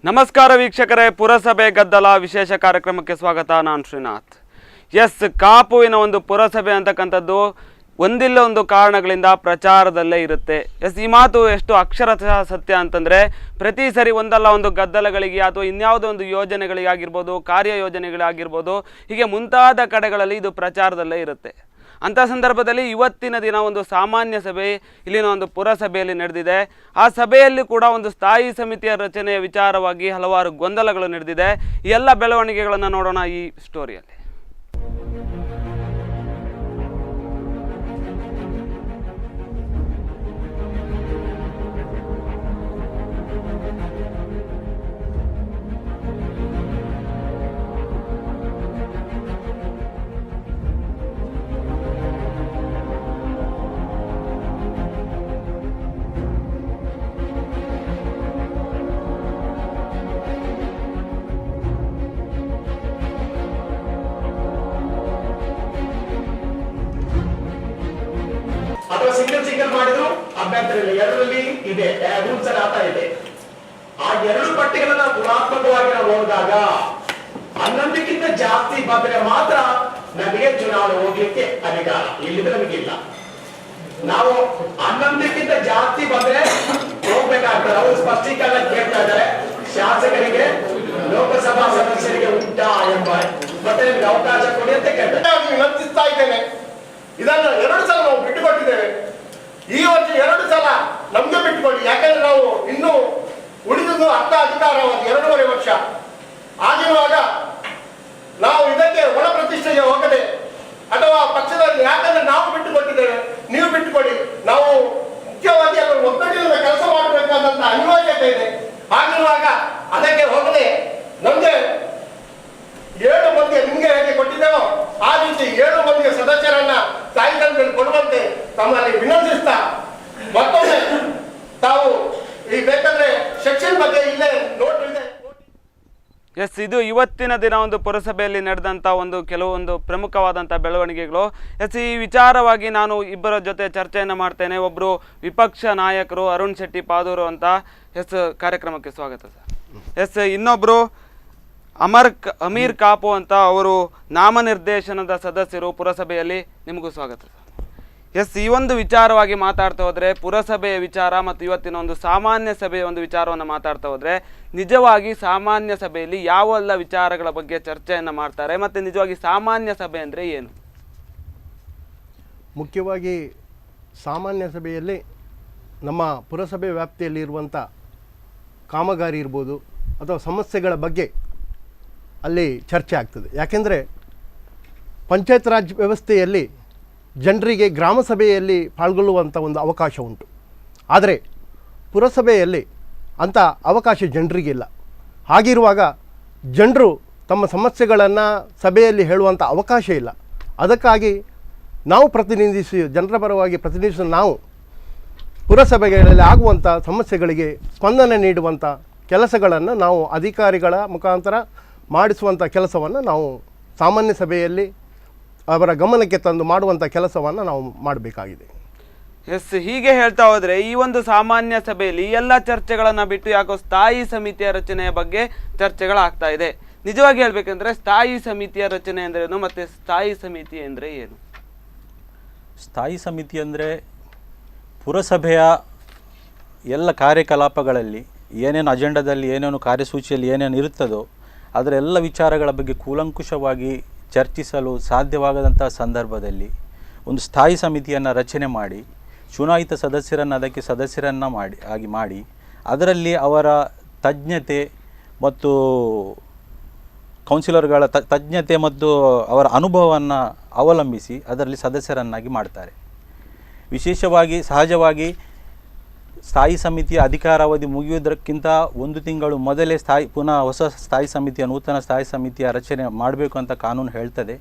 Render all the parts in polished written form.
ನಮಸ್ಕಾರ ವೀಕ್ಷಕರೇ, ಪುರಸಭೆ ಗದ್ದಲ ವಿಶೇಷ ಕಾರ್ಯಕ್ರಮಕ್ಕೆ ಸ್ವಾಗತ. ನಾನು ಶ್ರೀನಾಥ್. ಕಾಪುವಿನ ಒಂದು ಪುರಸಭೆ ಅಂತಕ್ಕಂಥದ್ದು ಒಂದಿಲ್ಲ ಒಂದು ಕಾರಣಗಳಿಂದ ಪ್ರಚಾರದಲ್ಲೇ ಇರುತ್ತೆ. ಈ ಮಾತು ಎಷ್ಟು ಅಕ್ಷರಶಃ ಸತ್ಯ ಅಂತಂದರೆ, ಪ್ರತಿ ಸರಿ ಒಂದಲ್ಲ ಒಂದು ಗದ್ದಲಗಳಿಗೆ ಅಥವಾ ಇನ್ಯಾವುದೋ ಒಂದು ಯೋಜನೆಗಳಿಗಾಗಿರ್ಬೋದು, ಕಾರ್ಯ ಯೋಜನೆಗಳಾಗಿರ್ಬೋದು, ಹೀಗೆ ಮುಂತಾದ ಕಡೆಗಳಲ್ಲಿ ಇದು ಪ್ರಚಾರದಲ್ಲೇ ಇರುತ್ತೆ. ಅಂಥ ಸಂದರ್ಭದಲ್ಲಿ ಇವತ್ತಿನ ದಿನ ಒಂದು ಸಾಮಾನ್ಯ ಸಭೆ ಇಲ್ಲಿನ ಒಂದು ಪುರಸಭೆಯಲ್ಲಿ ನಡೆದಿದೆ. ಆ ಸಭೆಯಲ್ಲಿ ಕೂಡ ಒಂದು ಸ್ಥಾಯಿ ಸಮಿತಿಯ ರಚನೆಯ ವಿಚಾರವಾಗಿ ಹಲವಾರು ಗೊಂದಲಗಳು ನಡೆದಿದೆ. ಈ ಎಲ್ಲ ಬೆಳವಣಿಗೆಗಳನ್ನು ನೋಡೋಣ ಈ ಸ್ಟೋರಿಯಲ್ಲಿ. ಅಥವಾ ಸಿಂಗಲ್ ಮಾಡಿದ್ರು ಅಭ್ಯಂತರ ಇಲ್ಲ. ಎರಡರಲ್ಲಿ ಇದೆ ರೂಲ್ಸ್ ಆಟ ಇದೆ. ಆ ಎರಡು ಪಟ್ಟಿಗಳನ್ನ ಗುಣಾತ್ಮಕವಾಗಿ ನಾವು ನೋಡಿದಾಗ 11ಕ್ಕಿಂತ ಜಾಸ್ತಿ ಬಂದ್ರೆ ಮಾತ್ರ ನಮಗೆ ಚುನಾವಣೆ ಹೋಗ್ಲಿಕ್ಕೆ ಅಧಿಕಾರ, ಇಲ್ಲಿದ್ರೆ ನಮಗಿಲ್ಲ. ನಾವು 11ಕ್ಕಿಂತ ಜಾಸ್ತಿ ಬಂದ್ರೆ ಹೋಗ್ಬೇಕಾಗ್ತದೆ. ಅವರು ಸ್ಪಷ್ಟೀಕರಣ ಕೇಳ್ತಾ ಇದ್ದಾರೆ, ಶಾಸಕರಿಗೆ ಲೋಕಸಭಾ ಸದಸ್ಯರಿಗೆ ಉಂಟಾ ಎಂಬ ಮತ್ತೆ ನಿಮ್ಗೆ ಅವಕಾಶ ಕೊಡಿ ಅಂತ ಕೇಳ್ತಾರೆ. ವಿನಂತಿಸ್ತಾ ಇದ್ದೇನೆ, ಇದನ್ನು 2 ಸಲ ನಾವು ಬಿಟ್ಟುಕೊಟ್ಟಿದ್ದೇವೆ. ಈ ವರ್ಷ 2 ಸಲ ನಮ್ಗೆ ಬಿಟ್ಟುಕೊಡಿ. ಯಾಕಂದ್ರೆ ನಾವು ಇನ್ನು ಉಳಿದುದು ಅರ್ಧ ಅಧಿಕಾರವಾದ 2.5 ವರ್ಷ ಆಗಿರುವಾಗ ನಾವು ಇದಕ್ಕೆ ಒಳ ಪ್ರತಿಷ್ಠೆಗೆ ಹೋಗದೆ ಅಥವಾ ಪಕ್ಷದಲ್ಲಿ, ಯಾಕಂದ್ರೆ ನಾವು ಬಿಟ್ಟುಕೊಟ್ಟಿದ್ದೇವೆ, ನೀವು ಬಿಟ್ಟುಕೊಡಿ. ನಾವು ಮುಖ್ಯವಾಗಿ ಅದನ್ನು ಒಗ್ಗಟ್ಟಿನಿಂದ ಕೆಲಸ ಮಾಡಬೇಕಾದಂತ ಅನಿವಾರ್ಯತೆ ಇದೆ. ಆಗಿರುವಾಗ ಅದಕ್ಕೆ ಹೋಗದೆ ನಮ್ಗೆ 7 ಮಂದಿ ನಿಮ್ಗೆ ಹೇಗೆ ಕೊಟ್ಟಿದ್ದೇವೋ ಆ ರೀತಿ 7 ಮಂದಿಯ ಸದಸ್ಯರನ್ನ ಸ್ಥಾಯಿಗಳನ್ನು ಕೊಡುವಂತೆ ತಮ್ಮಲ್ಲಿ ವಿನಂತಿಸ್ತಾ, ಮತ್ತೊಮ್ಮೆ ತಾವು ಈ ಬೇಕಂದ್ರೆ ಸೆಕ್ಷನ್ ಬಗ್ಗೆ ಇಲ್ಲೇ ನೋಟ್ ಇದೆ. ಇದು ಇವತ್ತಿನ ದಿನ ಒಂದು ಪುರಸಭೆಯಲ್ಲಿ ನಡೆದಂಥ ಕೆಲವೊಂದು ಪ್ರಮುಖವಾದಂಥ ಬೆಳವಣಿಗೆಗಳು. ಈ ವಿಚಾರವಾಗಿ ನಾನು ಇಬ್ಬರ ಜೊತೆ ಚರ್ಚೆಯನ್ನು ಮಾಡ್ತೇನೆ. ಒಬ್ಬರು ವಿಪಕ್ಷ ನಾಯಕರು ಅರುಣ್ ಶೆಟ್ಟಿ ಪಾದೂರು ಅಂತ. ಕಾರ್ಯಕ್ರಮಕ್ಕೆ ಸ್ವಾಗತ ಸರ್. ಇನ್ನೊಬ್ಬರು ಅಮೀರ್ ಕಾಪು ಅಂತ, ಅವರು ನಾಮನಿರ್ದೇಶನದ ಸದಸ್ಯರು ಪುರಸಭೆಯಲ್ಲಿ. ನಿಮಗೂ ಸ್ವಾಗತ ಸರ್. ಈ ಒಂದು ವಿಚಾರವಾಗಿ ಮಾತಾಡ್ತಾ ಹೋದರೆ, ಪುರಸಭೆಯ ವಿಚಾರ ಮತ್ತು ಇವತ್ತಿನ ಒಂದು ಸಾಮಾನ್ಯ ಸಭೆಯ ಒಂದು ವಿಚಾರವನ್ನು ಮಾತಾಡ್ತಾ ಹೋದರೆ, ನಿಜವಾಗಿ ಸಾಮಾನ್ಯ ಸಭೆಯಲ್ಲಿ ಯಾವೆಲ್ಲ ವಿಚಾರಗಳ ಬಗ್ಗೆ ಚರ್ಚೆಯನ್ನು ಮಾಡ್ತಾರೆ ಮತ್ತು ನಿಜವಾಗಿ ಸಾಮಾನ್ಯ ಸಭೆ ಅಂದರೆ ಏನು? ಮುಖ್ಯವಾಗಿ ಸಾಮಾನ್ಯ ಸಭೆಯಲ್ಲಿ ನಮ್ಮ ಪುರಸಭೆ ವ್ಯಾಪ್ತಿಯಲ್ಲಿ ಇರುವಂಥ ಕಾಮಗಾರಿ ಇರ್ಬೋದು ಅಥವಾ ಸಮಸ್ಯೆಗಳ ಬಗ್ಗೆ ಅಲ್ಲಿ ಚರ್ಚೆ ಆಗ್ತದೆ. ಯಾಕೆಂದರೆ ಪಂಚಾಯತ್ ರಾಜ್ ವ್ಯವಸ್ಥೆಯಲ್ಲಿ ಜನರಿಗೆ ಗ್ರಾಮ ಸಭೆಯಲ್ಲಿ ಪಾಲ್ಗೊಳ್ಳುವಂಥ ಒಂದು ಅವಕಾಶ ಉಂಟು. ಆದರೆ ಪುರಸಭೆಯಲ್ಲಿ ಅಂಥ ಅವಕಾಶ ಜನರಿಗಿಲ್ಲ. ಹಾಗಿರುವಾಗ ಜನರು ತಮ್ಮ ಸಮಸ್ಯೆಗಳನ್ನು ಸಭೆಯಲ್ಲಿ ಹೇಳುವಂಥ ಅವಕಾಶ ಇಲ್ಲ. ಅದಕ್ಕಾಗಿ ನಾವು ಜನರ ಪರವಾಗಿ ಪ್ರತಿನಿಧಿಸುವ ನಾವು ಪುರಸಭೆಗಳಲ್ಲಿ ಆಗುವಂಥ ಸಮಸ್ಯೆಗಳಿಗೆ ಸ್ಪಂದನೆ ನೀಡುವಂಥ ಕೆಲಸಗಳನ್ನು ನಾವು ಅಧಿಕಾರಿಗಳ ಮುಖಾಂತರ ಮಾಡಿಸುವಂಥ ಕೆಲಸವನ್ನು ನಾವು ಸಾಮಾನ್ಯ ಸಭೆಯಲ್ಲಿ ಅವರ ಗಮನಕ್ಕೆ ತಂದು ಮಾಡುವಂಥ ಕೆಲಸವನ್ನು ನಾವು ಮಾಡಬೇಕಾಗಿದೆ. ಹೀಗೆ ಹೇಳ್ತಾ ಹೋದರೆ, ಈ ಒಂದು ಸಾಮಾನ್ಯ ಸಭೆಯಲ್ಲಿ ಎಲ್ಲ ಚರ್ಚೆಗಳನ್ನು ಬಿಟ್ಟು ಯಾಕೋ ಸ್ಥಾಯಿ ಸಮಿತಿಯ ರಚನೆಯ ಬಗ್ಗೆ ಚರ್ಚೆಗಳಾಗ್ತಾ ಇದೆ. ನಿಜವಾಗಿ ಹೇಳಬೇಕಂದ್ರೆ ಸ್ಥಾಯಿ ಸಮಿತಿಯ ರಚನೆ ಅಂದ್ರೇನು ಮತ್ತು ಸ್ಥಾಯಿ ಸಮಿತಿ ಅಂದರೆ ಏನು? ಸ್ಥಾಯಿ ಸಮಿತಿ ಅಂದರೆ ಪುರಸಭೆಯ ಎಲ್ಲ ಕಾರ್ಯಕಲಾಪಗಳಲ್ಲಿ ಏನೇನು ಅಜೆಂಡಾದಲ್ಲಿ, ಏನೇನು ಕಾರ್ಯಸೂಚಿಯಲ್ಲಿ ಏನೇನು ಇರುತ್ತದೋ ಅದರ ಎಲ್ಲ ವಿಚಾರಗಳ ಬಗ್ಗೆ ಕೂಲಂಕುಷವಾಗಿ ಚರ್ಚಿಸಲು ಸಾಧ್ಯವಾಗದಂಥ ಸಂದರ್ಭದಲ್ಲಿ ಒಂದು ಸ್ಥಾಯಿ ಸಮಿತಿಯನ್ನು ರಚನೆ ಮಾಡಿ, ಚುನಾಯಿತ ಸದಸ್ಯರನ್ನು ಅದಕ್ಕೆ ಸದಸ್ಯರನ್ನು ಮಾಡಿ ಅದರಲ್ಲಿ ಅವರ ತಜ್ಞತೆ ಮತ್ತು ಕೌನ್ಸಿಲರ್ಗಳ ತಜ್ಞತೆ ಮತ್ತು ಅವರ ಅನುಭವವನ್ನು ಅವಲಂಬಿಸಿ ಅದರಲ್ಲಿ ಸದಸ್ಯರನ್ನಾಗಿ ಮಾಡ್ತಾರೆ. ವಿಶೇಷವಾಗಿ ಸಹಜವಾಗಿ ಸ್ಥಾಯಿ ಸಮಿತಿಯ ಅಧಿಕಾರಾವಧಿ ಮುಗಿಯುವುದಕ್ಕಿಂತ 1 ತಿಂಗಳು ಮೊದಲೇ ಪುನಃ ಹೊಸ ಸ್ಥಾಯಿ ಸಮಿತಿಯ ನೂತನ ಸ್ಥಾಯಿ ಸಮಿತಿಯ ರಚನೆ ಮಾಡಬೇಕು ಅಂತ ಕಾನೂನು ಹೇಳ್ತದೆ.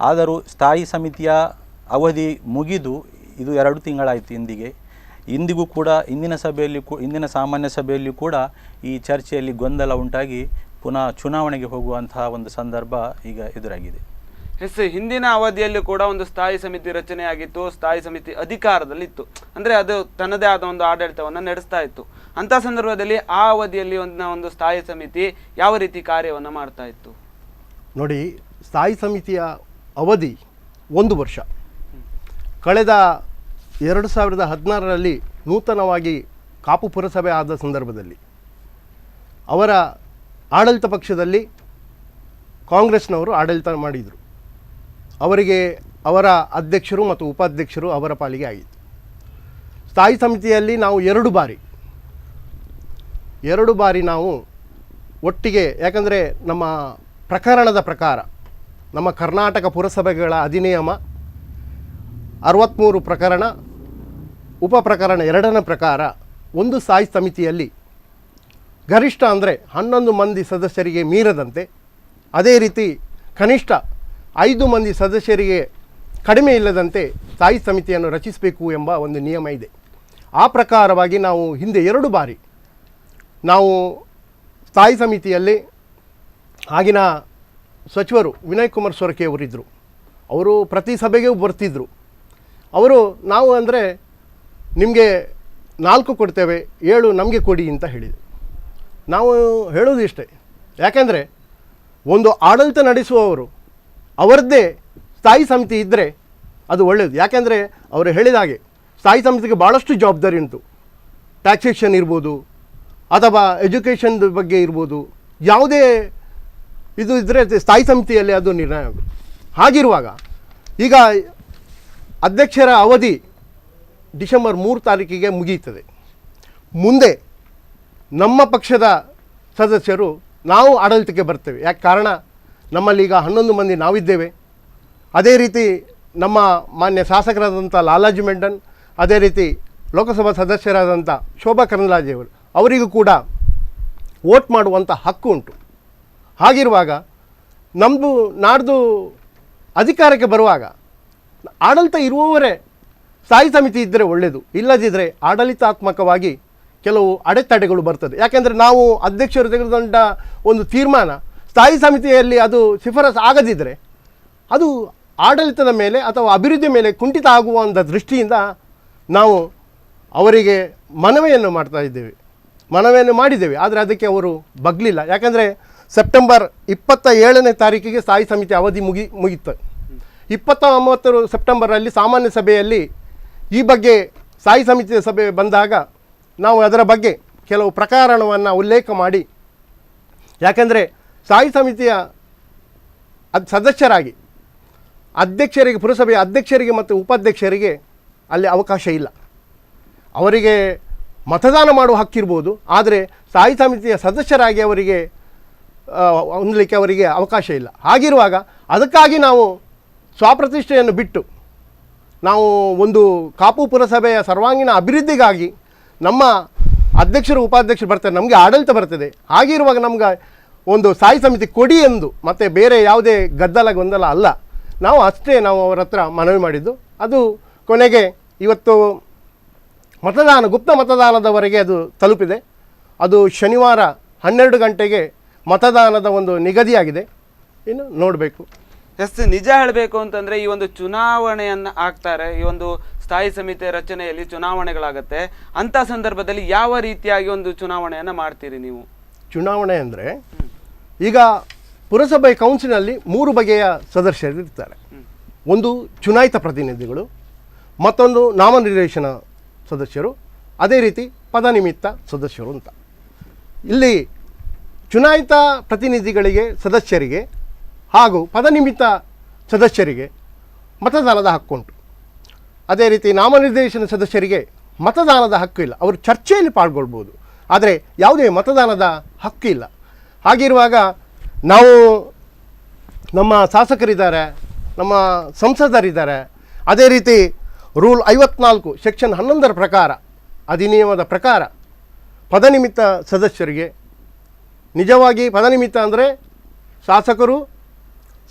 ಆದರೂ ಸ್ಥಾಯಿ ಸಮಿತಿಯ ಅವಧಿ ಮುಗಿದು ಇದು 2 ತಿಂಗಳಾಯಿತು ಇಂದಿಗೂ ಕೂಡ ಇಂದಿನ ಸಾಮಾನ್ಯ ಸಭೆಯಲ್ಲಿ ಕೂಡ ಈ ಚರ್ಚೆಯಲ್ಲಿ ಗೊಂದಲ ಉಂಟಾಗಿ ಪುನಃ ಚುನಾವಣೆಗೆ ಹೋಗುವಂತಹ ಒಂದು ಸಂದರ್ಭ ಈಗ ಎದುರಾಗಿದೆ. ಹಿಂದಿನ ಅವಧಿಯಲ್ಲಿ ಕೂಡ ಒಂದು ಸ್ಥಾಯಿ ಸಮಿತಿ ರಚನೆಯಾಗಿತ್ತು. ಸ್ಥಾಯಿ ಸಮಿತಿ ಅಧಿಕಾರದಲ್ಲಿತ್ತು, ಅಂದರೆ ಅದು ತನ್ನದೇ ಆದ ಒಂದು ಆಡಳಿತವನ್ನು ನಡೆಸ್ತಾ ಇತ್ತು. ಅಂಥ ಸಂದರ್ಭದಲ್ಲಿ ಆ ಅವಧಿಯಲ್ಲಿ ಒಂದು ಸ್ಥಾಯಿ ಸಮಿತಿ ಯಾವ ರೀತಿ ಕಾರ್ಯವನ್ನು ಮಾಡ್ತಾ ಇತ್ತು? ನೋಡಿ, ಸ್ಥಾಯಿ ಸಮಿತಿಯ ಅವಧಿ 1 ವರ್ಷ. ಕಳೆದ 2016ರಲ್ಲಿ ನೂತನವಾಗಿ ಕಾಪು ಪುರಸಭೆ ಆದ ಸಂದರ್ಭದಲ್ಲಿ ಅವರ ಆಡಳಿತ ಪಕ್ಷದಲ್ಲಿ ಕಾಂಗ್ರೆಸ್ನವರು ಆಡಳಿತ ಮಾಡಿದರು. ಅವರಿಗೆ ಅವರ ಅಧ್ಯಕ್ಷರು ಮತ್ತು ಉಪಾಧ್ಯಕ್ಷರು ಅವರ ಪಾಲಿಗೆ ಆಗಿತ್ತು. ಸ್ಥಾಯಿ ಸಮಿತಿಯಲ್ಲಿ ನಾವು 2 ಬಾರಿ ನಾವು ಒಟ್ಟಿಗೆ, ಯಾಕಂದರೆ ನಮ್ಮ ಪ್ರಕರಣದ ಪ್ರಕಾರ ನಮ್ಮ ಕರ್ನಾಟಕ ಪುರಸಭೆಗಳ ಅಧಿನಿಯಮ 63 ಪ್ರಕರಣ ಉಪ ಪ್ರಕರಣ 2ನೇ ಪ್ರಕಾರ ಒಂದು ಸ್ಥಾಯಿ ಸಮಿತಿಯಲ್ಲಿ ಗರಿಷ್ಠ ಅಂದರೆ 11 ಮಂದಿ ಸದಸ್ಯರಿಗೆ ಮೀರದಂತೆ, ಅದೇ ರೀತಿ ಕನಿಷ್ಠ 5 ಮಂದಿ ಸದಸ್ಯರಿಗೆ ಕಡಿಮೆ ಇಲ್ಲದಂತೆ ಸ್ಥಾಯಿ ಸಮಿತಿಯನ್ನು ರಚಿಸಬೇಕು ಎಂಬ ಒಂದು ನಿಯಮ ಇದೆ. ಆ ಪ್ರಕಾರವಾಗಿ ನಾವು ಹಿಂದೆ 2 ಬಾರಿ ನಾವು ಸ್ಥಾಯಿ ಸಮಿತಿಯಲ್ಲಿ ಆಗಿನ ಸಚಿವರು ವಿನಯ್ ಕುಮಾರ್ ಸೊರಕೆ ಅವರಿದ್ದರು. ಅವರು ಪ್ರತಿ ಸಭೆಗೂ ಬರ್ತಿದ್ದರು. ಅವರು ನಾವು ಅಂದರೆ ನಿಮಗೆ 4 ಕೊಡ್ತೇವೆ, 7 ನಮಗೆ ಕೊಡಿ ಅಂತ ಹೇಳಿದರು. ನಾವು ಹೇಳೋದು ಇಷ್ಟೇ, ಯಾಕೆಂದರೆ ಒಂದು ಆಡಳಿತ ನಡೆಸುವವರು ಅವರದ್ದೇ ಸ್ಥಾಯಿ ಸಮಿತಿ ಇದ್ದರೆ ಅದು ಒಳ್ಳೆಯದು. ಯಾಕೆಂದರೆ ಅವರು ಹೇಳಿದ ಹಾಗೆ ಸ್ಥಾಯಿ ಸಮಿತಿಗೆ ಭಾಳಷ್ಟು ಜವಾಬ್ದಾರಿ ಉಂಟು. ಟ್ಯಾಕ್ಸೇಷನ್ ಇರ್ಬೋದು ಅಥವಾ ಎಜುಕೇಷನ್ ಬಗ್ಗೆ ಇರ್ಬೋದು, ಯಾವುದೇ ಇದು ಇದ್ದರೆ ಸ್ಥಾಯಿ ಸಮಿತಿಯಲ್ಲಿ ಅದು ನಿರ್ಣಯ ಆಗುತ್ತೆ. ಹಾಗಿರುವಾಗ ಈಗ ಅಧ್ಯಕ್ಷರ ಅವಧಿ ಡಿಸೆಂಬರ್ 3 ತಾರೀಕಿಗೆ ಮುಗಿಯುತ್ತದೆ. ಮುಂದೆ ನಮ್ಮ ಪಕ್ಷದ ಸದಸ್ಯರು ನಾವು ಆಡಳಿತಕ್ಕೆ ಬರ್ತೇವೆ. ಯಾಕೆ ಕಾರಣ, ನಮ್ಮಲ್ಲಿ ಈಗ 11 ಮಂದಿ ನಾವಿದ್ದೇವೆ. ಅದೇ ರೀತಿ ನಮ್ಮ ಮಾನ್ಯ ಶಾಸಕರಾದಂಥ ಲಾಲಾಜಿ ಮೆಂಡನ್, ಅದೇ ರೀತಿ ಲೋಕಸಭಾ ಸದಸ್ಯರಾದಂಥ ಶೋಭಾ ಕರಂದ್ಲಾಜೆಯವರು, ಅವರಿಗೂ ಕೂಡ ವೋಟ್ ಮಾಡುವಂಥ ಹಕ್ಕು ಉಂಟು. ಹಾಗಿರುವಾಗ ನಮ್ಮದು ನಾಡ್ದು ಅಧಿಕಾರಕ್ಕೆ ಬರುವಾಗ ಆಡಳಿತ ಇರುವವರೇ ಸ್ಥಾಯಿ ಸಮಿತಿ ಇದ್ದರೆ ಒಳ್ಳೆಯದು. ಇಲ್ಲದಿದ್ದರೆ ಆಡಳಿತಾತ್ಮಕವಾಗಿ ಕೆಲವು ಅಡೆತಡೆಗಳು ಬರ್ತದೆ. ಯಾಕೆಂದರೆ ನಾವು ಅಧ್ಯಕ್ಷರು ತೆಗೆದುಕೊಂಡ ಒಂದು ತೀರ್ಮಾನ ಸ್ಥಾಯಿ ಸಮಿತಿಯಲ್ಲಿ ಅದು ಶಿಫಾರಸು ಆಗದಿದ್ದರೆ ಅದು ಆಡಳಿತದ ಮೇಲೆ ಅಥವಾ ಅಭಿವೃದ್ಧಿ ಮೇಲೆ ಕುಂಠಿತ ಆಗುವಂಥ ದೃಷ್ಟಿಯಿಂದ ನಾವು ಅವರಿಗೆ ಮನವಿಯನ್ನು ಮಾಡಿದ್ದೇವೆ. ಆದರೆ ಅದಕ್ಕೆ ಅವರು ಬಗ್ಲಿಲ್ಲ. ಯಾಕಂದರೆ ಸೆಪ್ಟೆಂಬರ್ 27ನೇ ತಾರೀಕಿಗೆ ಸ್ಥಾಯಿ ಸಮಿತಿ ಅವಧಿ ಮುಗಿತು. 29 ಸೆಪ್ಟೆಂಬರಲ್ಲಿ ಸಾಮಾನ್ಯ ಸಭೆಯಲ್ಲಿ ಈ ಬಗ್ಗೆ ಸ್ಥಾಯಿ ಸಮಿತಿಯ ಸಭೆ ಬಂದಾಗ ನಾವು ಅದರ ಬಗ್ಗೆ ಕೆಲವು ಪ್ರಕರಣವನ್ನು ಉಲ್ಲೇಖ ಮಾಡಿ, ಯಾಕೆಂದರೆ ಸ್ಥಾಯಿ ಸಮಿತಿಯ ಸದಸ್ಯರಾಗಿ ಅಧ್ಯಕ್ಷರಿಗೆ, ಪುರಸಭೆಯ ಅಧ್ಯಕ್ಷರಿಗೆ ಮತ್ತು ಉಪಾಧ್ಯಕ್ಷರಿಗೆ ಅಲ್ಲಿ ಅವಕಾಶ ಇಲ್ಲ. ಅವರಿಗೆ ಮತದಾನ ಮಾಡುವ ಹಕ್ಕಿರ್ಬೋದು, ಆದರೆ ಸ್ಥಾಯಿ ಸಮಿತಿಯ ಸದಸ್ಯರಾಗಿ ಅವರಿಗೆ ಹೊಂದಲಿಕ್ಕೆ ಅವರಿಗೆ ಅವಕಾಶ ಇಲ್ಲ. ಹಾಗಿರುವಾಗ ಅದಕ್ಕಾಗಿ ನಾವು ಸ್ವಪ್ರತಿಷ್ಠೆಯನ್ನು ಬಿಟ್ಟು ನಾವು ಒಂದು ಕಾಪು ಪುರಸಭೆಯ ಸರ್ವಾಂಗೀಣ ಅಭಿವೃದ್ಧಿಗಾಗಿ ನಮ್ಮ ಅಧ್ಯಕ್ಷರು ಉಪಾಧ್ಯಕ್ಷರು ಬರ್ತಾರೆ, ನಮಗೆ ಆಡಳಿತ ಬರ್ತದೆ. ಹಾಗಿರುವಾಗ ನಮ್ಗೆ ಒಂದು ಸ್ಥಾಯಿ ಸಮಿತಿ ಕೊಡಿ ಎಂದು ಮತ್ತೆ ಬೇರೆ ಯಾವುದೇ ಗೊಂದಲ ಅಲ್ಲ. ನಾವು ಅಷ್ಟೇ ನಾವು ಅವರ ಹತ್ರ ಮನವಿ ಮಾಡಿದ್ದು. ಅದು ಕೊನೆಗೆ ಇವತ್ತು ಗುಪ್ತ ಮತದಾನದವರೆಗೆ ಅದು ತಲುಪಿದೆ. ಅದು ಶನಿವಾರ 12 ಗಂಟೆಗೆ ಮತದಾನದ ಒಂದು ನಿಗದಿಯಾಗಿದೆ. ಇನ್ನು ನೋಡಬೇಕು. ನಿಜ ಹೇಳಬೇಕು ಅಂತಂದರೆ ಈ ಒಂದು ಚುನಾವಣೆಯನ್ನು ಆಗ್ತಾರೆ, ಈ ಒಂದು ಸ್ಥಾಯಿ ಸಮಿತಿ ರಚನೆಯಲ್ಲಿ ಚುನಾವಣೆಗಳಾಗತ್ತೆ. ಅಂಥ ಸಂದರ್ಭದಲ್ಲಿ ಯಾವ ರೀತಿಯಾಗಿ ಒಂದು ಚುನಾವಣೆಯನ್ನು ಮಾಡ್ತೀರಿ ನೀವು? ಚುನಾವಣೆ ಅಂದರೆ ಈಗ ಪುರಸಭೆ ಕೌನ್ಸಿಲಲ್ಲಿ 3 ಬಗೆಯ ಸದಸ್ಯರು ಇರ್ತಾರೆ. ಒಂದು ಚುನಾಯಿತ ಪ್ರತಿನಿಧಿಗಳು, ಮತ್ತೊಂದು ನಾಮನಿರ್ದೇಶನ ಸದಸ್ಯರು, ಅದೇ ರೀತಿ ಪದನಿಮಿತ್ತ ಸದಸ್ಯರು ಅಂತ. ಇಲ್ಲಿ ಚುನಾಯಿತ ಪ್ರತಿನಿಧಿಗಳಿಗೆ, ಸದಸ್ಯರಿಗೆ ಹಾಗೂ ಪದನಿಮಿತ್ತ ಸದಸ್ಯರಿಗೆ ಮತದಾನದ ಹಕ್ಕುಂಟು. ಅದೇ ರೀತಿ ನಾಮನಿರ್ದೇಶನ ಸದಸ್ಯರಿಗೆ ಮತದಾನದ ಹಕ್ಕು ಇಲ್ಲ. ಅವರು ಚರ್ಚೆಯಲ್ಲಿ ಪಾಲ್ಗೊಳ್ಬೋದು, ಆದರೆ ಯಾವುದೇ ಮತದಾನದ ಹಕ್ಕು ಇಲ್ಲ. ಹಾಗಿರುವಾಗ ನಾವು ನಮ್ಮ ಶಾಸಕರಿದ್ದಾರೆ, ನಮ್ಮ ಸಂಸದರಿದ್ದಾರೆ, ಅದೇ ರೀತಿ ರೂಲ್ 54 ಸೆಕ್ಷನ್ 11 ಪ್ರಕಾರ, ಅಧಿನಿಯಮದ ಪ್ರಕಾರ ಪದನಿಮಿತ್ತ ಸದಸ್ಯರಿಗೆ, ನಿಜವಾಗಿ ಪದನಿಮಿತ್ತ ಅಂದರೆ ಶಾಸಕರು,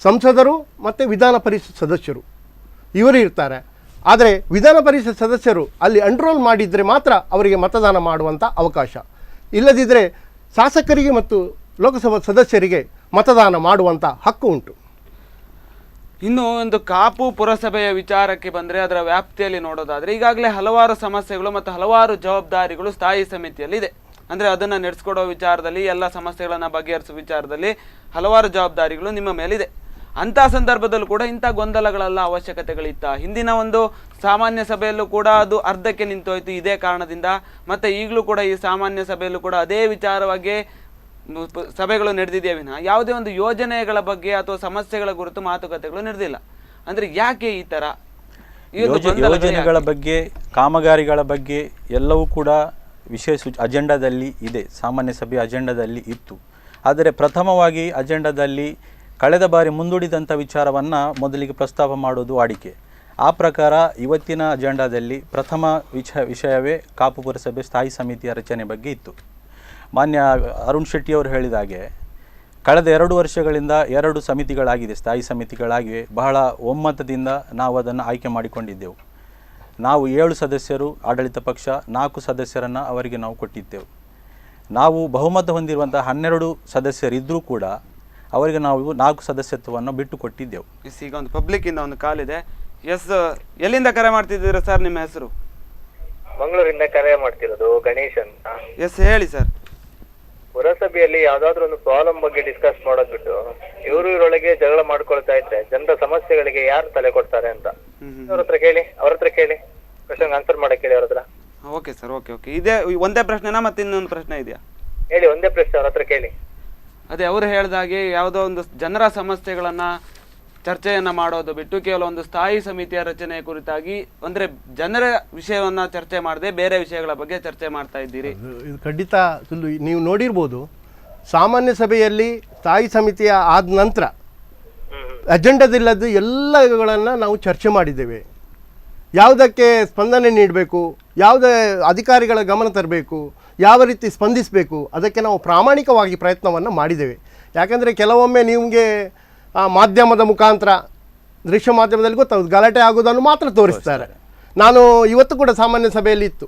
ಸಂಸದರು ಮತ್ತು ವಿಧಾನ ಪರಿಷತ್ ಸದಸ್ಯರು ಇವರು ಇರ್ತಾರೆ. ಆದರೆ ವಿಧಾನ ಪರಿಷತ್ ಸದಸ್ಯರು ಅಲ್ಲಿ ಎನ್ರೋಲ್ ಮಾಡಿದರೆ ಮಾತ್ರ ಅವರಿಗೆ ಮತದಾನ ಮಾಡುವಂಥ ಅವಕಾಶ. ಇಲ್ಲದಿದ್ದರೆ ಶಾಸಕರಿಗೆ ಮತ್ತು ಲೋಕಸಭಾ ಸದಸ್ಯರಿಗೆ ಮತದಾನ ಮಾಡುವಂಥ ಹಕ್ಕು ಉಂಟು. ಇನ್ನು ಒಂದು ಕಾಪು ಪುರಸಭೆಯ ವಿಚಾರಕ್ಕೆ ಬಂದರೆ ಅದರ ವ್ಯಾಪ್ತಿಯಲ್ಲಿ ನೋಡೋದಾದರೆ ಈಗಾಗಲೇ ಹಲವಾರು ಸಮಸ್ಯೆಗಳು ಮತ್ತು ಹಲವಾರು ಜವಾಬ್ದಾರಿಗಳು ಸ್ಥಾಯಿ ಸಮಿತಿಯಲ್ಲಿ ಇದೆ. ಅಂದರೆ ಅದನ್ನು ನಡೆಸ್ಕೊಡೋ ವಿಚಾರದಲ್ಲಿ, ಎಲ್ಲ ಸಮಸ್ಯೆಗಳನ್ನು ಬಗೆಹರಿಸೋ ವಿಚಾರದಲ್ಲಿ ಹಲವಾರು ಜವಾಬ್ದಾರಿಗಳು ನಿಮ್ಮ ಮೇಲಿದೆ. ಅಂಥ ಸಂದರ್ಭದಲ್ಲೂ ಕೂಡ ಇಂಥ ಗೊಂದಲಗಳೆಲ್ಲ ಅವಶ್ಯಕತೆಗಳಿತ್ತ? ಹಿಂದಿನ ಒಂದು ಸಾಮಾನ್ಯ ಸಭೆಯಲ್ಲೂ ಕೂಡ ಅದು ಅರ್ಧಕ್ಕೆ ನಿಂತೋಯ್ತು ಇದೇ ಕಾರಣದಿಂದ. ಮತ್ತು ಈಗಲೂ ಕೂಡ ಈ ಸಾಮಾನ್ಯ ಸಭೆಯಲ್ಲೂ ಕೂಡ ಅದೇ ವಿಚಾರವಾಗಿ ಸಭೆಗಳು ನಡೆದಿದೆಯೇ ವಿನಃ ಯಾವುದೇ ಒಂದು ಯೋಜನೆಗಳ ಬಗ್ಗೆ ಅಥವಾ ಸಮಸ್ಯೆಗಳ ಕುರಿತು ಮಾತುಕತೆಗಳು ನಡೆದಿಲ್ಲ. ಅಂದರೆ ಯಾಕೆ ಈ ಥರ ಯೋಜನೆಗಳ ಬಗ್ಗೆ, ಕಾಮಗಾರಿಗಳ ಬಗ್ಗೆ ಎಲ್ಲವೂ ಕೂಡ ವಿಶೇಷ ಅಜೆಂಡಾದಲ್ಲಿ ಇದೆ, ಸಾಮಾನ್ಯ ಸಭೆಯ ಅಜೆಂಡಾದಲ್ಲಿ ಇತ್ತು. ಆದರೆ ಪ್ರಥಮವಾಗಿ ಅಜೆಂಡಾದಲ್ಲಿ ಕಳೆದ ಬಾರಿ ಮುಂದೂಡಿದಂಥ ವಿಚಾರವನ್ನು ಮೊದಲಿಗೆ ಪ್ರಸ್ತಾಪ ಮಾಡೋದು ವಾಡಿಕೆ. ಆ ಪ್ರಕಾರ ಇವತ್ತಿನ ಅಜೆಂಡಾದಲ್ಲಿ ಪ್ರಥಮ ವಿಷಯವೇ ಕಾಪು ಪುರಸಭೆ ಸ್ಥಾಯಿ ಸಮಿತಿಯ ರಚನೆ ಬಗ್ಗೆ ಇತ್ತು. ಮಾನ್ಯ ಅರುಣ್ ಶೆಟ್ಟಿ ಅವರು ಹೇಳಿದ ಹಾಗೆ ಕಳೆದ 2 ವರ್ಷಗಳಿಂದ 2 ಸಮಿತಿಗಳಾಗಿದೆ, ಸ್ಥಾಯಿ ಸಮಿತಿಗಳಾಗಿವೆ. ಬಹಳ ಒಮ್ಮತದಿಂದ ನಾವು ಅದನ್ನು ಆಯ್ಕೆ ಮಾಡಿಕೊಂಡಿದ್ದೆವು. ನಾವು 7 ಸದಸ್ಯರು ಆಡಳಿತ ಪಕ್ಷ, 4 ಸದಸ್ಯರನ್ನು ಅವರಿಗೆ ನಾವು ಕೊಟ್ಟಿದ್ದೆವು. ನಾವು ಬಹುಮತ ಹೊಂದಿರುವಂಥ 12 ಸದಸ್ಯರಿದ್ದರೂ ಕೂಡ ಅವರಿಗೆ ನಾವು 4 ಸದಸ್ಯತ್ವವನ್ನು ಬಿಟ್ಟು ಕೊಟ್ಟಿದ್ದೆವು. ಈಗ ಒಂದು ಪಬ್ಲಿಕ್ಕಿಂದ ಒಂದು ಕಾಲ್ ಇದೆ. ಎಸ್, ಎಲ್ಲಿಂದ ಕರೆ ಮಾಡ್ತಿದ್ದೀರಾ ಸರ್? ನಿಮ್ಮ ಹೆಸರು? ಮಂಗಳೂರಿಂದ ಕರೆ ಮಾಡ್ತಿರೋದು, ಗಣೇಶ್ ಅಂತ. ಎಸ್, ಹೇಳಿ ಸರ್. ಪುರಸಭೆಯಲ್ಲಿ ಯಾವ್ದಾದ್ರು ಒಂದು ಪ್ರಾಬ್ಲಮ್ ಬಗ್ಗೆ ಡಿಸ್ಕಸ್ ಮಾಡೋದ್ ಬಿಟ್ಟು ಇವರೊಳಗೆ ಜಗಳ ಮಾಡ್ಕೊಳ್ತಾ ಇದ್ರೆ ಜನರ ಸಮಸ್ಯೆಗಳಿಗೆ ಯಾರು ತಲೆ ಕೊಡ್ತಾರೆ ಅಂತ ಅವ್ರ ಹತ್ರ ಕೇಳಿ ಕ್ವಶನ್ ಆನ್ಸರ್ ಮಾಡಕ್ ಹೇಳಿ ಅವ್ರ ಹತ್ರ. Okay sir, okay. ಇದೇ ಒಂದೇ ಪ್ರಶ್ನೆನಾ ಮತ್ತೆ ಇನ್ನೊಂದು ಪ್ರಶ್ನೆ ಇದೆಯಾ? ಹೇಳಿ, ಒಂದೇ ಪ್ರಶ್ನೆ ಅವ್ರ ಹತ್ರ ಕೇಳಿ. ಅದೇ ಅವರು ಹೇಳಿದಾಗೆ ಯಾವುದೋ ಒಂದು ಜನರ ಸಮಸ್ಯೆಗಳನ್ನು ಚರ್ಚೆಯನ್ನು ಮಾಡೋದು ಬಿಟ್ಟು ಕೇವಲ ಒಂದು ಸ್ಥಾಯಿ ಸಮಿತಿಯ ರಚನೆ ಕುರಿತಾಗಿ ಅಂದರೆ ಜನರ ವಿಷಯವನ್ನು ಚರ್ಚೆ ಮಾಡದೆ ಬೇರೆ ವಿಷಯಗಳ ಬಗ್ಗೆ ಚರ್ಚೆ ಮಾಡ್ತಾ ಇದ್ದೀರಿ. ಇದು ಖಂಡಿತ ಸುಳ್ಳು. ನೀವು ನೋಡಿರ್ಬೋದು, ಸಾಮಾನ್ಯ ಸಭೆಯಲ್ಲಿ ಸ್ಥಾಯಿ ಸಮಿತಿಯ ಆದ ನಂತರ ಅಜೆಂಡಾದಿಲ್ಲದ್ದು ಎಲ್ಲಗಳನ್ನು ನಾವು ಚರ್ಚೆ ಮಾಡಿದ್ದೇವೆ. ಯಾವುದಕ್ಕೆ ಸ್ಪಂದನೆ ನೀಡಬೇಕು, ಯಾವುದೇ ಅಧಿಕಾರಿಗಳ ಗಮನ ತರಬೇಕು, ಯಾವ ರೀತಿ ಸ್ಪಂದಿಸಬೇಕು, ಅದಕ್ಕೆ ನಾವು ಪ್ರಾಮಾಣಿಕವಾಗಿ ಪ್ರಯತ್ನವನ್ನು ಮಾಡಿದ್ದೇವೆ. ಯಾಕಂದರೆ ಕೆಲವೊಮ್ಮೆ ನಿಮಗೆ ಮಾಧ್ಯಮದ ಮುಖಾಂತರ, ದೃಶ್ಯ ಮಾಧ್ಯಮದಲ್ಲಿ ಗೊತ್ತಾಗೋದು, ಗಲಾಟೆ ಆಗೋದನ್ನು ಮಾತ್ರ ತೋರಿಸ್ತಾರೆ. ನಾನು ಇವತ್ತು ಕೂಡ ಸಾಮಾನ್ಯ ಸಭೆಯಲ್ಲಿ ಇತ್ತು,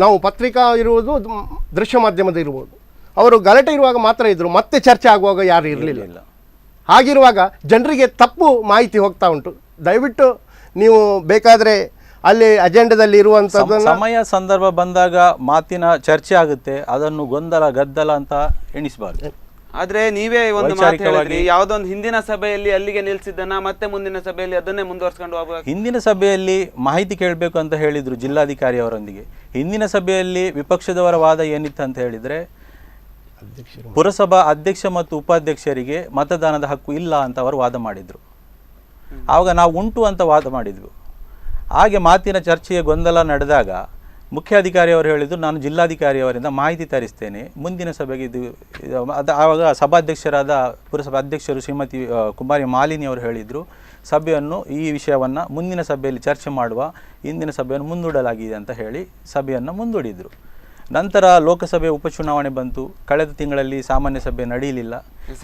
ನಾವು ಪತ್ರಿಕಾ ಇರುವುದು, ದೃಶ್ಯ ಮಾಧ್ಯಮದ ಇರ್ಬೋದು, ಅವರು ಗಲಾಟೆ ಇರುವಾಗ ಮಾತ್ರ ಇದ್ದರು, ಮತ್ತೆ ಚರ್ಚೆ ಆಗುವಾಗ ಯಾರು ಇರಲಿಲ್ಲ. ಹಾಗಿರುವಾಗ ಜನರಿಗೆ ತಪ್ಪು ಮಾಹಿತಿ ಹೋಗ್ತಾ ಉಂಟು. ದಯವಿಟ್ಟು ನೀವು ಬೇಕಾದರೆ ಅಲ್ಲಿ ಅಜೆಂಡಾದಲ್ಲಿ ಇರುವಂಥದ್ದನ್ನು ಸಮಯ ಸಂದರ್ಭ ಬಂದಾಗ ಮಾತಿನ ಚರ್ಚೆ ಆಗುತ್ತೆ, ಅದನ್ನು ಗೊಂದಲ ಗದ್ದಲ ಅಂತ ಎಣಿಸಬಾರ್ದು. ಆದ್ರೆ ನೀವೇ ಒಂದು ಮಾತು ಹೇಳಿದ್ರಿ, ಯಾವುದೊಂದು ಹಿಂದಿನ ಸಭೆಯಲ್ಲಿ ಅಲ್ಲಿಗೆ ನಿಲ್ಸಿದ್ದನ್ನ ಮತ್ತೆ ಮುಂದಿನ ಸಭೆಯಲ್ಲಿ ಅದನ್ನೇ ಮುಂದುವರ್ಸ್ಕೊಂಡು ಹೋಗಬೇಕು. ಹಿಂದಿನ ಸಭೆಯಲ್ಲಿ ಮಾಹಿತಿ ಕೇಳಬೇಕು ಅಂತ ಹೇಳಿದ್ರು ಜಿಲ್ಲಾಧಿಕಾರಿ ಅವರೊಂದಿಗೆ. ಹಿಂದಿನ ಸಭೆಯಲ್ಲಿ ವಿಪಕ್ಷದವರ ವಾದ ಏನಿತ್ತು ಅಂತ ಹೇಳಿದ್ರೆ, ಪುರಸಭಾ ಅಧ್ಯಕ್ಷ ಮತ್ತು ಉಪಾಧ್ಯಕ್ಷರಿಗೆ ಮತದಾನದ ಹಕ್ಕು ಇಲ್ಲ ಅಂತ ಅವರು ವಾದ ಮಾಡಿದ್ರು. ಆವಾಗ ನಾವು ಉಂಟು ಅಂತ ವಾದ ಮಾಡಿದ್ವು. ಹಾಗೆ ಮಾತಿನ ಚರ್ಚೆಯ ಗೊಂದಲ ನಡೆದಾಗ ಮುಖ್ಯಾಧಿಕಾರಿ ಅವರು ಹೇಳಿದ್ರು, ನಾನು ಜಿಲ್ಲಾಧಿಕಾರಿಯವರಿಂದ ಮಾಹಿತಿ ತರಿಸ್ತೇನೆ, ಮುಂದಿನ ಸಭೆಗೆ ಇದು ಆವಾಗ ಸಭಾಧ್ಯಕ್ಷರಾದ ಪುರಸಭಾ ಅಧ್ಯಕ್ಷರು ಶ್ರೀಮತಿ ಕುಮಾರಿ ಮಾಲಿನಿ ಅವರು ಹೇಳಿದರು, ಸಭೆಯನ್ನು ಈ ವಿಷಯವನ್ನು ಮುಂದಿನ ಸಭೆಯಲ್ಲಿ ಚರ್ಚೆ ಮಾಡುವ, ಇಂದಿನ ಸಭೆಯನ್ನು ಮುಂದೂಡಲಾಗಿದೆ ಅಂತ ಹೇಳಿ ಸಭೆಯನ್ನು ಮುಂದೂಡಿದರು. ನಂತರ ಲೋಕಸಭೆ ಉಪಚುನಾವಣೆ ಬಂತು. ಕಳೆದ ತಿಂಗಳಲ್ಲಿ ಸಾಮಾನ್ಯ ಸಭೆ ನಡೆಯಲಿಲ್ಲ.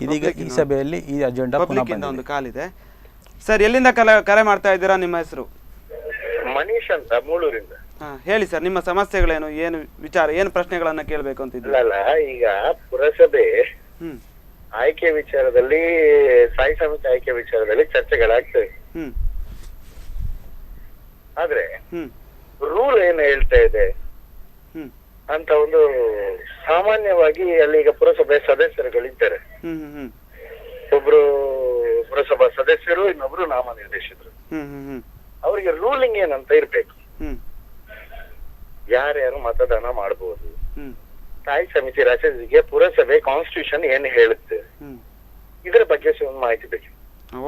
ಇದೀಗ ಈ ಸಭೆಯಲ್ಲಿ ಈ ಅಜೆಂಡಾ ಒಂದು ಕಾಲಿದೆ. ಸರ್, ಎಲ್ಲಿಂದ ಕರೆ ಮಾಡ್ತಾ ಇದ್ದೀರಾ? ನಿಮ್ಮ ಹೆಸರು? ಮನೀಶ್ ಅಂತ, ಮೂಳೂರಿಂದ. ಹೇಳಿ ಸರ್, ನಿಮ್ಮ ಸಮಸ್ಯೆಗಳೇನು, ಏನು ವಿಚಾರ, ಏನು ಪ್ರಶ್ನೆಗಳನ್ನ ಕೇಳಬೇಕು ಅಂತಿದ್ದೀರಲ್ಲ? ಈಗ ಪುರಸಭೆ ಆಯ್ಕೆ ವಿಚಾರದಲ್ಲಿ, ಸ್ಥಾಯಿ ಸಮಿತಿ ಆಯ್ಕೆ ವಿಚಾರದಲ್ಲಿ ಚರ್ಚೆಗಳಾಗ್ತವೆ. ಆದ್ರೆ ರೂಲ್ ಏನು ಹೇಳ್ತಾ ಇದೆ ಅಂತ ಒಂದು ಸಾಮಾನ್ಯವಾಗಿ ಅಲ್ಲಿ ಈಗ ಪುರಸಭೆ ಸದಸ್ಯರುಗಳಿದ್ದಾರೆ. ಒಬ್ರು ಪುರಸಭಾ ಸದಸ್ಯರು, ಇನ್ನೊಬ್ರು ನಾಮನಿರ್ದೇಶಿತರು. ಅವರಿಗೆ ರೂಲಿಂಗ್ ಏನಂತ ಇರ್ಬೇಕು, ಯಾರ್ಯಾರು ಮತದಾನ ಮಾಡಬಹುದು, ಸ್ಥಾಯಿ ಸಮಿತಿ ರಚನೆಗೆ ಪುರಸಭೆ ಕಾನ್ಸ್ಟಿಟ್ಯೂಷನ್ ಏನು ಹೇಳುತ್ತೆ, ಇದರ ಬಗ್ಗೆ ಒಂದು ಮಾಹಿತಿ ಬೇಕು.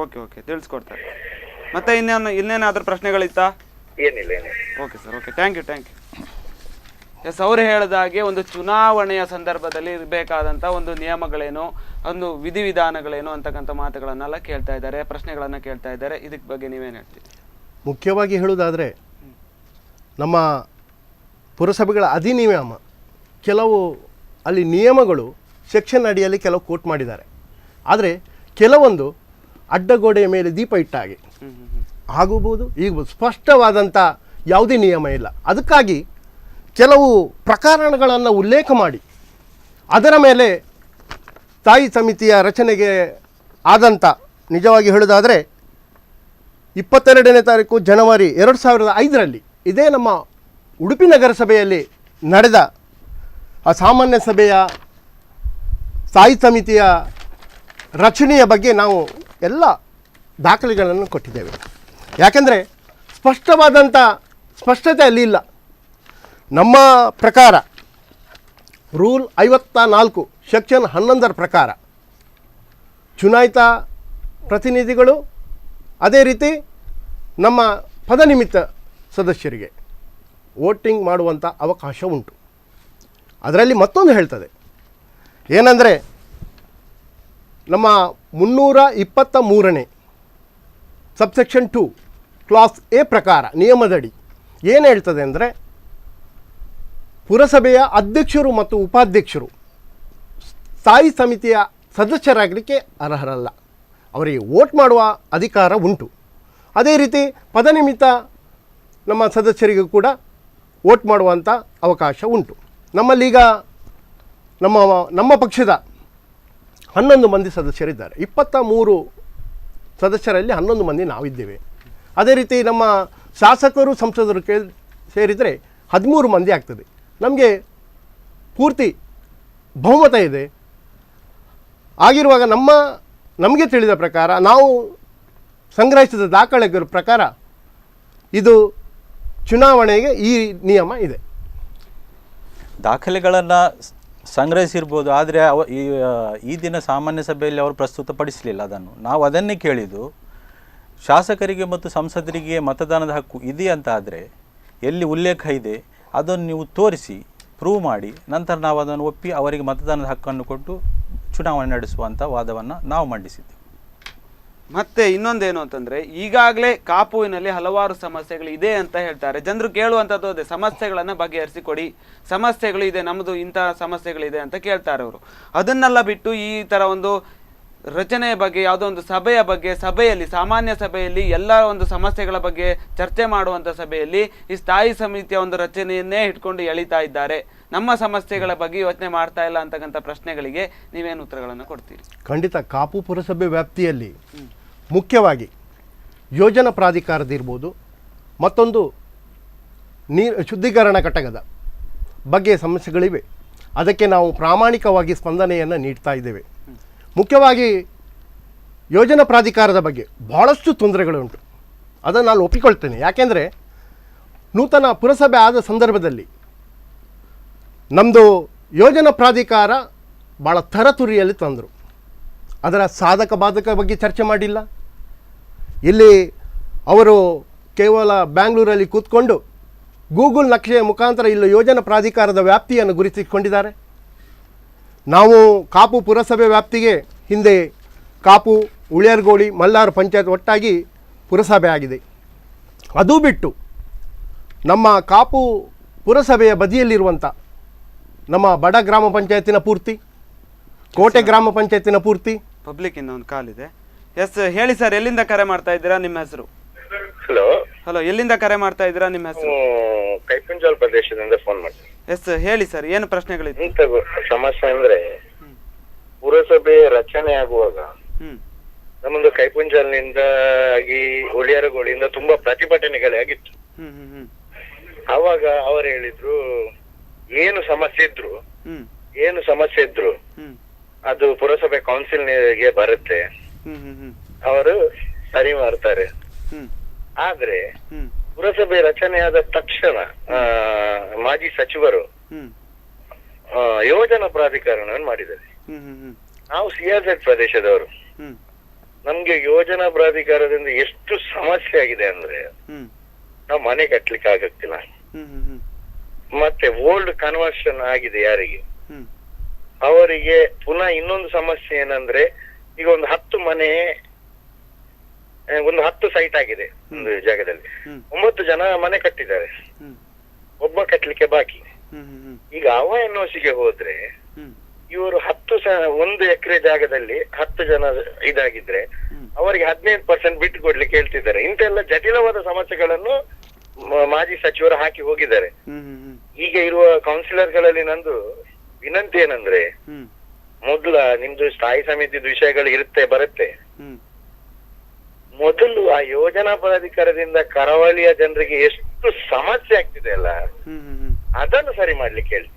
ಓಕೆ, ತಿಳಿಸ್ಕೊಡ್ತಾರೆ. ಮತ್ತೆ ಇನ್ನೇನಾದ್ರೂ ಪ್ರಶ್ನೆಗಳಿತ್ತಾ? ಏನಿಲ್ಲ. Okay sir, okay, thank you. Yes, ಅವರು ಹೇಳಿದ ಹಾಗೆ ಒಂದು ಚುನಾವಣೆಯ ಸಂದರ್ಭದಲ್ಲಿ ಇರಬೇಕಾದಂಥ ಒಂದು ನಿಯಮಗಳೇನು, ಒಂದು ವಿಧಿವಿಧಾನಗಳೇನು ಅಂತಕ್ಕಂಥ ಮಾತುಗಳನ್ನೆಲ್ಲ ಕೇಳ್ತಾ ಇದ್ದಾರೆ, ಪ್ರಶ್ನೆಗಳನ್ನು ಕೇಳ್ತಾ ಇದ್ದಾರೆ. ಇದಕ್ಕೆ ಬಗ್ಗೆ ನೀವೇನು ಹೇಳ್ತೀರಿ? ಮುಖ್ಯವಾಗಿ ಹೇಳುವುದಾದರೆ, ನಮ್ಮ ಪುರಸಭೆಗಳ ಅಧಿನಿಯಮ ಕೆಲವು ಅಲ್ಲಿ ನಿಯಮಗಳು ಸೆಕ್ಷನ್ ಅಡಿಯಲ್ಲಿ ಕೆಲವು ಕೋಟ್ ಮಾಡಿದ್ದಾರೆ. ಆದರೆ ಕೆಲವೊಂದು ಅಡ್ಡಗೋಡೆಯ ಮೇಲೆ ದೀಪ ಇಟ್ಟ ಹಾಗೆ ಆಗಬಹುದು, ಈಗ ಸ್ಪಷ್ಟವಾದಂಥ ಯಾವುದೇ ನಿಯಮ ಇಲ್ಲ. ಅದಕ್ಕಾಗಿ ಕೆಲವು ಪ್ರಕರಣಗಳನ್ನು ಉಲ್ಲೇಖ ಮಾಡಿ ಅದರ ಮೇಲೆ ಸ್ಥಾಯಿ ಸಮಿತಿಯ ರಚನೆಗೆ ಆದಂಥ ನಿಜವಾಗಿ ಹೇಳೋದಾದರೆ 22ನೇ ತಾರೀಕು ಜನವರಿ 2005ರಲ್ಲಿ ಇದೇ ನಮ್ಮ ಉಡುಪಿ ನಗರಸಭೆಯಲ್ಲಿ ನಡೆದ ಆ ಸಾಮಾನ್ಯ ಸಭೆಯ ಸ್ಥಾಯಿ ಸಮಿತಿಯ ರಚನೆಯ ಬಗ್ಗೆ ನಾವು ಎಲ್ಲ ದಾಖಲೆಗಳನ್ನು ಕೊಟ್ಟಿದ್ದೇವೆ. ಯಾಕೆಂದರೆ ಸ್ಪಷ್ಟವಾದಂಥ ಸ್ಪಷ್ಟತೆ ಅಲ್ಲಿ ಇಲ್ಲ. ನಮ್ಮ ಪ್ರಕಾರ ರೂಲ್ 54 ಸೆಕ್ಷನ್ 11 ಪ್ರಕಾರ ಚುನಾಯಿತ ಪ್ರತಿನಿಧಿಗಳು ಅದೇ ರೀತಿ ನಮ್ಮ ಪದನಿಮಿತ್ತ ಸದಸ್ಯರಿಗೆ ವೋಟಿಂಗ್ ಮಾಡುವಂಥ ಅವಕಾಶ ಉಂಟು. ಅದರಲ್ಲಿ ಮತ್ತೊಂದು ಹೇಳ್ತದೆ ಏನಂದರೆ ನಮ್ಮ 323ನೇ ಸಬ್ಸೆಕ್ಷನ್ 2 ಕ್ಲಾಸ್ ಎ ಪ್ರಕಾರ ನಿಯಮದಡಿ ಏನು ಹೇಳ್ತದೆ ಅಂದರೆ ಪುರಸಭೆಯ ಅಧ್ಯಕ್ಷರು ಮತ್ತು ಉಪಾಧ್ಯಕ್ಷರು ಸ್ಥಾಯಿ ಸಮಿತಿಯ ಸದಸ್ಯರಾಗಲಿಕ್ಕೆ ಅರ್ಹರಲ್ಲ. ಅವರಿಗೆ ವೋಟ್ ಮಾಡುವ ಅಧಿಕಾರ ಉಂಟು. ಅದೇ ರೀತಿ ಪದನಿಮಿತ್ತ ನಮ್ಮ ಸದಸ್ಯರಿಗೂ ಕೂಡ ವೋಟ್ ಮಾಡುವಂಥ ಅವಕಾಶ ಉಂಟು. ನಮ್ಮಲ್ಲೀಗ ನಮ್ಮ ಪಕ್ಷದ 11 ಮಂದಿ ಸದಸ್ಯರಿದ್ದಾರೆ. 23 ಸದಸ್ಯರಲ್ಲಿ 11 ಮಂದಿ ನಾವಿದ್ದೇವೆ. ಅದೇ ರೀತಿ ನಮ್ಮ ಶಾಸಕರು ಸಂಸದರು ಸೇರಿದರೆ 13 ಮಂದಿ ಆಗ್ತದೆ. ನಮಗೆ ಪೂರ್ತಿ ಬಹುಮತ ಇದೆ. ಆಗಿರುವಾಗ ನಮಗೆ ತಿಳಿದ ಪ್ರಕಾರ ನಾವು ಸಂಗ್ರಹಿಸಿದ ದಾಖಲೆಗಳ ಪ್ರಕಾರ ಇದು ಚುನಾವಣೆಗೆ ಈ ನಿಯಮ ಇದೆ. ದಾಖಲೆಗಳನ್ನು ಸಂಗ್ರಹಿಸಿರ್ಬೋದು, ಆದರೆ ಈ ದಿನ ಸಾಮಾನ್ಯ ಸಭೆಯಲ್ಲಿ ಅವರು ಪ್ರಸ್ತುತಪಡಿಸಲಿಲ್ಲ ಅದನ್ನು. ನಾವು ಅದನ್ನೇ ಕೇಳಿದ್ದು, ಶಾಸಕರಿಗೆ ಮತ್ತು ಸಂಸದರಿಗೆ ಮತದಾನದ ಹಕ್ಕು ಇದೆ ಅಂತ ಆದರೆ ಎಲ್ಲಿ ಉಲ್ಲೇಖ ಇದೆ ಅದನ್ನು ನೀವು ತೋರಿಸಿ ಪ್ರೂವ್ ಮಾಡಿ ನಂತರ ನಾವು ಅದನ್ನು ಒಪ್ಪಿ ಅವರಿಗೆ ಮತದಾನದ ಹಕ್ಕನ್ನು ಕೊಟ್ಟು ಚುನಾವಣೆ ನಡೆಸುವಂಥ ವಾದವನ್ನು ನಾವು ಮಂಡಿಸಿದ್ದೇವೆ. ಮತ್ತೆ ಇನ್ನೊಂದೇನು ಅಂತಂದರೆ, ಈಗಾಗಲೇ ಕಾಪುವಿನಲ್ಲಿ ಹಲವಾರು ಸಮಸ್ಯೆಗಳು ಇದೆ ಅಂತ ಹೇಳ್ತಾರೆ. ಜನರು ಕೇಳುವಂಥದ್ದು ಅದೇ, ಸಮಸ್ಯೆಗಳನ್ನು ಬಗೆಹರಿಸಿಕೊಡಿ, ಸಮಸ್ಯೆಗಳು ಇದೆ, ನಮ್ಮದು ಇಂತಹ ಸಮಸ್ಯೆಗಳಿದೆ ಅಂತ ಕೇಳ್ತಾರೆ ಅವರು. ಅದನ್ನೆಲ್ಲ ಬಿಟ್ಟು ಈ ಥರ ಒಂದು ರಚನೆಯ ಬಗ್ಗೆ, ಯಾವುದೋ ಒಂದು ಸಭೆಯ ಬಗ್ಗೆ, ಸಭೆಯಲ್ಲಿ ಸಾಮಾನ್ಯ ಸಭೆಯಲ್ಲಿ ಎಲ್ಲ ಒಂದು ಸಮಸ್ಯೆಗಳ ಬಗ್ಗೆ ಚರ್ಚೆ ಮಾಡುವಂಥ ಸಭೆಯಲ್ಲಿ ಈ ಸ್ಥಾಯಿ ಸಮಿತಿಯ ಒಂದು ರಚನೆಯನ್ನೇ ಇಟ್ಕೊಂಡು ಎಳಿತಾ ಇದ್ದಾರೆ. ನಮ್ಮ ಸಮಸ್ಯೆಗಳ ಬಗ್ಗೆ ಯೋಚನೆ ಮಾಡ್ತಾ ಇಲ್ಲ ಅಂತಕ್ಕಂಥ ಪ್ರಶ್ನೆಗಳಿಗೆ ನೀವೇನು ಉತ್ತರಗಳನ್ನು ಕೊಡ್ತೀರಿ? ಖಂಡಿತ ಕಾಪು ಪುರಸಭೆ ವ್ಯಾಪ್ತಿಯಲ್ಲಿ ಮುಖ್ಯವಾಗಿ ಯೋಜನಾ ಪ್ರಾಧಿಕಾರದಿರ್ಬೋದು, ಮತ್ತೊಂದು ಶುದ್ಧೀಕರಣ ಘಟಕದ ಬಗ್ಗೆ ಸಮಸ್ಯೆಗಳಿವೆ. ಅದಕ್ಕೆ ನಾವು ಪ್ರಾಮಾಣಿಕವಾಗಿ ಸ್ಪಂದನೆಯನ್ನು ನೀಡ್ತಾ ಇದ್ದೇವೆ. ಮುಖ್ಯವಾಗಿ ಯೋಜನಾ ಪ್ರಾಧಿಕಾರದ ಬಗ್ಗೆ ಭಾಳಷ್ಟು ತೊಂದರೆಗಳುಂಟು. ಅದನ್ನು ನಾನು ಒಪ್ಪಿಕೊಳ್ತೇನೆ. ಯಾಕೆಂದರೆ ನೂತನ ಪುರಸಭೆ ಆದ ಸಂದರ್ಭದಲ್ಲಿ ನಮ್ಮದು ಯೋಜನಾ ಪ್ರಾಧಿಕಾರ ಭಾಳ ತರತುರಿಯಲ್ಲಿ ತಂದರು. ಅದರ ಸಾಧಕ ಬಾಧಕ ಬಗ್ಗೆ ಚರ್ಚೆ ಮಾಡಿಲ್ಲ. ಇಲ್ಲಿ ಅವರು ಕೇವಲ ಬ್ಯಾಂಗ್ಳೂರಲ್ಲಿ ಕೂತ್ಕೊಂಡು ಗೂಗಲ್ ನಕ್ಷೆಯ ಮುಖಾಂತರ ಇಲ್ಲಿ ಯೋಜನಾ ಪ್ರಾಧಿಕಾರದ ವ್ಯಾಪ್ತಿಯನ್ನು ಗುರುತಿಸಿಕೊಂಡಿದ್ದಾರೆ. ನಾವು ಕಾಪು ಪುರಸಭೆ ವ್ಯಾಪ್ತಿಗೆ ಹಿಂದೆ ಕಾಪು, ಉಳಿಯರ್ಗೋಳಿ, ಮಲ್ಲಾರು ಪಂಚಾಯತ್ ಒಟ್ಟಾಗಿ ಪುರಸಭೆ ಆಗಿದೆ. ಅದು ಬಿಟ್ಟು ನಮ್ಮ ಕಾಪು ಪುರಸಭೆಯ ಬದಿಯಲ್ಲಿರುವಂಥ ನಮ್ಮ ಬಡ ಗ್ರಾಮ ಪಂಚಾಯತಿನ ಪೂರ್ತಿ, ಕೋಟೆ ಗ್ರಾಮ ಪಂಚಾಯತಿನ ಪೂರ್ತಿ. ಪಬ್ಲಿಕ್ ಇಂದ ಒಂದು ಕಾಲ್ ಇದೆ. ಎಸ್, ಹೇಳಿ ಸರ್, ಎಲ್ಲಿಂದ ಕರೆ ಮಾಡ್ತಾ ಇದ್ದೀರಾ? ನಿಮ್ಮ ಹೆಸರು? ಹಲೋ, ಎಲ್ಲಿಂದ ಕರೆ ಮಾಡ್ತಾ ಇದ್ದೀರಾ? ನಿಮ್ಮ ಹೆಸರು? ಕೈಪುಂಜಾಲ್ ಪ್ರದೇಶದಿಂದ ಫೋನ್ ಮಾಡ್ತೀನಿ. ಎಸ್, ಹೇಳಿ ಸರ್, ಏನು ಪ್ರಶ್ನೆಗಳಿದೆ? ಸಮಸ್ಯೆ ಅಂದ್ರೆ ಪುರಸಭೆ ರಚನೆ ಆಗುವಾಗ ನಮ್ಮೊಂದು ಕೈಪುಂಜಾಲ್ನಿಂದ ಆಗಿ ಉಳಿಯಾರಗೋಳಿಂದ ತುಂಬಾ ಪ್ರತಿಭಟನೆಗಳೇ ಆಗಿತ್ತು. ಅವಾಗ ಅವರು ಹೇಳಿದ್ರು ಏನು ಸಮಸ್ಯೆ ಇದ್ರು ಅದು ಪುರಸಭೆ ಕೌನ್ಸಿಲ್ಗೆ ಬರುತ್ತೆ, ಅವರು ಸರಿ ಮಾಡ್ತಾರೆ. ಆದ್ರೆ ಪುರಸಭೆ ರಚನೆಯಾದ ತಕ್ಷಣ ಮಾಜಿ ಸಚಿವರು ಯೋಜನಾ ಪ್ರಾಧಿಕಾರವನ್ನು ಮಾಡಿದ್ದಾರೆ. ನಾವು CRZ ಪ್ರದೇಶದವರು. ನಮ್ಗೆ ಯೋಜನಾ ಪ್ರಾಧಿಕಾರದಿಂದ ಎಷ್ಟು ಸಮಸ್ಯೆ ಆಗಿದೆ ಅಂದ್ರೆ ನಾವು ಮನೆ ಕಟ್ಲಿಕ್ಕೆ ಆಗತ್ತಿಲ್ಲ. ಮತ್ತೆ ಓಲ್ಡ್ ಕನ್ವರ್ಷನ್ ಆಗಿದೆ ಯಾರಿಗೆ, ಅವರಿಗೆ ಪುನಃ ಇನ್ನೊಂದು ಸಮಸ್ಯೆ ಏನಂದ್ರೆ, ಈಗ ಒಂದು 10 ಮನೆ, ಒಂದು 10 ಸೈಟ್ ಆಗಿದೆ ಒಂದು ಜಾಗದಲ್ಲಿ, 9 ಜನ ಮನೆ ಕಟ್ಟಿದ್ದಾರೆ, ಒಬ್ಬ ಕಟ್ಲಿಕ್ಕೆ ಬಾಕಿ. ಈಗ ಅವ NOCಗೆ ಹೋದ್ರೆ ಇವರು 1 ಎಕರೆ ಜಾಗದಲ್ಲಿ 10 ಜನ ಇದಾಗಿದ್ರೆ ಅವರಿಗೆ 15% ಬಿಟ್ಟು ಕೊಡ್ಲಿಕ್ಕೆ ಹೇಳ್ತಿದ್ದಾರೆ. ಇಂತೆಲ್ಲ ಜಟಿಲವಾದ ಸಮಸ್ಯೆಗಳನ್ನು ಮಾಜಿ ಸಚಿವರು ಹಾಕಿ ಹೋಗಿದ್ದಾರೆ. ಈಗ ಇರುವ ಕೌನ್ಸಿಲರ್ಗಳಲ್ಲಿ ನಂದು ವಿನಂತಿ ಏನಂದ್ರೆ, ಮೊದಲ ನಿಮ್ದು ಸ್ಥಾಯಿ ಸಮಿತಿದ ವಿಷಯಗಳು ಬರುತ್ತೆ, ಮೊದಲು ಆ ಯೋಜನಾ ಪ್ರಾಧಿಕಾರದಿಂದ ಕರಾವಳಿಯ ಜನರಿಗೆ ಎಷ್ಟು ಸಮಸ್ಯೆ ಆಗ್ತಿದೆ ಅಲ್ಲ, ಅದನ್ನು ಸರಿ ಮಾಡ್ಲಿಕ್ಕೆ ಹೇಳಿ.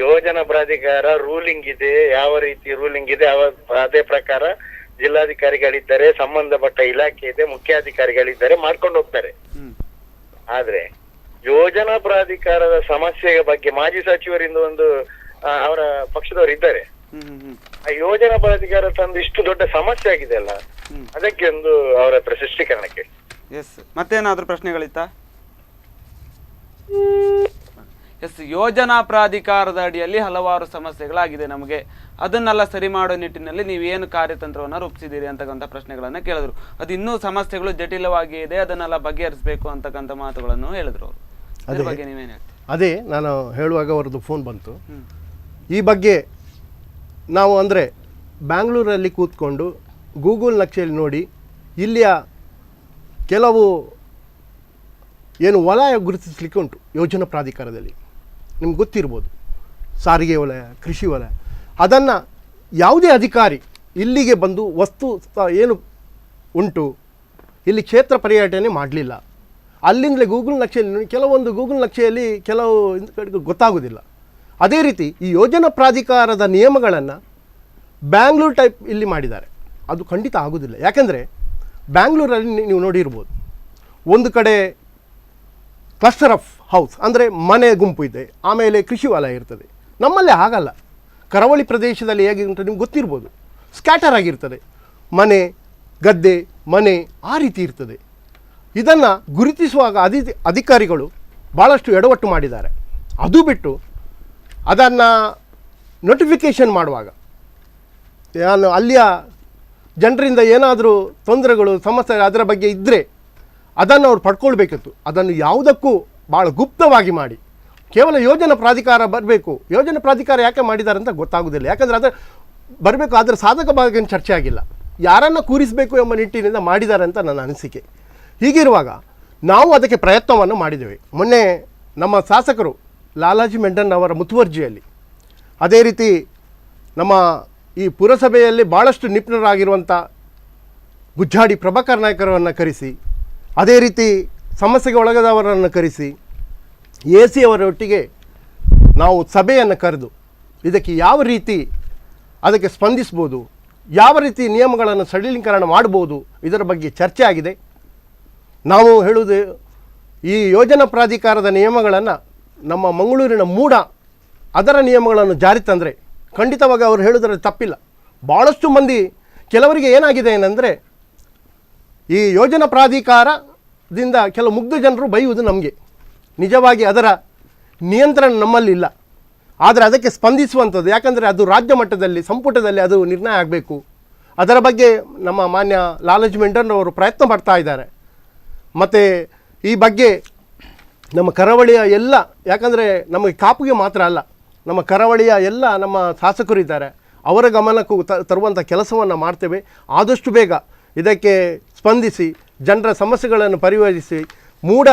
ಯೋಜನಾ ಪ್ರಾಧಿಕಾರ ರೂಲಿಂಗ್ ಇದೆ, ಯಾವ ರೀತಿ ರೂಲಿಂಗ್ ಇದೆ ಅದೇ ಪ್ರಕಾರ ಜಿಲ್ಲಾಧಿಕಾರಿಗಳಿದ್ದಾರೆ, ಸಂಬಂಧಪಟ್ಟ ಇಲಾಖೆ ಇದೆ, ಮುಖ್ಯಾಧಿಕಾರಿಗಳಿದ್ದಾರೆ, ಮಾಡ್ಕೊಂಡು ಹೋಗ್ತಾರೆ. ಆದ್ರೆ ಯೋಜನಾ ಪ್ರಾಧಿಕಾರದ ಸಮಸ್ಯೆಯ ಬಗ್ಗೆ ಮಾಜಿ ಸಚಿವರಿಂದ ಒಂದು ಅವರ ಪಕ್ಷದವರು ಇದ್ದಾರೆ. ಆ ಯೋಜನಾ ಪ್ರಾಧಿಕಾರ ತಂದು ಇಷ್ಟು ದೊಡ್ಡ ಸಮಸ್ಯೆ ಆಗಿದೆ ಅಲ್ಲ, ಅದಕ್ಕೆ ಒಂದು ಅವರ ಹತ್ರ ಸೃಷ್ಟೀಕರಣಕ್ಕೆ. ಎಸ್, ಮತ್ತೇನಾದ್ರೂ ಪ್ರಶ್ನೆಗಳಿತ್ತಾ? ಎಸ್, ಯೋಜನಾ ಪ್ರಾಧಿಕಾರದ ಅಡಿಯಲ್ಲಿ ಹಲವಾರು ಸಮಸ್ಯೆಗಳಾಗಿದೆ ನಮಗೆ, ಅದನ್ನೆಲ್ಲ ಸರಿ ಮಾಡೋ ನಿಟ್ಟಿನಲ್ಲಿ ನೀವೇನು ಕಾರ್ಯತಂತ್ರವನ್ನು ರೂಪಿಸಿದ್ದೀರಿ ಅಂತಕ್ಕಂಥ ಪ್ರಶ್ನೆಗಳನ್ನು ಕೇಳಿದ್ರು. ಅದು ಇನ್ನೂ ಸಮಸ್ಯೆಗಳು ಜಟಿಲವಾಗಿ ಇದೆ, ಅದನ್ನೆಲ್ಲ ಬಗೆಹರಿಸಬೇಕು ಅಂತಕ್ಕಂಥ ಮಾತುಗಳನ್ನು ಹೇಳಿದ್ರು ಅವರು. ಅದ್ರ ಬಗ್ಗೆ ನೀವೇನು ಹೇಳ್ತೀರಿ? ಅದೇ ನಾನು ಹೇಳುವಾಗ ಅವ್ರದ್ದು ಫೋನ್ ಬಂತು. ಈ ಬಗ್ಗೆ ನಾವು ಅಂದರೆ ಬ್ಯಾಂಗ್ಳೂರಲ್ಲಿ ಕೂತ್ಕೊಂಡು ಗೂಗಲ್ ನಕ್ಷೆಯಲ್ಲಿ ನೋಡಿ ಇಲ್ಲಿಯ ಕೆಲವು ಏನು ವಲಯ ಗುರುತಿಸಲಿಕ್ಕೆ ಉಂಟು ಯೋಜನಾ ಪ್ರಾಧಿಕಾರದಲ್ಲಿ, ನಿಮ್ಗೆ ಗೊತ್ತಿರ್ಬೋದು, ಸಾರಿಗೆ ವಲಯ, ಕೃಷಿ ವಲಯ. ಅದನ್ನು ಯಾವುದೇ ಅಧಿಕಾರಿ ಇಲ್ಲಿಗೆ ಬಂದು ವಸ್ತು ಏನು ಉಂಟು ಇಲ್ಲಿ ಕ್ಷೇತ್ರ ಪರ್ಯಟನೆ ಮಾಡಲಿಲ್ಲ. ಅಲ್ಲಿಂದಲೇ ಗೂಗಲ್ ನಕ್ಷೆಯಲ್ಲಿ ಕೆಲವೊಂದು ಗೂಗಲ್ ನಕ್ಷೆಯಲ್ಲಿ ಕೆಲವು ಗೊತ್ತಾಗೋದಿಲ್ಲ. ಅದೇ ರೀತಿ ಈ ಯೋಜನಾ ಪ್ರಾಧಿಕಾರದ ನಿಯಮಗಳನ್ನು ಬ್ಯಾಂಗ್ಳೂರು ಟೈಪ್ ಇಲ್ಲಿ ಮಾಡಿದ್ದಾರೆ. ಅದು ಖಂಡಿತ ಆಗೋದಿಲ್ಲ. ಯಾಕೆಂದರೆ ಬ್ಯಾಂಗ್ಳೂರಲ್ಲಿ ನೀವು ನೋಡಿರ್ಬೋದು, ಒಂದು ಕಡೆ ಕ್ಲಸ್ಟರ್ ಆಫ್ ಹೌಸ್ ಅಂದರೆ ಮನೆ ಗುಂಪು ಇದೆ, ಆಮೇಲೆ ಕೃಷಿ ವಲಯ ಇರ್ತದೆ. ನಮ್ಮಲ್ಲಿ ಹಾಗಲ್ಲ. ಕರಾವಳಿ ಪ್ರದೇಶದಲ್ಲಿ ಹೇಗೆ ಉಂಟು ನಿಮ್ಗೆ ಗೊತ್ತಿರ್ಬೋದು, ಸ್ಕ್ಯಾಟರ್ ಆಗಿರ್ತದೆ, ಮನೆ ಗದ್ದೆ ಮನೆ ಆ ರೀತಿ ಇರ್ತದೆ. ಇದನ್ನು ಗುರುತಿಸುವಾಗ ಅಧಿಕಾರಿಗಳು ಭಾಳಷ್ಟು ಎಡವಟ್ಟು ಮಾಡಿದ್ದಾರೆ. ಅದು ಬಿಟ್ಟು ಅದನ್ನು ನೋಟಿಫಿಕೇಷನ್ ಮಾಡುವಾಗ ನಾನು ಅಲ್ಲಿಯ ಜನರಿಂದ ಏನಾದರೂ ತೊಂದರೆಗಳು ಸಮಸ್ಯೆ ಅದರ ಬಗ್ಗೆ ಇದ್ದರೆ ಅದನ್ನು ಅವ್ರು ಪಡ್ಕೊಳ್ಬೇಕಿತ್ತು. ಅದನ್ನು ಯಾವುದಕ್ಕೂ ಭಾಳ ಗುಪ್ತವಾಗಿ ಮಾಡಿ ಕೇವಲ ಯೋಜನಾ ಪ್ರಾಧಿಕಾರ ಬರಬೇಕು. ಯೋಜನಾ ಪ್ರಾಧಿಕಾರ ಯಾಕೆ ಮಾಡಿದ್ದಾರೆ ಅಂತ ಗೊತ್ತಾಗೋದಿಲ್ಲ. ಯಾಕಂದರೆ ಅದರ ಬರಬೇಕು, ಅದರ ಸಾಧಕ ಭಾಗ ಚರ್ಚೆ ಆಗಿಲ್ಲ, ಯಾರನ್ನು ಕೂರಿಸಬೇಕು ಎಂಬ ನಿಟ್ಟಿನಿಂದ ಮಾಡಿದ್ದಾರೆ ಅಂತ ನನ್ನ ಅನಿಸಿಕೆ. ಹೀಗಿರುವಾಗ ನಾವು ಅದಕ್ಕೆ ಪ್ರಯತ್ನವನ್ನು ಮಾಡಿದ್ದೇವೆ. ಮೊನ್ನೆ ನಮ್ಮ ಶಾಸಕರು ಲಾಲಾಜಿ ಮೆಂಡನ್ ಅವರ ಮುತುವರ್ಜಿಯಲ್ಲಿ, ಅದೇ ರೀತಿ ನಮ್ಮ ಈ ಪುರಸಭೆಯಲ್ಲಿ ಭಾಳಷ್ಟು ನಿಪುಣರಾಗಿರುವಂಥ ಗುಜ್ಜಾಡಿ ಪ್ರಭಾಕರ್ ನಾಯಕರನ್ನು ಕರೆಸಿ, ಅದೇ ರೀತಿ ಸಮಸ್ಯೆಗೆ ಒಳಗಾದವರನ್ನು ಕರೆಸಿ AC ಅವರೊಟ್ಟಿಗೆ ನಾವು ಸಭೆಯನ್ನು ಕರೆದು ಇದಕ್ಕೆ ಯಾವ ರೀತಿ ಅದಕ್ಕೆ ಸ್ಪಂದಿಸ್ಬೋದು, ಯಾವ ರೀತಿ ನಿಯಮಗಳನ್ನು ಸಡಿಲೀಕರಣ ಮಾಡ್ಬೋದು, ಇದರ ಬಗ್ಗೆ ಚರ್ಚೆ ಆಗಿದೆ. ನಾವು ಹೇಳುವುದು ಈ ಯೋಜನಾ ಪ್ರಾಧಿಕಾರದ ನಿಯಮಗಳನ್ನು ನಮ್ಮ ಮಂಗಳೂರಿನ ಮೂಡ ಅದರ ನಿಯಮಗಳನ್ನು ಜಾರಿ ತಂದರೆ ಖಂಡಿತವಾಗಿ ಅವರು ಹೇಳೋದ್ರಲ್ಲಿ ತಪ್ಪಿಲ್ಲ. ಭಾಳಷ್ಟು ಮಂದಿ ಕೆಲವರಿಗೆ ಏನಾಗಿದೆ ಏನಂದರೆ ಈ ಯೋಜನಾ ಪ್ರಾಧಿಕಾರದಿಂದ ಕೆಲವು ಮುಗ್ಧ ಜನರು ಬೈಯುವುದು ನಮಗೆ, ನಿಜವಾಗಿ ಅದರ ನಿಯಂತ್ರಣ ನಮ್ಮಲ್ಲಿಲ್ಲ. ಆದರೆ ಅದಕ್ಕೆ ಸ್ಪಂದಿಸುವಂಥದ್ದು, ಯಾಕಂದರೆ ಅದು ರಾಜ್ಯ ಮಟ್ಟದಲ್ಲಿ ಸಂಪುಟದಲ್ಲಿ ಅದು ನಿರ್ಣಯ ಆಗಬೇಕು. ಅದರ ಬಗ್ಗೆ ನಮ್ಮ ಮಾನ್ಯ ಲಾಲಾಜಿ ಮೆಂಡನ್ ಅವರು ಪ್ರಯತ್ನ ಪಡ್ತಾ ಇದ್ದಾರೆ. ಮತ್ತು ಈ ಬಗ್ಗೆ ನಮ್ಮ ಕರಾವಳಿಯ ಎಲ್ಲ, ಯಾಕಂದರೆ ನಮಗೆ ಕಾಪುಗೆ ಮಾತ್ರ ಅಲ್ಲ, ನಮ್ಮ ಕರಾವಳಿಯ ಎಲ್ಲ ನಮ್ಮ ಶಾಸಕರು ಇದ್ದಾರೆ, ಅವರ ಗಮನಕ್ಕೂ ತರುವಂಥ ಕೆಲಸವನ್ನು ಮಾಡ್ತೇವೆ. ಆದಷ್ಟು ಬೇಗ ಇದಕ್ಕೆ ಸ್ಪಂದಿಸಿ ಜನರ ಸಮಸ್ಯೆಗಳನ್ನು ಪರಿಹರಿಸಿ ಮೂಡ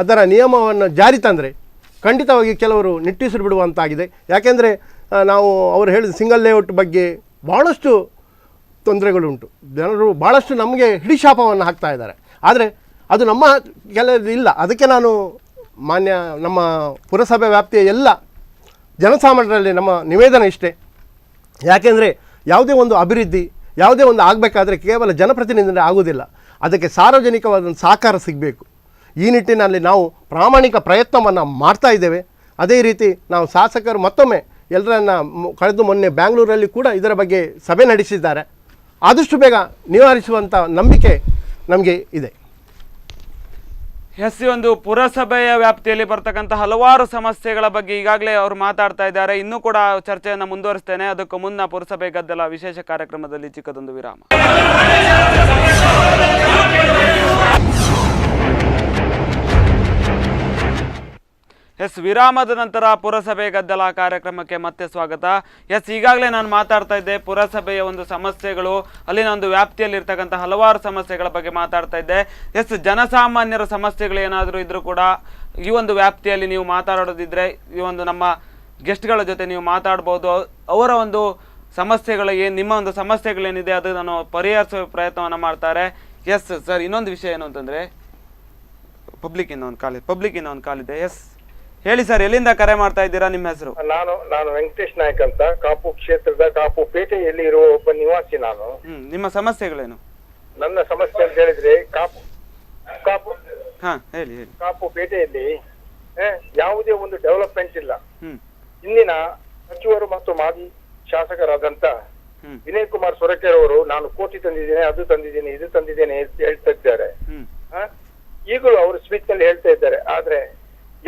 ಅದರ ನಿಯಮವನ್ನು ಜಾರಿ ತಂದರೆ ಖಂಡಿತವಾಗಿ ಕೆಲವರು ನಿಟ್ಟುಸಿರು ಬಿಡುವಂತಾಗಿದೆ. ಯಾಕೆಂದರೆ ನಾವು ಅವರು ಹೇಳಿದ ಸಿಂಗಲ್ ಲೇಔಟ್ ಬಗ್ಗೆ ಭಾಳಷ್ಟು ತೊಂದರೆಗಳುಂಟು. ಜನರು ಭಾಳಷ್ಟು ನಮಗೆ ಹಿಡಿಶಾಪವನ್ನು ಹಾಕ್ತಾ ಇದ್ದಾರೆ. ಆದರೆ ಅದು ನಮ್ಮ ಇಲ್ಲ. ಅದಕ್ಕೆ ನಾನು ಮಾನ್ಯ ನಮ್ಮ ಪುರಸಭೆ ವ್ಯಾಪ್ತಿಯ ಎಲ್ಲ ಜನಸಾಮಾನ್ಯರಲ್ಲಿ ನಮ್ಮ ನಿವೇದನೆ ಇಷ್ಟೇ. ಯಾಕೆಂದರೆ ಯಾವುದೇ ಒಂದು ಅಭಿವೃದ್ಧಿ ಯಾವುದೇ ಒಂದು ಆಗಬೇಕಾದ್ರೆ ಕೇವಲ ಜನಪ್ರತಿನಿಧಿಯಿಂದ ಆಗೋದಿಲ್ಲ, ಅದಕ್ಕೆ ಸಾರ್ವಜನಿಕವಾದ ಸಹಕಾರ ಸಿಗಬೇಕು. ಈ ನಿಟ್ಟಿನಲ್ಲಿ ನಾವು ಪ್ರಾಮಾಣಿಕ ಪ್ರಯತ್ನವನ್ನು ಮಾಡ್ತಾ ಇದ್ದೇವೆ. ಅದೇ ರೀತಿ ನಾವು ಶಾಸಕರು ಮತ್ತೊಮ್ಮೆ ಎಲ್ಲರನ್ನ ಕಳೆದು ಮೊನ್ನೆ ಬ್ಯಾಂಗ್ಳೂರಲ್ಲಿ ಕೂಡ ಇದರ ಬಗ್ಗೆ ಸಭೆ ನಡೆಸಿದ್ದಾರೆ. ಆದಷ್ಟು ಬೇಗ ನಿವಾರಿಸುವಂಥ ನಂಬಿಕೆ ನಮಗೆ ಇದೆ. ಎಸ್, ಒಂದು ಪುರಸಭೆಯ ವ್ಯಾಪ್ತಿಯಲ್ಲಿ ಬರ್ತಕ್ಕಂಥ ಹಲವಾರು ಸಮಸ್ಯೆಗಳ ಬಗ್ಗೆ ಈಗಾಗಲೇ ಅವರು ಮಾತಾಡ್ತಾ ಇದ್ದಾರೆ. ಇನ್ನೂ ಕೂಡ ಚರ್ಚೆಯನ್ನು ಮುಂದುವರಿಸ್ತೇನೆ. ಅದಕ್ಕೂ ಮುನ್ನ ಪುರಸಭೆ ಗದ್ದಲ ವಿಶೇಷ ಕಾರ್ಯಕ್ರಮದಲ್ಲಿ ಚಿಕ್ಕದೊಂದು ವಿರಾಮ. ಎಸ್, ವಿರಾಮದ ನಂತರ ಪುರಸಭೆ ಗದ್ದಲ ಕಾರ್ಯಕ್ರಮಕ್ಕೆ ಮತ್ತೆ ಸ್ವಾಗತ. ಎಸ್, ಈಗಾಗಲೇ ನಾನು ಮಾತಾಡ್ತಾ ಇದ್ದೆ ಪುರಸಭೆಯ ಒಂದು ಸಮಸ್ಯೆಗಳು, ಅಲ್ಲಿನ ಒಂದು ವ್ಯಾಪ್ತಿಯಲ್ಲಿ ಇರ್ತಕ್ಕಂಥ ಹಲವಾರು ಸಮಸ್ಯೆಗಳ ಬಗ್ಗೆ ಮಾತಾಡ್ತಾ ಇದ್ದೆ. ಎಸ್, ಜನಸಾಮಾನ್ಯರ ಸಮಸ್ಯೆಗಳು ಏನಾದರೂ ಇದ್ರೂ ಕೂಡ ಈ ಒಂದು ವ್ಯಾಪ್ತಿಯಲ್ಲಿ ನೀವು ಮಾತಾಡೋದಿದ್ರೆ ಈ ಒಂದು ನಮ್ಮ ಗೆಸ್ಟ್ಗಳ ಜೊತೆ ನೀವು ಮಾತಾಡ್ಬೋದು. ಅವರ ಒಂದು ಸಮಸ್ಯೆಗಳು ಏನು ನಿಮ್ಮ ಒಂದು ಸಮಸ್ಯೆಗಳೇನಿದೆ ಅದನ್ನು ಪರಿಹರಿಸುವ ಪ್ರಯತ್ನವನ್ನು ಮಾಡ್ತಾರೆ. ಎಸ್ ಸರ್, ಇನ್ನೊಂದು ವಿಷಯ ಏನು ಅಂತಂದರೆ ಪಬ್ಲಿಕ್ಕಿಂದ ಒಂದು ಕಾಲ್ ಇದೆ. ಎಸ್ ಹೇಳಿ ಸರ್, ಎಲ್ಲಿಂದ ಕರೆ ಮಾಡ್ತಾ ಇದ್ದೀರಾ, ನಿಮ್ಮ ಹೆಸರು? ನಾನು ವೆಂಕಟೇಶ್ ನಾಯಕ್ ಅಂತ, ಕಾಪು ಕ್ಷೇತ್ರದ ಕಾಪು ಪೇಟೆಯಲ್ಲಿ ಇರುವ ಒಬ್ಬ ನಿವಾಸಿ ನಾನು. ನಿಮ್ಮ ಸಮಸ್ಯೆಗಳೇನು? ನನ್ನ ಸಮಸ್ಯೆ ಅಂತ ಹೇಳಿದ್ರೆ ಹೇಳಿ. ಕಾಪು ಪೇಟೆಯಲ್ಲಿ ಯಾವುದೇ ಒಂದು ಡೆವಲಪ್ಮೆಂಟ್ ಇಲ್ಲ. ಇಂದಿನ ಸಚಿವರು ಮತ್ತು ಮಾಜಿ ಶಾಸಕರಾದಂತ ವಿನಯ್ ಕುಮಾರ್ ಸೊರಕೆರೆ ಅವರು ನಾನು ಕೋಟಿ ತಂದಿದ್ದೇನೆ, ಅದು ತಂದಿದ್ದೇನೆ, ಇದು ತಂದಿದ್ದೇನೆ ಹೇಳ್ತಾ ಇದ್ದಾರೆ. ಈಗಲೂ ಅವರು ಸ್ಪೀಚ್ ನಲ್ಲಿ ಹೇಳ್ತಾ ಇದ್ದಾರೆ. ಆದ್ರೆ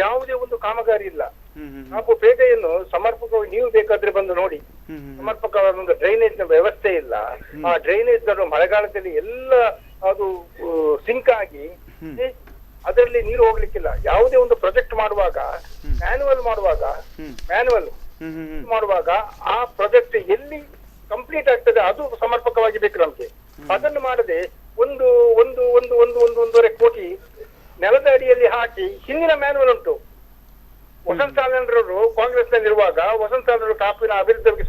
ಯಾವುದೇ ಒಂದು ಕಾಮಗಾರಿ ಇಲ್ಲ. ಕಾಪು ಪೇಟೆಯನ್ನು ಸಮರ್ಪಕವಾಗಿ ನೀವು ಬೇಕಾದ್ರೆ ಬಂದು ನೋಡಿ. ಸಮರ್ಪಕವಾದ ಒಂದು ಡ್ರೈನೇಜ್ ನ ವ್ಯವಸ್ಥೆ ಇಲ್ಲ. ಆ ಡ್ರೈನೇಜ್ ಮಳೆಗಾಲದಲ್ಲಿ ಎಲ್ಲ ಅದು ಸಿಂಕ್ ಆಗಿ ಅದರಲ್ಲಿ ನೀರು ಹೋಗ್ಲಿಕ್ಕಿಲ್ಲ. ಯಾವುದೇ ಒಂದು ಪ್ರಾಜೆಕ್ಟ್ ಮಾಡುವಾಗ ಮ್ಯಾನುವಲ್ ಮಾಡುವಾಗ ಆ ಪ್ರಾಜೆಕ್ಟ್ ಎಲ್ಲಿ ಕಂಪ್ಲೀಟ್ ಆಗ್ತದೆ ಅದು ಸಮರ್ಪಕವಾಗಿ ಬೇಕು ನಮ್ಗೆ. ಅದನ್ನು ಮಾಡದೆ ಒಂದು ಒಂದು ಒಂದು ಒಂದು ಒಂದು ಒಂದೂವರೆ ಕೋಟಿ ನೆಲದ ಅಡಿಯಲ್ಲಿ ಹಾಕಿ ಹಿಂದಿನ ಮ್ಯಾನುವಲ್ ಉಂಟು. ವಸಂತ ಸಾಲಂಡ್ರವರು ಕಾಂಗ್ರೆಸ್ ನಲ್ಲಿ ಇರುವಾಗ ವಸಂತ ಸಾಲಂಡ್ರು ಕಾಪಿನ ಅಭಿವೃದ್ಧಿ ಬಗ್ಗೆ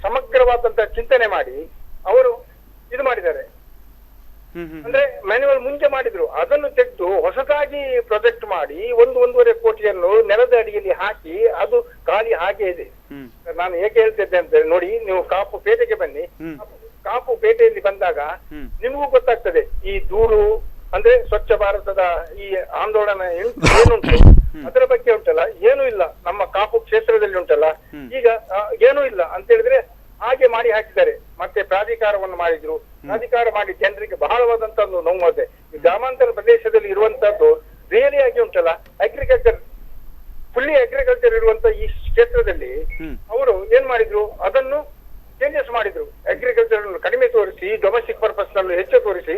ಸಮಗ್ರವಾದಂತ ಚಿಂತನೆ ಮಾಡಿ ಅವರು ಇದು ಮಾಡಿದ್ದಾರೆ. ಅಂದ್ರೆ ಮ್ಯಾನ್ಯುವಲ್ ಮುಂಚೆ ಮಾಡಿದ್ರು, ಅದನ್ನು ತೆಗೆದು ಹೊಸದಾಗಿ ಪ್ರಾಜೆಕ್ಟ್ ಮಾಡಿ ಒಂದೂವರೆ ಕೋಟಿಯನ್ನು ನೆಲದ ಅಡಿಯಲ್ಲಿ ಹಾಕಿ ಅದು ಖಾಲಿ ಹಾಗೆ ಇದೆ. ನಾನು ಏಕೆ ಹೇಳ್ತಿದ್ದೆ ಅಂತ ನೋಡಿ, ನೀವು ಕಾಪು ಪೇಟೆಗೆ ಬನ್ನಿ. ಕಾಪು ಪೇಟೆಯಲ್ಲಿ ಬಂದಾಗ ನಿಮಗೂ ಗೊತ್ತಾಗ್ತದೆ ಈ ಧೂಳು ಅಂದ್ರೆ ಸ್ವಚ್ಛ ಭಾರತದ ಈ ಆಂದೋಲನ ಏನುಂಟು ಅದರ ಬಗ್ಗೆ ಉಂಟಲ್ಲ, ಏನೂ ಇಲ್ಲ. ನಮ್ಮ ಕಾಪು ಕ್ಷೇತ್ರದಲ್ಲಿ ಉಂಟಲ್ಲ ಈಗ ಏನೂ ಇಲ್ಲ ಅಂತ ಹೇಳಿದ್ರೆ ಹಾಗೆ ಮಾಡಿ ಹಾಕಿದ್ದಾರೆ. ಮತ್ತೆ ಪ್ರಾಧಿಕಾರವನ್ನು ಮಾಡಿದ್ರು. ಪ್ರಾಧಿಕಾರ ಮಾಡಿ ಜನರಿಗೆ ಬಹಳವಾದಂತ ಒಂದು ನೋವಾದೆ. ಈ ಗ್ರಾಮಾಂತರ ಪ್ರದೇಶದಲ್ಲಿ ಇರುವಂತದ್ದು ರಿಯಲಿ ಆಗಿ ಉಂಟಲ್ಲ, ಫುಲ್ಲಿ ಅಗ್ರಿಕಲ್ಚರ್ ಇರುವಂತ ಈ ಕ್ಷೇತ್ರದಲ್ಲಿ ಅವರು ಏನ್ ಮಾಡಿದ್ರು, ಅದನ್ನು ಚೇಂಜಸ್ ಮಾಡಿದ್ರು. ಅಗ್ರಿಕಲ್ಚರ್ ಕಡಿಮೆ ತೋರಿಸಿ ಡೊಮೆಸ್ಟಿಕ್ ಪರ್ಪಸ್ ನಲ್ಲಿ ಹೆಚ್ಚು ತೋರಿಸಿ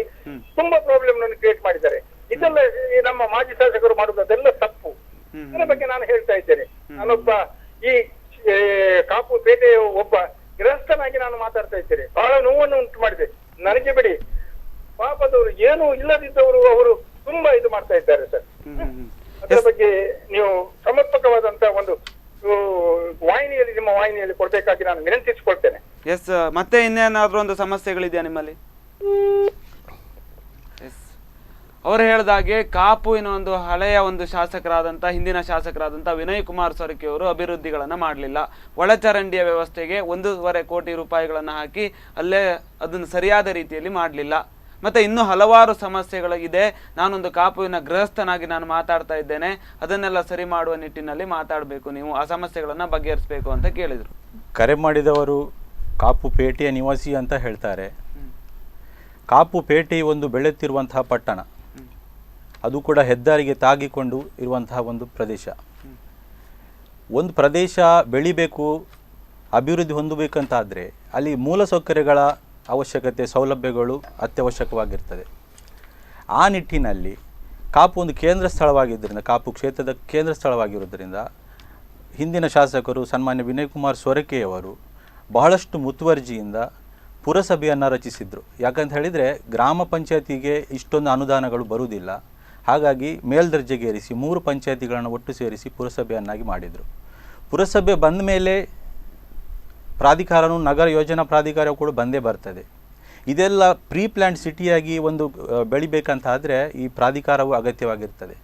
ತುಂಬಾ ಪ್ರಾಬ್ಲಮ್ ಅನ್ನು ಕ್ರಿಯೇಟ್ ಮಾಡಿದ್ದಾರೆ. ಇದೆಲ್ಲ ನಮ್ಮ ಮಾಜಿ ಶಾಸಕರು ಮಾಡುವುದು ಅದೆಲ್ಲ ತಪ್ಪು. ಇದರ ಬಗ್ಗೆ ನಾನು ಹೇಳ್ತಾ ಇದ್ದೇನೆ. ನಾನೊಬ್ಬ ಈ ಕಾಪು ಪೇಟೆಯ ಒಬ್ಬ ಗೃಹಸ್ಥನಾಗಿ ನಾನು ಮಾತಾಡ್ತಾ ಇದ್ದೇನೆ. ಬಹಳ ನೋವನ್ನು ಉಂಟು ಮಾಡಿದೆ ನನಗೆ. ಬಿಡಿ, ಪಾಪದವರು ಏನು ಇಲ್ಲದಿದ್ದವರು ಅವರು ತುಂಬಾ ಇದು ಮಾಡ್ತಾ ಇದ್ದಾರೆ ಸರ್. ಅದರ ಬಗ್ಗೆ ನೀವು ಸಮರ್ಪಕವಾದಂತ ಒಂದು ವಾಹಿನಿಯಲ್ಲಿ ನಿಮ್ಮ ವಾಹಿನಿಯಲ್ಲಿ ಕೊಡ್ಬೇಕಾಗಿ ನಾನು ವಿನಂತಿಸಿಕೊಳ್ತೇನೆ. ಎಸ್, ಮತ್ತೆ ಇನ್ನೇನಾದ್ರೂ ಒಂದು ಸಮಸ್ಯೆಗಳಿದೆಯಾ ನಿಮ್ಮಲ್ಲಿ? ಎಸ್, ಅವರು ಹೇಳಿದಾಗೆ ಕಾಪುವಿನ ಒಂದು ಹಳೆಯ ಒಂದು ಹಿಂದಿನ ಶಾಸಕರಾದಂಥ ವಿನಯ್ ಕುಮಾರ್ ಸೊರಕೆ ಅವರು ಅಭಿವೃದ್ಧಿಗಳನ್ನು ಮಾಡಲಿಲ್ಲ. ಒಳಚರಂಡಿಯ ವ್ಯವಸ್ಥೆಗೆ 1.5 ಕೋಟಿ ರೂಪಾಯಿಗಳನ್ನು ಹಾಕಿ ಅಲ್ಲೇ ಅದನ್ನು ಸರಿಯಾದ ರೀತಿಯಲ್ಲಿ ಮಾಡಲಿಲ್ಲ. ಮತ್ತು ಇನ್ನೂ ಹಲವಾರು ಸಮಸ್ಯೆಗಳಿದೆ. ನಾನೊಂದು ಕಾಪುವಿನ ಗೃಹಸ್ಥನಾಗಿ ನಾನು ಮಾತಾಡ್ತಾ ಇದ್ದೇನೆ. ಅದನ್ನೆಲ್ಲ ಸರಿ ಮಾಡುವ ನಿಟ್ಟಿನಲ್ಲಿ ಮಾತಾಡಬೇಕು, ನೀವು ಆ ಸಮಸ್ಯೆಗಳನ್ನು ಬಗೆಹರಿಸಬೇಕು ಅಂತ ಕೇಳಿದರು. ಕರೆ ಮಾಡಿದವರು ಕಾಪು ಪೇಟೆಯ ನಿವಾಸಿ ಅಂತ ಹೇಳ್ತಾರೆ. ಕಾಪು ಪೇಟೆ ಒಂದು ಬೆಳೆಯುತ್ತಿರುವಂತಹ ಪಟ್ಟಣ, ಅದು ಕೂಡ ಹೆದ್ದಾರಿಗೆ ತಾಗಿಕೊಂಡು ಇರುವಂತಹ ಒಂದು ಪ್ರದೇಶ. ಒಂದು ಪ್ರದೇಶ ಬೆಳಿಬೇಕು, ಅಭಿವೃದ್ಧಿ ಹೊಂದಬೇಕಂತಾದರೆ ಅಲ್ಲಿ ಮೂಲಸೌಕರ್ಯಗಳ ಅವಶ್ಯಕತೆ, ಸೌಲಭ್ಯಗಳು ಅತ್ಯವಶ್ಯಕವಾಗಿರ್ತದೆ. ಆ ನಿಟ್ಟಿನಲ್ಲಿ ಕಾಪು ಒಂದು ಕೇಂದ್ರ ಸ್ಥಳವಾಗಿದ್ದರಿಂದ, ಕಾಪು ಕ್ಷೇತ್ರದ ಕೇಂದ್ರ ಸ್ಥಳವಾಗಿರೋದ್ರಿಂದ ಹಿಂದಿನ ಶಾಸಕರು ಸನ್ಮಾನ್ಯ ವಿನಯ್ ಕುಮಾರ್ ಸೊರಕೆಯವರು ಬಹಳಷ್ಟು ಮುತುವರ್ಜಿಯಿಂದ ಪುರಸಭೆಯನ್ನು ರಚಿಸಿದರು. ಯಾಕಂತ ಹೇಳಿದರೆ ಗ್ರಾಮ ಪಂಚಾಯತಿಗೆ ಇಷ್ಟೊಂದು ಅನುದಾನಗಳು ಬರುವುದಿಲ್ಲ. ಹಾಗಾಗಿ ಮೇಲ್ದರ್ಜೆಗೇರಿಸಿ 3 ಪಂಚಾಯತಿಗಳನ್ನು ಒಟ್ಟು ಸೇರಿಸಿ ಪುರಸಭೆಯನ್ನಾಗಿ ಮಾಡಿದರು. ಪುರಸಭೆ ಬಂದ ಮೇಲೆ ಪ್ರಾಧಿಕಾರನೂ ನಗರ ಯೋಜನಾ ಪ್ರಾಧಿಕಾರ ಕೂಡ ಬಂದೇ ಬರ್ತದೆ. ಇದೆಲ್ಲ ಪ್ರೀ ಪ್ಲ್ಯಾನ್ಡ್ ಸಿಟಿಯಾಗಿ ಒಂದು ಬೆಳಿಬೇಕಂತಾದರೆ ಈ ಪ್ರಾಧಿಕಾರವು ಅಗತ್ಯವಾಗಿರ್ತದೆ.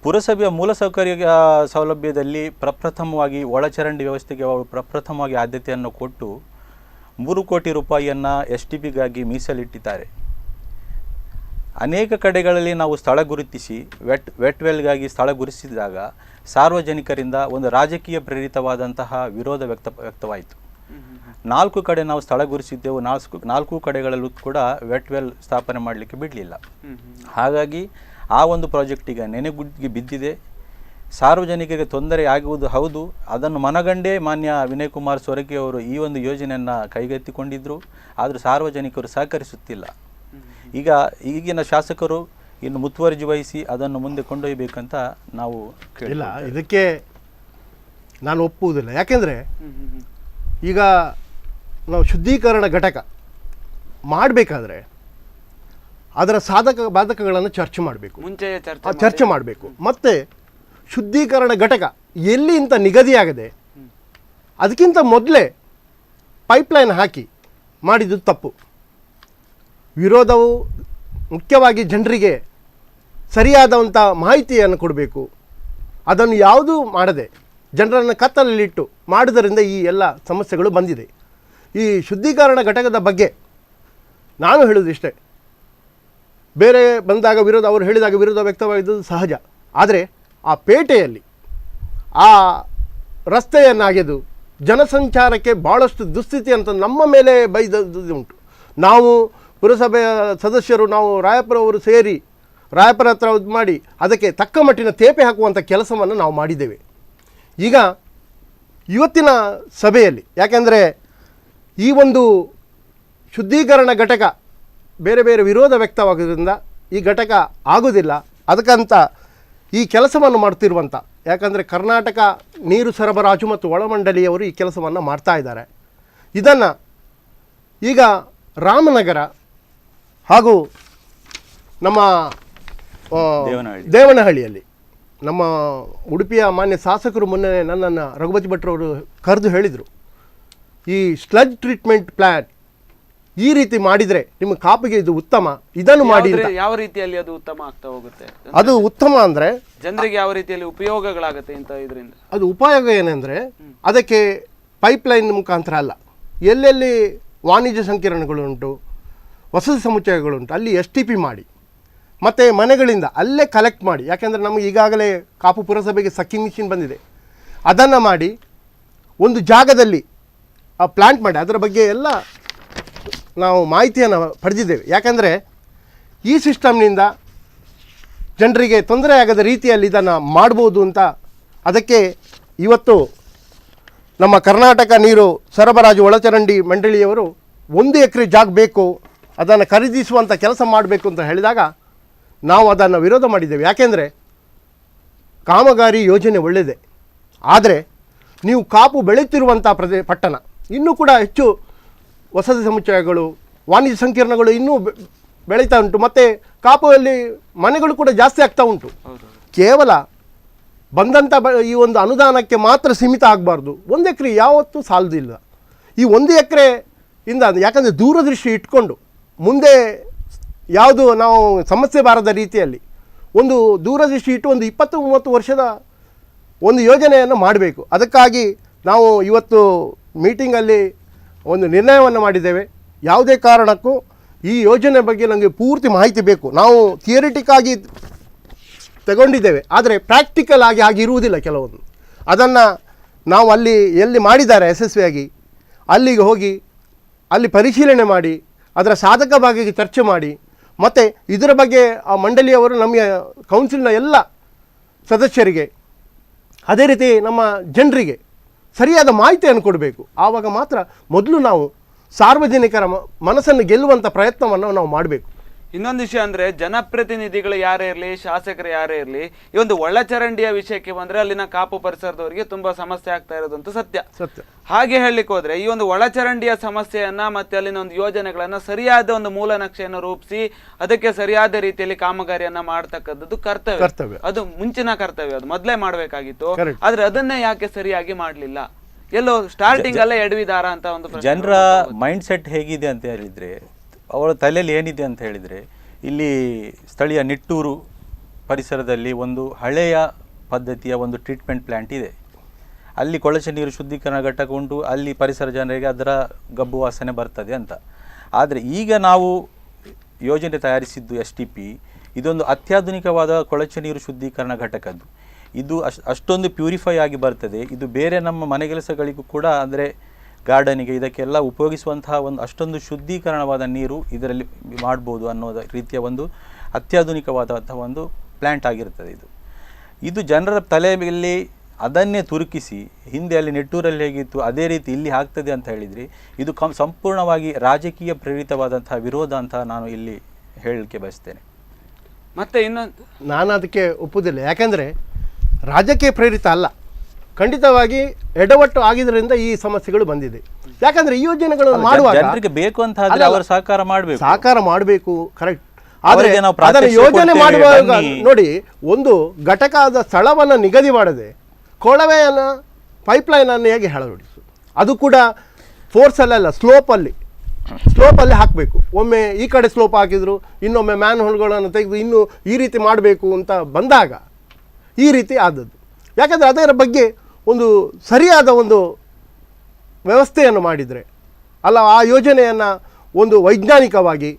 ಪುರಸಭೆಯ ಮೂಲಸೌಕರ್ಯ ಸೌಲಭ್ಯದಲ್ಲಿ ಪ್ರಪ್ರಥಮವಾಗಿ ಒಳಚರಂಡಿ ವ್ಯವಸ್ಥೆಗೆ ಅವರು ಪ್ರಪ್ರಥಮವಾಗಿ ಆದ್ಯತೆಯನ್ನು ಕೊಟ್ಟು 3 ಕೋಟಿ ರೂಪಾಯಿಯನ್ನು STPಗಾಗಿ ಮೀಸಲಿಟ್ಟಿದ್ದಾರೆ. ಅನೇಕ ಕಡೆಗಳಲ್ಲಿ ನಾವು ಸ್ಥಳ ಗುರುತಿಸಿ ವೆಟ್ ವೆಲ್ಗಾಗಿ ಸ್ಥಳ ಗುರುತಿಸಿದಾಗ ಸಾರ್ವಜನಿಕರಿಂದ ಒಂದು ರಾಜಕೀಯ ಪ್ರೇರಿತವಾದಂತಹ ವಿರೋಧ ವ್ಯಕ್ತವಾಯಿತು. 4 ಕಡೆ ನಾವು ಸ್ಥಳ ಗುರುತಿಸಿದ್ದೆವು. 4 ಕಡೆಗಳಲ್ಲೂ ಕೂಡ ವೆಟ್ ವೆಲ್ ಸ್ಥಾಪನೆ ಮಾಡಲಿಕ್ಕೆ ಬಿಡಲಿಲ್ಲ. ಹಾಗಾಗಿ ಆ ಒಂದು ಪ್ರಾಜೆಕ್ಟಿಗೆ ನೆನೆಗುಡ್ಡಿಗೆ ಬಿದ್ದಿದೆ. ಸಾರ್ವಜನಿಕರಿಗೆ ತೊಂದರೆ ಆಗುವುದು ಹೌದು. ಅದನ್ನು ಮನಗಂಡೇ ಮಾನ್ಯ ವಿನಯ್ ಕುಮಾರ್ ಸೊರಕೆ ಅವರು ಈ ಒಂದು ಯೋಜನೆಯನ್ನು ಕೈಗೆತ್ತಿಕೊಂಡಿದ್ದರು. ಆದರೂ ಸಾರ್ವಜನಿಕರು ಸಹಕರಿಸುತ್ತಿಲ್ಲ. ಈಗಿನ ಶಾಸಕರು ಇನ್ನು ಮುತುವರ್ಜಿ ವಹಿಸಿ ಅದನ್ನು ಮುಂದೆ ಕೊಂಡೊಯ್ಯಬೇಕಂತ ನಾವು ಇಲ್ಲ, ಇದಕ್ಕೆ ನಾನು ಒಪ್ಪುವುದಿಲ್ಲ. ಯಾಕೆಂದರೆ ಈಗ ನಾವು ಶುದ್ಧೀಕರಣ ಘಟಕ ಮಾಡಬೇಕಾದ್ರೆ ಅದರ ಸಾಧಕ ಬಾಧಕಗಳನ್ನು ಚರ್ಚೆ ಮಾಡಬೇಕು, ಮುಂಚೆ ಚರ್ಚೆ ಮಾಡಬೇಕು. ಮತ್ತು ಶುದ್ಧೀಕರಣ ಘಟಕ ಎಲ್ಲಿ ಅಂತ ನಿಗದಿಯಾಗದೆ ಅದಕ್ಕಿಂತ ಮೊದಲೇ ಪೈಪ್ಲೈನ್ ಹಾಕಿ ಮಾಡಿದ್ದು ತಪ್ಪು. ವಿರೋಧವು ಮುಖ್ಯವಾಗಿ ಜನರಿಗೆ ಸರಿಯಾದಂಥ ಮಾಹಿತಿಯನ್ನು ಕೊಡಬೇಕು. ಅದನ್ನು ಯಾವುದೂ ಮಾಡದೆ ಜನರನ್ನು ಕತ್ತಲಲ್ಲಿಟ್ಟು ಮಾಡುವುದರಿಂದ ಈ ಎಲ್ಲ ಸಮಸ್ಯೆಗಳು ಬಂದಿದೆ. ಈ ಶುದ್ಧೀಕರಣ ಘಟಕದ ಬಗ್ಗೆ ನಾನು ಹೇಳುವುದಿಷ್ಟೇ, ಬೇರೆ ಬಂದಾಗ ವಿರೋಧ, ಅವರು ಹೇಳಿದಾಗ ವಿರೋಧ ವ್ಯಕ್ತವಾಗಿದ್ದು ಸಹಜ. ಆದರೆ ಆ ಪೇಟೆಯಲ್ಲಿ ಆ ರಸ್ತೆಯನ್ನಾಗೆದು ಜನಸಂಚಾರಕ್ಕೆ ಭಾಳಷ್ಟು ದುಸ್ಥಿತಿ ಅಂತ ನಮ್ಮ ಮೇಲೆ ಬೈದದ್ದು ಉಂಟು. ನಾವು ಪುರಸಭೆಯ ಸದಸ್ಯರು, ನಾವು ರಾಯಪುರವರು ಸೇರಿ ರಾಯಪುರ ಹತ್ರ ಇದು ಮಾಡಿ ಅದಕ್ಕೆ ತಕ್ಕ ಮಟ್ಟಿನ ತೇಪೆ ಹಾಕುವಂಥ ಕೆಲಸವನ್ನು ನಾವು ಮಾಡಿದ್ದೇವೆ. ಈಗ ಇವತ್ತಿನ ಸಭೆಯಲ್ಲಿ ಯಾಕೆಂದರೆ ಈ ಒಂದು ಶುದ್ಧೀಕರಣ ಘಟಕ ಬೇರೆ ಬೇರೆ ವಿರೋಧ ವ್ಯಕ್ತವಾಗೋದ್ರಿಂದ ಈ ಘಟಕ ಆಗೋದಿಲ್ಲ. ಅದಕ್ಕಂತ ಈ ಕೆಲಸವನ್ನು ಮಾಡ್ತಿರುವಂಥ, ಯಾಕಂದರೆ ಕರ್ನಾಟಕ ನೀರು ಸರಬರಾಜು ಮತ್ತು ಒಳಮಂಡಳಿಯವರು ಈ ಕೆಲಸವನ್ನು ಮಾಡ್ತಾ ಇದ್ದಾರೆ. ಇದನ್ನು ಈಗ ರಾಮನಗರ ಹಾಗೂ ನಮ್ಮ ದೇವನಹಳ್ಳಿಯಲ್ಲಿ ನಮ್ಮ ಉಡುಪಿಯ ಮಾನ್ಯ ಶಾಸಕರು ಮೊನ್ನೆ ನನ್ನನ್ನು ರಘುಪತಿ ಭಟ್ರವರು ಕರೆದು ಹೇಳಿದರು, ಈ ಸ್ಲಜ್ ಟ್ರೀಟ್ಮೆಂಟ್ ಪ್ಲ್ಯಾನ್ ಈ ರೀತಿ ಮಾಡಿದರೆ ನಿಮ್ಮ ಕಾಪಿಗೆ ಇದು ಉತ್ತಮ, ಇದನ್ನು ಮಾಡಿ. ಯಾವ ರೀತಿಯಲ್ಲಿ ಅದು ಉತ್ತಮ ಆಗ್ತಾ ಹೋಗುತ್ತೆ? ಅದು ಉತ್ತಮ ಅಂದರೆ ಜನರಿಗೆ ಯಾವ ರೀತಿಯಲ್ಲಿ ಉಪಯೋಗಗಳಾಗುತ್ತೆ ಇಂಥ ಇದರಿಂದ? ಅದು ಉಪಯೋಗ ಏನೆಂದರೆ ಅದಕ್ಕೆ ಪೈಪ್ಲೈನ್ ಮುಖಾಂತರ ಅಲ್ಲ, ಎಲ್ಲೆಲ್ಲಿ ವಾಣಿಜ್ಯ ಸಂಕೀರ್ಣಗಳುಂಟು, ವಸತಿ ಸಮುಚ್ಚಯಗಳುಂಟು, ಅಲ್ಲಿ STP ಮಾಡಿ ಮತ್ತು ಮನೆಗಳಿಂದ ಅಲ್ಲೇ ಕಲೆಕ್ಟ್ ಮಾಡಿ. ಯಾಕೆಂದರೆ ನಮಗೆ ಈಗಾಗಲೇ ಕಾಪು ಪುರಸಭೆಗೆ ಸಕ್ಕಿಂಗ್ ಮಿಷಿನ್ ಬಂದಿದೆ. ಅದನ್ನು ಮಾಡಿ ಒಂದು ಜಾಗದಲ್ಲಿ ಆ ಪ್ಲ್ಯಾಂಟ್ ಮಾಡಿ ಅದರ ಬಗ್ಗೆ ಎಲ್ಲ ನಾವು ಮಾಹಿತಿಯನ್ನು ಪಡೆದಿದ್ದೇವೆ. ಯಾಕೆಂದರೆ ಈ ಸಿಸ್ಟಮ್ನಿಂದ ಜನರಿಗೆ ತೊಂದರೆ ಆಗದ ರೀತಿಯಲ್ಲಿ ಇದನ್ನು ಮಾಡ್ಬೋದು ಅಂತ. ಅದಕ್ಕೆ ಇವತ್ತು ನಮ್ಮ ಕರ್ನಾಟಕ ನೀರು ಸರಬರಾಜು ಒಳಚರಂಡಿ ಮಂಡಳಿಯವರು 1 ಎಕರೆ ಜಾಗ ಬೇಕು, ಅದನ್ನು ಖರೀದಿಸುವಂಥ ಕೆಲಸ ಮಾಡಬೇಕು ಅಂತ ಹೇಳಿದಾಗ ನಾವು ಅದನ್ನು ವಿರೋಧ ಮಾಡಿದ್ದೇವೆ. ಯಾಕೆಂದರೆ ಕಾಮಗಾರಿ ಯೋಜನೆ ಒಳ್ಳೆಯದೇ, ಆದರೆ ನೀವು ಕಾಪು ಬೆಳೆಯುತ್ತಿರುವಂಥ ಪಟ್ಟಣ ಇನ್ನೂ ಕೂಡ ಹೆಚ್ಚು ವಸತಿ ಸಮುಚ್ಚಯಗಳು, ವಾಣಿಜ್ಯ ಸಂಕೀರ್ಣಗಳು ಇನ್ನೂ ಬೆಳೀತಾ ಉಂಟು. ಮತ್ತು ಕಾಪುವಲ್ಲಿ ಮನೆಗಳು ಕೂಡ ಜಾಸ್ತಿ ಆಗ್ತಾ ಉಂಟು. ಕೇವಲ ಬಂದಂಥ ಈ ಒಂದು ಅನುದಾನಕ್ಕೆ ಮಾತ್ರ ಸೀಮಿತ ಆಗಬಾರ್ದು. 1 ಎಕರೆ ಯಾವತ್ತೂ ಸಾಲದಿಲ್ಲ. ಈ 1 ಎಕರೆಯಿಂದ ಯಾಕಂದರೆ ದೂರದೃಷ್ಟಿ ಇಟ್ಕೊಂಡು ಮುಂದೆ ಯಾವುದು ನಾವು ಸಮಸ್ಯೆ ಬಾರದ ರೀತಿಯಲ್ಲಿ ಒಂದು ದೂರದೃಷ್ಟಿ ಇಟ್ಟು ಒಂದು 20-30 ವರ್ಷದ ಒಂದು ಯೋಜನೆಯನ್ನು ಮಾಡಬೇಕು. ಅದಕ್ಕಾಗಿ ನಾವು ಇವತ್ತು ಮೀಟಿಂಗಲ್ಲಿ ಒಂದು ನಿರ್ಣಯವನ್ನು ಮಾಡಿದ್ದೇವೆ. ಯಾವುದೇ ಕಾರಣಕ್ಕೂ ಈ ಯೋಜನೆ ಬಗ್ಗೆ ನನಗೆ ಪೂರ್ತಿ ಮಾಹಿತಿ ಬೇಕು. ನಾವು ಥಿಯರಿಟಿಕ್ಕಾಗಿ ತಗೊಂಡಿದ್ದೇವೆ, ಆದರೆ ಪ್ರಾಕ್ಟಿಕಲ್ ಆಗಿ ಆಗಿರುವುದಿಲ್ಲ ಕೆಲವೊಂದು. ಅದನ್ನು ನಾವು ಅಲ್ಲಿ ಎಲ್ಲಿ ಮಾಡಿದ್ದಾರೆ ಯಶಸ್ವಿಯಾಗಿ ಅಲ್ಲಿಗೆ ಹೋಗಿ ಅಲ್ಲಿ ಪರಿಶೀಲನೆ ಮಾಡಿ ಅದರ ಸಾಧಕ ಭಾಗಕ್ಕೆ ಚರ್ಚೆ ಮಾಡಿ, ಮತ್ತು ಇದರ ಬಗ್ಗೆ ಆ ಮಂಡಳಿಯವರು ನಮ್ಮ ಕೌನ್ಸಿಲ್ನ ಎಲ್ಲ ಸದಸ್ಯರಿಗೆ ಅದೇ ರೀತಿ ನಮ್ಮ ಜನರಿಗೆ ಸರಿಯಾದ ಮಾಹಿತಿಯನ್ನು ಕೊಡಬೇಕು. ಆವಾಗ ಮಾತ್ರ ಮೊದಲು ನಾವು ಸಾರ್ವಜನಿಕರ ಮನಸ್ಸನ್ನು ಗೆಲ್ಲುವಂಥ ಪ್ರಯತ್ನವನ್ನು ನಾವು ಮಾಡಬೇಕು. ಇನ್ನೊಂದು ವಿಷಯ ಅಂದರೆ ಜನಪ್ರತಿನಿಧಿಗಳು ಯಾರೇ ಇರಲಿ, ಶಾಸಕರು ಯಾರೇ ಇರಲಿ, ಈ ಒಂದು ಒಳಚರಂಡಿಯ ವಿಷಯಕ್ಕೆ ಬಂದರೆ ಅಲ್ಲಿನ ಕಾಪು ಪರಿಸರದವರಿಗೆ ತುಂಬ ಸಮಸ್ಯೆ ಆಗ್ತಾ ಇರೋದಂತೂ ಸತ್ಯ. ಹಾಗೆ ಹೇಳಲಿಕ್ಕೆ ಹೋದರೆ ಈ ಒಂದು ಒಳಚರಂಡಿಯ ಸಮಸ್ಯೆಯನ್ನು ಮತ್ತು ಅಲ್ಲಿನ ಒಂದು ಯೋಜನೆಗಳನ್ನು ಸರಿಯಾದ ಒಂದು ಮೂಲ ನಕ್ಷೆಯನ್ನು ರೂಪಿಸಿ ಅದಕ್ಕೆ ಸರಿಯಾದ ರೀತಿಯಲ್ಲಿ ಕಾಮಗಾರಿಯನ್ನು ಮಾಡ್ತಕ್ಕಂಥದ್ದು ಕರ್ತವ್ಯ. ಅದು ಮುಂಚಿನ ಕರ್ತವ್ಯ, ಅದು ಮೊದಲೇ ಮಾಡಬೇಕಾಗಿತ್ತು. ಆದರೆ ಅದನ್ನೇ ಯಾಕೆ ಸರಿಯಾಗಿ ಮಾಡಲಿಲ್ಲ? ಎಲ್ಲೋ ಸ್ಟಾರ್ಟಿಂಗ್ ಅಲ್ಲೇ ಎಡವಿದಾರ ಅಂತ ಒಂದು ಜನರ ಮೈಂಡ್ ಸೆಟ್ ಹೇಗಿದೆ ಅಂತ ಹೇಳಿದರೆ, ಅವಳ ತಲೆಯಲ್ಲಿ ಏನಿದೆ ಅಂತ ಹೇಳಿದರೆ, ಇಲ್ಲಿ ಸ್ಥಳೀಯ ನಿಟ್ಟೂರು ಪರಿಸರದಲ್ಲಿ ಒಂದು ಹಳೆಯ ಪದ್ಧತಿಯ ಒಂದು ಟ್ರೀಟ್ಮೆಂಟ್ ಪ್ಲ್ಯಾಂಟ್ ಇದೆ. ಅಲ್ಲಿ ಕೊಳಚೆ ನೀರು ಶುದ್ಧೀಕರಣ ಘಟಕ ಉಂಟು, ಅಲ್ಲಿ ಪರಿಸರ ಜನರಿಗೆ ಅದರ ಗಬ್ಬು ವಾಸನೆ ಬರ್ತದೆ ಅಂತ. ಆದರೆ ಈಗ ನಾವು ಯೋಜನೆ ತಯಾರಿಸಿದ್ದು STP, ಇದೊಂದು ಅತ್ಯಾಧುನಿಕವಾದ ಕೊಳಚೆ ನೀರು ಶುದ್ಧೀಕರಣ ಘಟಕದ್ದು. ಇದು ಅಷ್ಟೊಂದು ಪ್ಯೂರಿಫೈ ಆಗಿ ಬರ್ತದೆ. ಇದು ಬೇರೆ ನಮ್ಮ ಮನೆಗೆಲಸಗಳಿಗೂ ಕೂಡ, ಅಂದರೆ ಗಾರ್ಡನಿಗೆ ಇದಕ್ಕೆಲ್ಲ ಉಪಯೋಗಿಸುವಂತಹ ಒಂದು ಅಷ್ಟೊಂದು ಶುದ್ಧೀಕರಣವಾದ ನೀರು ಇದರಲ್ಲಿ ಮಾಡ್ಬೋದು ಅನ್ನೋದ ರೀತಿಯ ಒಂದು ಅತ್ಯಾಧುನಿಕವಾದಂತಹ ಒಂದು ಪ್ಲ್ಯಾಂಟ್ ಆಗಿರ್ತದೆ. ಇದು ಜನರ ತಲೆಯಲ್ಲಿ ಅದನ್ನೇ ತುರುಕಿಸಿ ಹಿಂದೆ ಅಲ್ಲಿ ನೆಟ್ಟೂರಲ್ಲಿ ಹೇಗಿತ್ತು ಅದೇ ರೀತಿ ಇಲ್ಲಿ ಆಗ್ತದೆ ಅಂತ ಹೇಳಿದರೆ ಇದು ಸಂಪೂರ್ಣವಾಗಿ ರಾಜಕೀಯ ಪ್ರೇರಿತವಾದಂತಹ ವಿರೋಧ ಅಂತ ನಾನು ಇಲ್ಲಿ ಹೇಳಲಿಕ್ಕೆ ಬಯಸ್ತೇನೆ. ಮತ್ತೆ ಇನ್ನೊಂದು ನಾನು ಅದಕ್ಕೆ ಒಪ್ಪುವುದಿಲ್ಲ. ಯಾಕೆಂದರೆ ರಾಜಕೀಯ ಪ್ರೇರಿತ ಅಲ್ಲ, ಖಂಡಿತವಾಗಿ ಎಡವಟ್ಟು ಆಗಿದ್ದರಿಂದ ಈ ಸಮಸ್ಯೆಗಳು ಬಂದಿದೆ. ಯಾಕಂದ್ರೆ ಈ ಯೋಜನೆಗಳನ್ನು ಮಾಡುವಾಗ ಜನರಿಗೆ ಬೇಕು ಅಂತ ಅವರು ಸಹಕಾರ ಮಾಡಬೇಕು, ಕರೆಕ್ಟ್. ಆದರೆ ಅದರ ಯೋಜನೆ ಮಾಡುವಾಗ ನೋಡಿ, ಒಂದು ಘಟಕದ ಸ್ಥಳವನ್ನು ನಿಗದಿ ಮಾಡದೆ ಕೊಳವೆಯನ್ನು ಪೈಪ್ಲೈನ್ ಅನ್ನು ಹೇಗೆ ಹೇಳೋಡಿಸು? ಅದು ಕೂಡ ಫೋರ್ಸಲ್ಲೆಲ್ಲ ಸ್ಲೋಪಲ್ಲಿ ಹಾಕಬೇಕು. ಒಮ್ಮೆ ಈ ಕಡೆ ಸ್ಲೋಪ್ ಹಾಕಿದ್ರು, ಇನ್ನೊಮ್ಮೆ ಮ್ಯಾನ್ ಹೋಲ್ಗಳನ್ನು ತೆಗೆದು ಇನ್ನೂ ಈ ರೀತಿ ಮಾಡಬೇಕು ಅಂತ ಬಂದಾಗ ಈ ರೀತಿ ಆದದ್ದು. ಯಾಕಂದರೆ ಅದರ ಬಗ್ಗೆ ಒಂದು ಸರಿಯಾದ ಒಂದು ವ್ಯವಸ್ಥೆಯನ್ನು ಮಾಡಿದರೆ ಅಲ್ಲ, ಆ ಯೋಜನೆಯನ್ನು ಒಂದು ವೈಜ್ಞಾನಿಕವಾಗಿ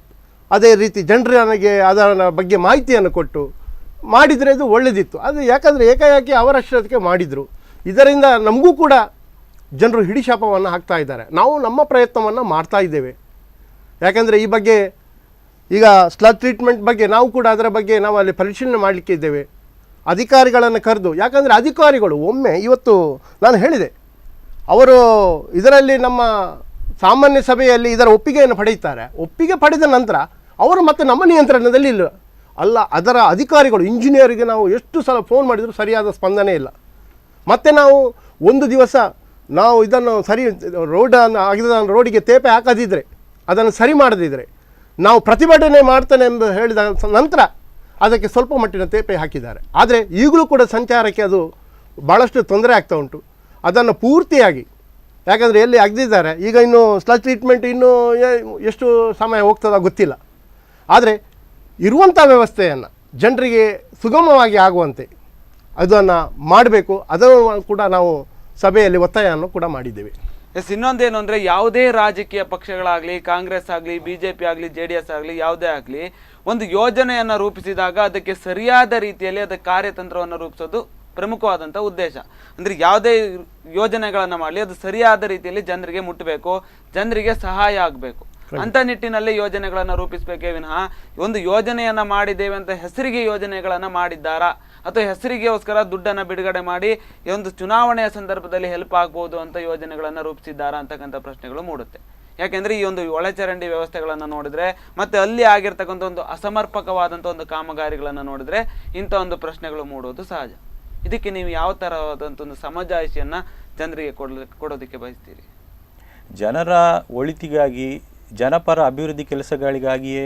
ಅದೇ ರೀತಿ ಜನರಿಗೆ ಅದರ ಬಗ್ಗೆ ಮಾಹಿತಿಯನ್ನು ಕೊಟ್ಟು ಮಾಡಿದರೆ ಅದು ಒಳ್ಳೆಯದಿತ್ತು. ಅದು ಯಾಕಂದರೆ ಏಕಾಏಕಿ ಅವರಷ್ಟಕ್ಕೆ ಮಾಡಿದರು. ಇದರಿಂದ ನಮಗೂ ಕೂಡ ಜನರು ಹಿಡಿಶಾಪವನ್ನು ಹಾಕ್ತಾ ಇದ್ದಾರೆ. ನಾವು ನಮ್ಮ ಪ್ರಯತ್ನವನ್ನು ಮಾಡ್ತಾ ಇದ್ದೇವೆ. ಯಾಕಂದರೆ ಈ ಬಗ್ಗೆ ಈಗ ಸ್ಲಗ್ ಟ್ರೀಟ್ಮೆಂಟ್ ಬಗ್ಗೆ ನಾವು ಕೂಡ ಅದರ ಬಗ್ಗೆ ನಾವು ಅಲ್ಲಿ ಪರಿಶೀಲನೆ ಮಾಡಲಿಕ್ಕೆ ಇದ್ದೇವೆ. ಅಧಿಕಾರಿಗಳನ್ನು ಕರೆದು, ಯಾಕಂದರೆ ಅಧಿಕಾರಿಗಳು ಒಮ್ಮೆ ಇವತ್ತು ನಾನು ಹೇಳಿದೆ, ಅವರು ಇದರಲ್ಲಿ ನಮ್ಮ ಸಾಮಾನ್ಯ ಸಭೆಯಲ್ಲಿ ಇದರ ಒಪ್ಪಿಗೆಯನ್ನು ಪಡೆಯುತ್ತಾರೆ. ಒಪ್ಪಿಗೆ ಪಡೆದ ನಂತರ ಅವರು ಮತ್ತೆ ನಮ್ಮ ನಿಯಂತ್ರಣದಲ್ಲಿ ಇಲ್ಲ ಅಲ್ಲ. ಅದರ ಅಧಿಕಾರಿಗಳು ಇಂಜಿನಿಯರಿಗೆ ನಾವು ಎಷ್ಟು ಸಲ ಫೋನ್ ಮಾಡಿದರೂ ಸರಿಯಾದ ಸ್ಪಂದನೆ ಇಲ್ಲ. ಮತ್ತು ನಾವು ಒಂದು ದಿವಸ ನಾವು ಇದನ್ನು ಸರಿ ರೋಡಿಗೆ ತೇಪೆ ಹಾಕದಿದ್ದರೆ, ಅದನ್ನು ಸರಿ ಮಾಡದಿದ್ದರೆ ನಾವು ಪ್ರತಿಭಟನೆ ಮಾಡ್ತೇನೆ ಎಂದು ಹೇಳಿದ ನಂತರ ಅದಕ್ಕೆ ಸ್ವಲ್ಪ ಮಟ್ಟಿನ ತೇಪೆ ಹಾಕಿದ್ದಾರೆ. ಆದರೆ ಈಗಲೂ ಕೂಡ ಸಂಚಾರಕ್ಕೆ ಅದು ಭಾಳಷ್ಟು ತೊಂದರೆ ಆಗ್ತಾ ಉಂಟು. ಅದನ್ನು ಪೂರ್ತಿಯಾಗಿ, ಯಾಕಂದರೆ ಎಲ್ಲಿ ಅಗ್ದಿದ್ದಾರೆ ಈಗ, ಇನ್ನೂ ಸ್ಲಗ್ ಟ್ರೀಟ್ಮೆಂಟ್ ಇನ್ನೂ ಎಷ್ಟು ಸಮಯ ಹೋಗ್ತದೋ ಗೊತ್ತಿಲ್ಲ. ಆದರೆ ಇರುವಂಥ ವ್ಯವಸ್ಥೆಯನ್ನು ಜನರಿಗೆ ಸುಗಮವಾಗಿ ಆಗುವಂತೆ ಅದನ್ನು ಮಾಡಬೇಕು. ಅದನ್ನು ಕೂಡ ನಾವು ಸಭೆಯಲ್ಲಿ ಒತ್ತಾಯವನ್ನು ಕೂಡ ಮಾಡಿದ್ದೇವೆ. ಎಸ್, ಇನ್ನೊಂದೇನು ಅಂದರೆ ಯಾವುದೇ ರಾಜಕೀಯ ಪಕ್ಷಗಳಾಗಲಿ, ಕಾಂಗ್ರೆಸ್ ಆಗಲಿ, BJP ಆಗಲಿ, JDS ಆಗಲಿ, ಯಾವುದೇ ಆಗಲಿ ಒಂದು ಯೋಜನೆಯನ್ನು ರೂಪಿಸಿದಾಗ ಅದಕ್ಕೆ ಸರಿಯಾದ ರೀತಿಯಲ್ಲಿ ಅದಕ್ಕೆ ಕಾರ್ಯತಂತ್ರವನ್ನು ರೂಪಿಸೋದು ಪ್ರಮುಖವಾದಂಥ ಉದ್ದೇಶ. ಅಂದರೆ ಯಾವುದೇ ಯೋಜನೆಗಳನ್ನು ಮಾಡಲಿ ಅದು ಸರಿಯಾದ ರೀತಿಯಲ್ಲಿ ಜನರಿಗೆ ಮುಟ್ಟಬೇಕು, ಜನರಿಗೆ ಸಹಾಯ ಆಗಬೇಕು ಅಂತ ನಿಟ್ಟಿನಲ್ಲಿ ಯೋಜನೆಗಳನ್ನು ರೂಪಿಸಬೇಕೇ ವಿನಃ ಒಂದು ಯೋಜನೆಯನ್ನು ಮಾಡಿದ್ದೇವೆ ಅಂತ ಹೆಸರಿಗೆ ಯೋಜನೆಗಳನ್ನು ಮಾಡಿದ್ದಾರಾ ಅಥವಾ ಹೆಸರಿಗೆಗೋಸ್ಕರ ದುಡ್ಡನ್ನು ಬಿಡುಗಡೆ ಮಾಡಿ ಒಂದು ಚುನಾವಣೆಯ ಸಂದರ್ಭದಲ್ಲಿ ಹೆಲ್ಪ್ ಆಗ್ಬೋದು ಅಂತ ಯೋಜನೆಗಳನ್ನು ರೂಪಿಸಿದ್ದಾರಾ ಅಂತಕ್ಕಂಥ ಪ್ರಶ್ನೆಗಳು ಮೂಡುತ್ತೆ. ಯಾಕೆಂದರೆ ಈ ಒಂದು ಒಳಚರಂಡಿ ವ್ಯವಸ್ಥೆಗಳನ್ನು ನೋಡಿದರೆ ಮತ್ತು ಅಲ್ಲಿ ಆಗಿರ್ತಕ್ಕಂಥ ಒಂದು ಅಸಮರ್ಪಕವಾದಂಥ ಒಂದು ಕಾಮಗಾರಿಗಳನ್ನು ನೋಡಿದರೆ ಇಂಥ ಒಂದು ಪ್ರಶ್ನೆಗಳು ಮೂಡುವುದು ಸಹಜ. ಇದಕ್ಕೆ ನೀವು ಯಾವ ಥರವಾದಂಥ ಒಂದು ಸಮಜಾಯಿಷಿಯನ್ನು ಜನರಿಗೆ ಕೊಡೋದಕ್ಕೆ ಬಯಸ್ತೀರಿ? ಜನರ ಒಳಿತಿಗಾಗಿ, ಜನಪರ ಅಭಿವೃದ್ಧಿ ಕೆಲಸಗಳಿಗಾಗಿಯೇ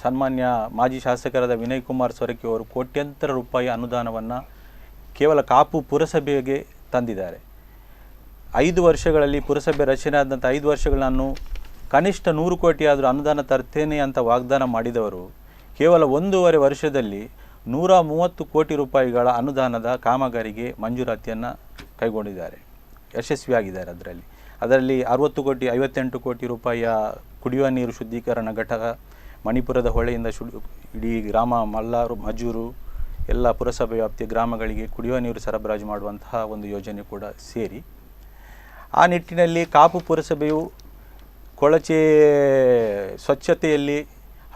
ಸನ್ಮಾನ್ಯ ಮಾಜಿ ಶಾಸಕರಾದ ವಿನಯ್ ಕುಮಾರ್ ಸೊರಕೆ ಅವರು ಕೋಟ್ಯಂತರ ರೂಪಾಯಿ ಅನುದಾನವನ್ನು ಕೇವಲ ಕಾಪು ಪುರಸಭೆಗೆ ತಂದಿದ್ದಾರೆ. 5 ವರ್ಷಗಳಲ್ಲಿ ಪುರಸಭೆ ರಚನೆ ಆದಂಥ 5 ವರ್ಷಗಳು ನಾನು ಕನಿಷ್ಠ 100 ಕೋಟಿ ಆದರೂ ಅನುದಾನ ತರ್ತೇನೆ ಅಂತ ವಾಗ್ದಾನ ಮಾಡಿದವರು ಕೇವಲ 1.5 ವರ್ಷದಲ್ಲಿ 130 ಕೋಟಿ ರೂಪಾಯಿಗಳ ಅನುದಾನದ ಕಾಮಗಾರಿಗೆ ಮಂಜೂರಾತಿಯನ್ನು ಕೈಗೊಂಡಿದ್ದಾರೆ, ಯಶಸ್ವಿಯಾಗಿದ್ದಾರೆ. ಅದರಲ್ಲಿ 60 ಕೋಟಿ 58 ಕೋಟಿ ರೂಪಾಯಿಯ ಕುಡಿಯುವ ನೀರು ಶುದ್ಧೀಕರಣ ಘಟಕ, ಮಣಿಪುರದ ಹೊಳೆಯಿಂದ ಇಡೀ ಗ್ರಾಮ ಮಲ್ಲಾರು, ಮಜೂರು ಎಲ್ಲ ಪುರಸಭೆ ವ್ಯಾಪ್ತಿಯ ಗ್ರಾಮಗಳಿಗೆ ಕುಡಿಯುವ ನೀರು ಸರಬರಾಜು ಮಾಡುವಂತಹ ಒಂದು ಯೋಜನೆ ಕೂಡ ಸೇರಿ, ಆ ನಿಟ್ಟಿನಲ್ಲಿ ಕಾಪು ಪುರಸಭೆಯು ಕೊಳಚೆ ಸ್ವಚ್ಛತೆಯಲ್ಲಿ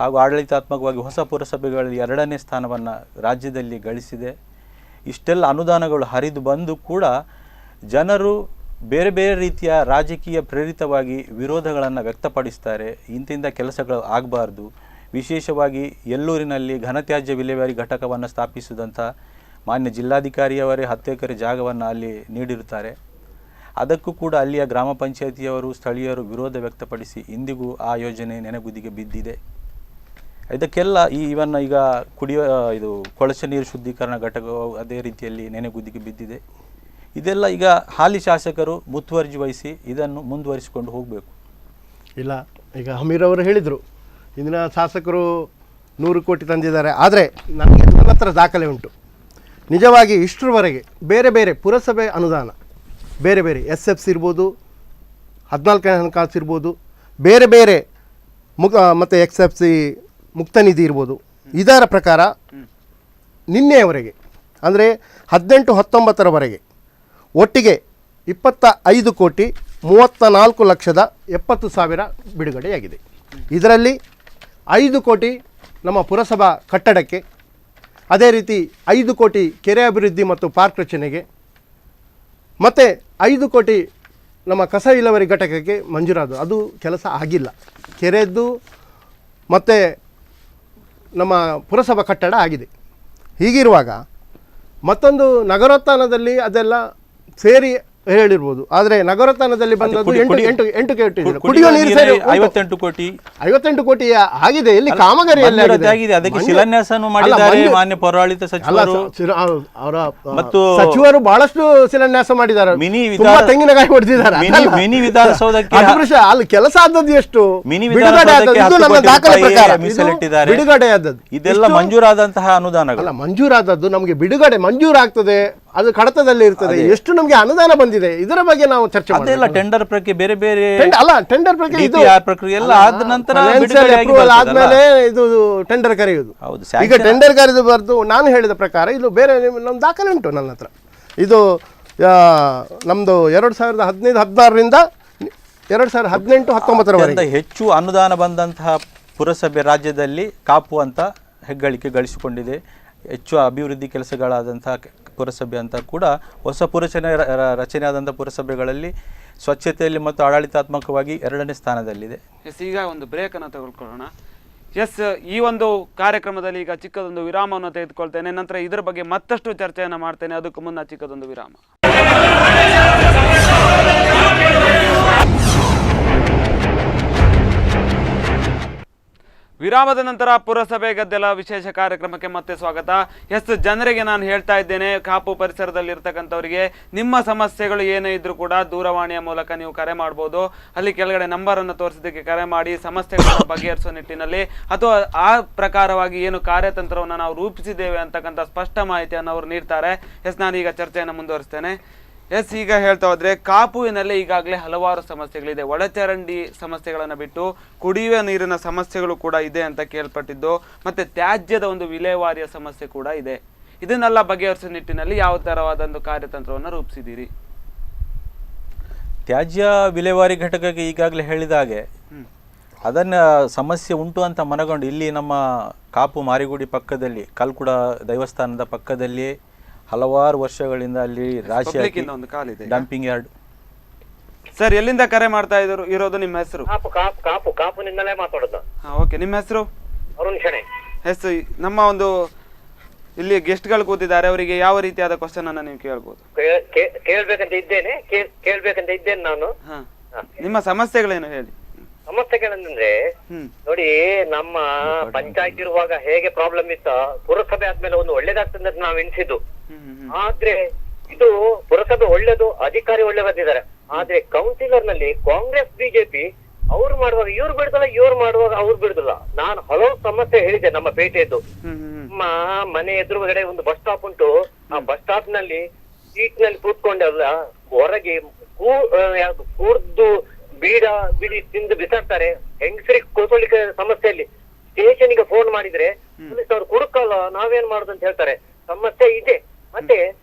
ಹಾಗೂ ಆಡಳಿತಾತ್ಮಕವಾಗಿ ಹೊಸ ಪುರಸಭೆಗಳಲ್ಲಿ 2ನೇ ಸ್ಥಾನವನ್ನು ರಾಜ್ಯದಲ್ಲಿ ಗಳಿಸಿದೆ. ಇಷ್ಟೆಲ್ಲ ಅನುದಾನಗಳು ಹರಿದು ಬಂದು ಕೂಡ ಜನರು ಬೇರೆ ಬೇರೆ ರೀತಿಯ ರಾಜಕೀಯ ಪ್ರೇರಿತವಾಗಿ ವಿರೋಧಗಳನ್ನು ವ್ಯಕ್ತಪಡಿಸ್ತಾರೆ. ಇಂತಿಂಥ ಕೆಲಸಗಳು ಆಗಬಾರ್ದು. ವಿಶೇಷವಾಗಿ ಎಲ್ಲೂರಿನಲ್ಲಿ ಘನತ್ಯಾಜ್ಯ ವಿಲೇವಾರಿ ಘಟಕವನ್ನು ಸ್ಥಾಪಿಸಿದಂಥ ಮಾನ್ಯ ಜಿಲ್ಲಾಧಿಕಾರಿಯವರೇ 10 ಎಕರೆ ಜಾಗವನ್ನು ಅಲ್ಲಿ ನೀಡಿರುತ್ತಾರೆ. ಅದಕ್ಕೂ ಕೂಡ ಅಲ್ಲಿಯ ಗ್ರಾಮ ಪಂಚಾಯಿತಿಯವರು, ಸ್ಥಳೀಯರು ವಿರೋಧ ವ್ಯಕ್ತಪಡಿಸಿ ಇಂದಿಗೂ ಆ ಯೋಜನೆ ನೆನೆಗುದಿಗೆ ಬಿದ್ದಿದೆ. ಇದಕ್ಕೆಲ್ಲ ಈಗ ಇದು ಕೊಳಚೆ ನೀರು ಶುದ್ಧೀಕರಣ ಘಟಕವು ಅದೇ ರೀತಿಯಲ್ಲಿ ನೆನೆಗುದಿಗೆ ಬಿದ್ದಿದೆ. ಇದೆಲ್ಲ ಈಗ ಹಾಲಿ ಶಾಸಕರು ಮುತುವರ್ಜಿ ವಹಿಸಿ ಇದನ್ನು ಮುಂದುವರಿಸಿಕೊಂಡು ಹೋಗಬೇಕು. ಇಲ್ಲ, ಈಗ ಹಮೀರ್ ಅವರು ಹೇಳಿದರು ಇಂದಿನ ಶಾಸಕರು 100 ಕೋಟಿ ತಂದಿದ್ದಾರೆ. ಆದರೆ ನನ್ನ ಹತ್ರ ದಾಖಲೆ ಉಂಟು. ನಿಜವಾಗಿ ಇಷ್ಟರವರೆಗೆ ಬೇರೆ ಬೇರೆ ಪುರಸಭೆ ಅನುದಾನ, ಬೇರೆ ಬೇರೆ SFC ಇರ್ಬೋದು, 14ನೇ ಹಣಕಾಸು ಇರ್ಬೋದು, ಬೇರೆ ಬೇರೆ ಮತ್ತು XFC ಮುಕ್ತ ನಿಧಿ ಇರ್ಬೋದು, ಇದರ ಪ್ರಕಾರ ನಿನ್ನೆಯವರೆಗೆ ಅಂದರೆ 18-19ರವರೆಗೆ ಒಟ್ಟಿಗೆ 25 ಕೋಟಿ 34 ಲಕ್ಷದ 70 ಸಾವಿರ ಬಿಡುಗಡೆಯಾಗಿದೆ. ಇದರಲ್ಲಿ 5 ಕೋಟಿ ನಮ್ಮ ಪುರಸಭಾ ಕಟ್ಟಡಕ್ಕೆ, ಅದೇ ರೀತಿ 5 ಕೋಟಿ ಕೆರೆ ಅಭಿವೃದ್ಧಿ ಮತ್ತು ಪಾರ್ಕ್ ರಚನೆಗೆ, ಮತ್ತು 5 ಕೋಟಿ ನಮ್ಮ ಕಸ ವಿಲೇವಾರಿ ಘಟಕಕ್ಕೆ ಮಂಜೂರಾದ. ಅದು ಕೆಲಸ ಆಗಿಲ್ಲ. ಕೆರೆದ್ದು ಮತ್ತು ನಮ್ಮ ಪುರಸಭಾ ಕಟ್ಟಡ ಆಗಿದೆ. ಹೀಗಿರುವಾಗ ಮತ್ತೊಂದು ನಗರೋತ್ಥಾನದಲ್ಲಿ ಅದೆಲ್ಲ ಸೇರಿ ಹೇಳಿರ್ಬೋದು. ಆದರೆ ನಗರತನದಲ್ಲಿ ಬಂದದ್ದು ಎಂಟು ಕೇಳಿದ್ರು. ಕುಡಿಯುವ ನೀರು 58 ಕೋಟಿ 58 ಕೋಟಿ ಆಗಿದೆ. ಇಲ್ಲಿ ಕಾಮಗಾರಿಯಲ್ಲಿ ಆಗಿದೆ. ಅದಕ್ಕೆ ಶಿಲಾನ್ಯಾಸನೂ ಮಾಡಿದ್ದಾರೆ ಮಾನ್ಯ ಪೌರಾಡಳಿತ ಸಚಿವರು ಅವರ ಮತ್ತು ಸಚಿವರು ಬಹಳಷ್ಟು ಶಿಲಾನ್ಯಾಸ ಮಾಡಿದ್ದಾರೆ. ತೆಂಗಿನಕಾಯಿ ಹೊಡೆದಿದ್ದಾರೆ. ಮಿನಿ ವಿಧಾನಸೌಧಕ್ಕೆ ಅಲ್ಲಿ ಕೆಲಸ ಆದದ್ದು ಎಷ್ಟು? ಮಿನಿ ವಿಧಾನಸೌಧಕ್ಕೆ ಮೀಸಲಿಟ್ಟಿದ್ದಾರೆ. ಬಿಡುಗಡೆ ಆದದ್ದು ಇದೆಲ್ಲ ಮಂಜೂರಾದಂತಹ ಅನುದಾನಗಳು. ಅಲ್ಲ, ಮಂಜೂರಾದದ್ದು ನಮಗೆ ಮಂಜೂರಾಗ್ತದೆ, ಅದು ಕಡತದಲ್ಲಿ ಇರ್ತದೆ. ಎಷ್ಟು ನಮಗೆ ಅನುದಾನ ಬಂದಿದೆ ಇದರ ಬಗ್ಗೆ ನಾವು ಚರ್ಚೆ ಅದೆಲ್ಲ ಟೆಂಡರ್ ಪ್ರಕ್ರಿಯೆ ಬೇರೆ ಬೇರೆ ಟೆಂಡರ್ ಪ್ರಕ್ರಿಯೆ ಎಲ್ಲ ಆದ ನಂತರ ಆದ್ಮೇಲೆ ಇದು ಟೆಂಡರ್ ಕರೆಯುವುದು. ಈಗ ಟೆಂಡರ್ ಕರೆದು ಬರ್ದು ನಾನು ಹೇಳಿದ ಪ್ರಕಾರ ಇದು ಬೇರೆ ನಮ್ಮ ದಾಖಲೆ ಉಂಟು ನನ್ನ ಹತ್ರ. ಇದು ನಮ್ದು 2015-16ರಿಂದ 2018-19 ಹೆಚ್ಚು ಅನುದಾನ ಬಂದಂತಹ ಪುರಸಭೆ ರಾಜ್ಯದಲ್ಲಿ ಕಾಪು ಅಂತ ಹೆಗ್ಗಳಿಕೆ ಗಳಿಸಿಕೊಂಡಿದೆ. ಹೆಚ್ಚು ಅಭಿವೃದ್ಧಿ ಕೆಲಸಗಳಾದಂತಹ ಪುರಸಭೆ ಅಂತ ಕೂಡ ಹೊಸ ರಚನೆ ಆದಂಥ ಪುರಸಭೆಗಳಲ್ಲಿ ಸ್ವಚ್ಛತೆಯಲ್ಲಿ ಮತ್ತು ಆಡಳಿತಾತ್ಮಕವಾಗಿ 2ನೇ ಸ್ಥಾನದಲ್ಲಿದೆ. ಈಗ ಒಂದು ಬ್ರೇಕನ್ನು ತೆಗೆದುಕೊಳ್ಳೋಣ. ಈ ಒಂದು ಕಾರ್ಯಕ್ರಮದಲ್ಲಿ ಈಗ ಚಿಕ್ಕದೊಂದು ವಿರಾಮವನ್ನು ತೆಗೆದುಕೊಳ್ತೇನೆ. ನಂತರ ಇದರ ಬಗ್ಗೆ ಮತ್ತಷ್ಟು ಚರ್ಚೆಯನ್ನು ಮಾಡ್ತೇನೆ. ಅದಕ್ಕೂ ಮುನ್ನ ಚಿಕ್ಕದೊಂದು ವಿರಾಮ. ವಿರಾಮದ ನಂತರ ಪುರಸಭೆ ಗದ್ದಲ ವಿಶೇಷ ಕಾರ್ಯಕ್ರಮಕ್ಕೆ ಮತ್ತೆ ಸ್ವಾಗತ. ಜನರಿಗೆ ನಾನು ಹೇಳ್ತಾ ಇದ್ದೇನೆ, ಕಾಪು ಪರಿಸರದಲ್ಲಿ ಇರ್ತಕ್ಕಂಥವರಿಗೆ ನಿಮ್ಮ ಸಮಸ್ಯೆಗಳು ಏನೇ ಇದ್ರೂ ಕೂಡ ದೂರವಾಣಿಯ ಮೂಲಕ ನೀವು ಕರೆ ಮಾಡ್ಬೋದು. ಅಲ್ಲಿ ಕೆಳಗಡೆ ನಂಬರನ್ನು ತೋರಿಸೋದಕ್ಕೆ ಕರೆ ಮಾಡಿ ಸಮಸ್ಯೆಗಳನ್ನು ಬಗೆಹರಿಸೋ ನಿಟ್ಟಿನಲ್ಲಿ ಅಥವಾ ಆ ಪ್ರಕಾರವಾಗಿ ಏನು ಕಾರ್ಯತಂತ್ರವನ್ನು ನಾವು ರೂಪಿಸಿದ್ದೇವೆ ಅಂತಕ್ಕಂಥ ಸ್ಪಷ್ಟ ಮಾಹಿತಿಯನ್ನು ಅವರು ನೀಡ್ತಾರೆ. ನಾನೀಗ ಚರ್ಚೆಯನ್ನು ಮುಂದುವರಿಸ್ತೇನೆ. ಈಗ ಹೇಳ್ತಾ ಹೋದ್ರೆ ಕಾಪುವಿನಲ್ಲಿ ಈಗಾಗಲೇ ಹಲವಾರು ಸಮಸ್ಯೆಗಳಿದೆ. ಒಳಚರಂಡಿ ಸಮಸ್ಯೆಗಳನ್ನು ಬಿಟ್ಟು ಕುಡಿಯುವ ನೀರಿನ ಸಮಸ್ಯೆಗಳು ಕೂಡ ಇದೆ ಅಂತ ಕೇಳ್ಪಟ್ಟಿದ್ದು, ಮತ್ತೆ ತ್ಯಾಜ್ಯದ ಒಂದು ವಿಲೇವಾರಿಯ ಸಮಸ್ಯೆ ಕೂಡ ಇದೆ. ಇದನ್ನೆಲ್ಲ ಬಗೆಹರಿಸುವ ನಿಟ್ಟಿನಲ್ಲಿ ಯಾವ ತರವಾದ ಕಾರ್ಯತಂತ್ರವನ್ನು ರೂಪಿಸಿದ್ದೀರಿ? ತ್ಯಾಜ್ಯ ವಿಲೇವಾರಿ ಘಟಕಕ್ಕೆ ಈಗಾಗಲೇ ಹೇಳಿದ ಹಾಗೆ ಅದನ್ನ ಸಮಸ್ಯೆ ಉಂಟು ಅಂತ ಮನಗೊಂಡು ಇಲ್ಲಿ ನಮ್ಮ ಕಾಪು ಮಾರಿಗುಡಿ ಪಕ್ಕದಲ್ಲಿ ಕಲ್ಕುಡ ದೇವಸ್ಥಾನದ ಪಕ್ಕದಲ್ಲಿ ಹಲವಾರು ವರ್ಷಗಳಿಂದ ಅಲ್ಲಿ ರಾಶಿಯಾಗಿ ಡಂಪಿಂಗ್ ಯಾರ್ಡ್. ಸರ್, ಎಲ್ಲಿಂದ ಕರೆ ಮಾಡ್ತಾ ಇರೋದು? ನಿಮ್ಮ ಹೆಸರು? ಕಾಪುನಿಂದಲೇ ಮಾತಾಡೋದು. ಓಕೆ, ನಿಮ್ಮ ಹೆಸರು? ಅರುಣ್ ಶೆಣೆ. ನಮ್ಮ ಒಂದು ಇಲ್ಲಿ ಗೆಸ್ಟ್ ಗಳು ಕೂತಿದ್ದಾರೆ, ಅವರಿಗೆ ಯಾವ ರೀತಿಯಾದ ಕ್ವಶನ್ ಅನ್ನ ನೀವು ಕೇಳ್ಬೋದು? ಕೇಳ್ಬೇಕಂತ ಇದ್ದೇನೆ ನಾನು. ನಿಮ್ಮ ಸಮಸ್ಯೆಗಳೇನು ಹೇಳಿ. ಸಮಸ್ಯೆಗಳಂದ್ರೆ ನೋಡಿ, ನಮ್ಮ ಪಂಚಾಯತ್ ಇರುವಾಗ ಹೇಗೆ ಪ್ರಾಬ್ಲಮ್ ಇತ್ತ, ಪುರಸಭೆ ಆದ್ಮೇಲೆ ಒಂದು ಒಳ್ಳೇದಾಗ್ತದೆ ಅಂತ ನಾವು ಎಣಿಸಿದ್ದು. ಆದ್ರೆ ಇದು ಪುರಸಭೆ ಒಳ್ಳೇದು, ಅಧಿಕಾರಿ ಒಳ್ಳೆ ಬಂದಿದ್ದಾರೆ. ಆದ್ರೆ ಕೌನ್ಸಿಲರ್ ನಲ್ಲಿ ಕಾಂಗ್ರೆಸ್ ಬಿಜೆಪಿ ಅವ್ರು ಮಾಡುವಾಗ ಇವ್ರು ಬಿಡುದಿಲ್ಲ, ಇವ್ರು ಮಾಡುವಾಗ ಅವ್ರು ಬಿಡುದಿಲ್ಲ. ನಾನು ಹಲವು ಸಮಸ್ಯೆ ಹೇಳಿದ್ದೆ ನಮ್ಮ ಪೇಟೆಯದ್ದು. ನಮ್ಮ ಮನೆ ಎದುರುಗಡೆ ಒಂದು ಬಸ್ ಸ್ಟಾಪ್ ಉಂಟು. ಆ ಬಸ್ ಸ್ಟಾಪ್ ನಲ್ಲಿ ಸೀಟ್ ನಲ್ಲಿ ಕೂತ್ಕೊಂಡೆಲ್ಲ ಹೊರಗೆ ಕೂರ್ದು ಬಿಡಿ ತಿಂದು ಬಿಸಾಡ್ತಾರೆ. ಹೆಂಗಸರಿಗೆ ಕೂತ್ಕೊಳ್ಳಿಕ್ಕೆ ಸಮಸ್ಯೆಯಲ್ಲಿ ಸ್ಟೇಷನ್ಗೆ ಫೋನ್ ಮಾಡಿದ್ರೆ ಪೊಲೀಸ್ ಅವ್ರು ಕುಡುಕಲ್ಲ, ನಾವೇನ್ ಮಾಡುದು ಅಂತ ಹೇಳ್ತಾರೆ. ಸಮಸ್ಯೆ ಇದೆ. ಮತ್ತೆ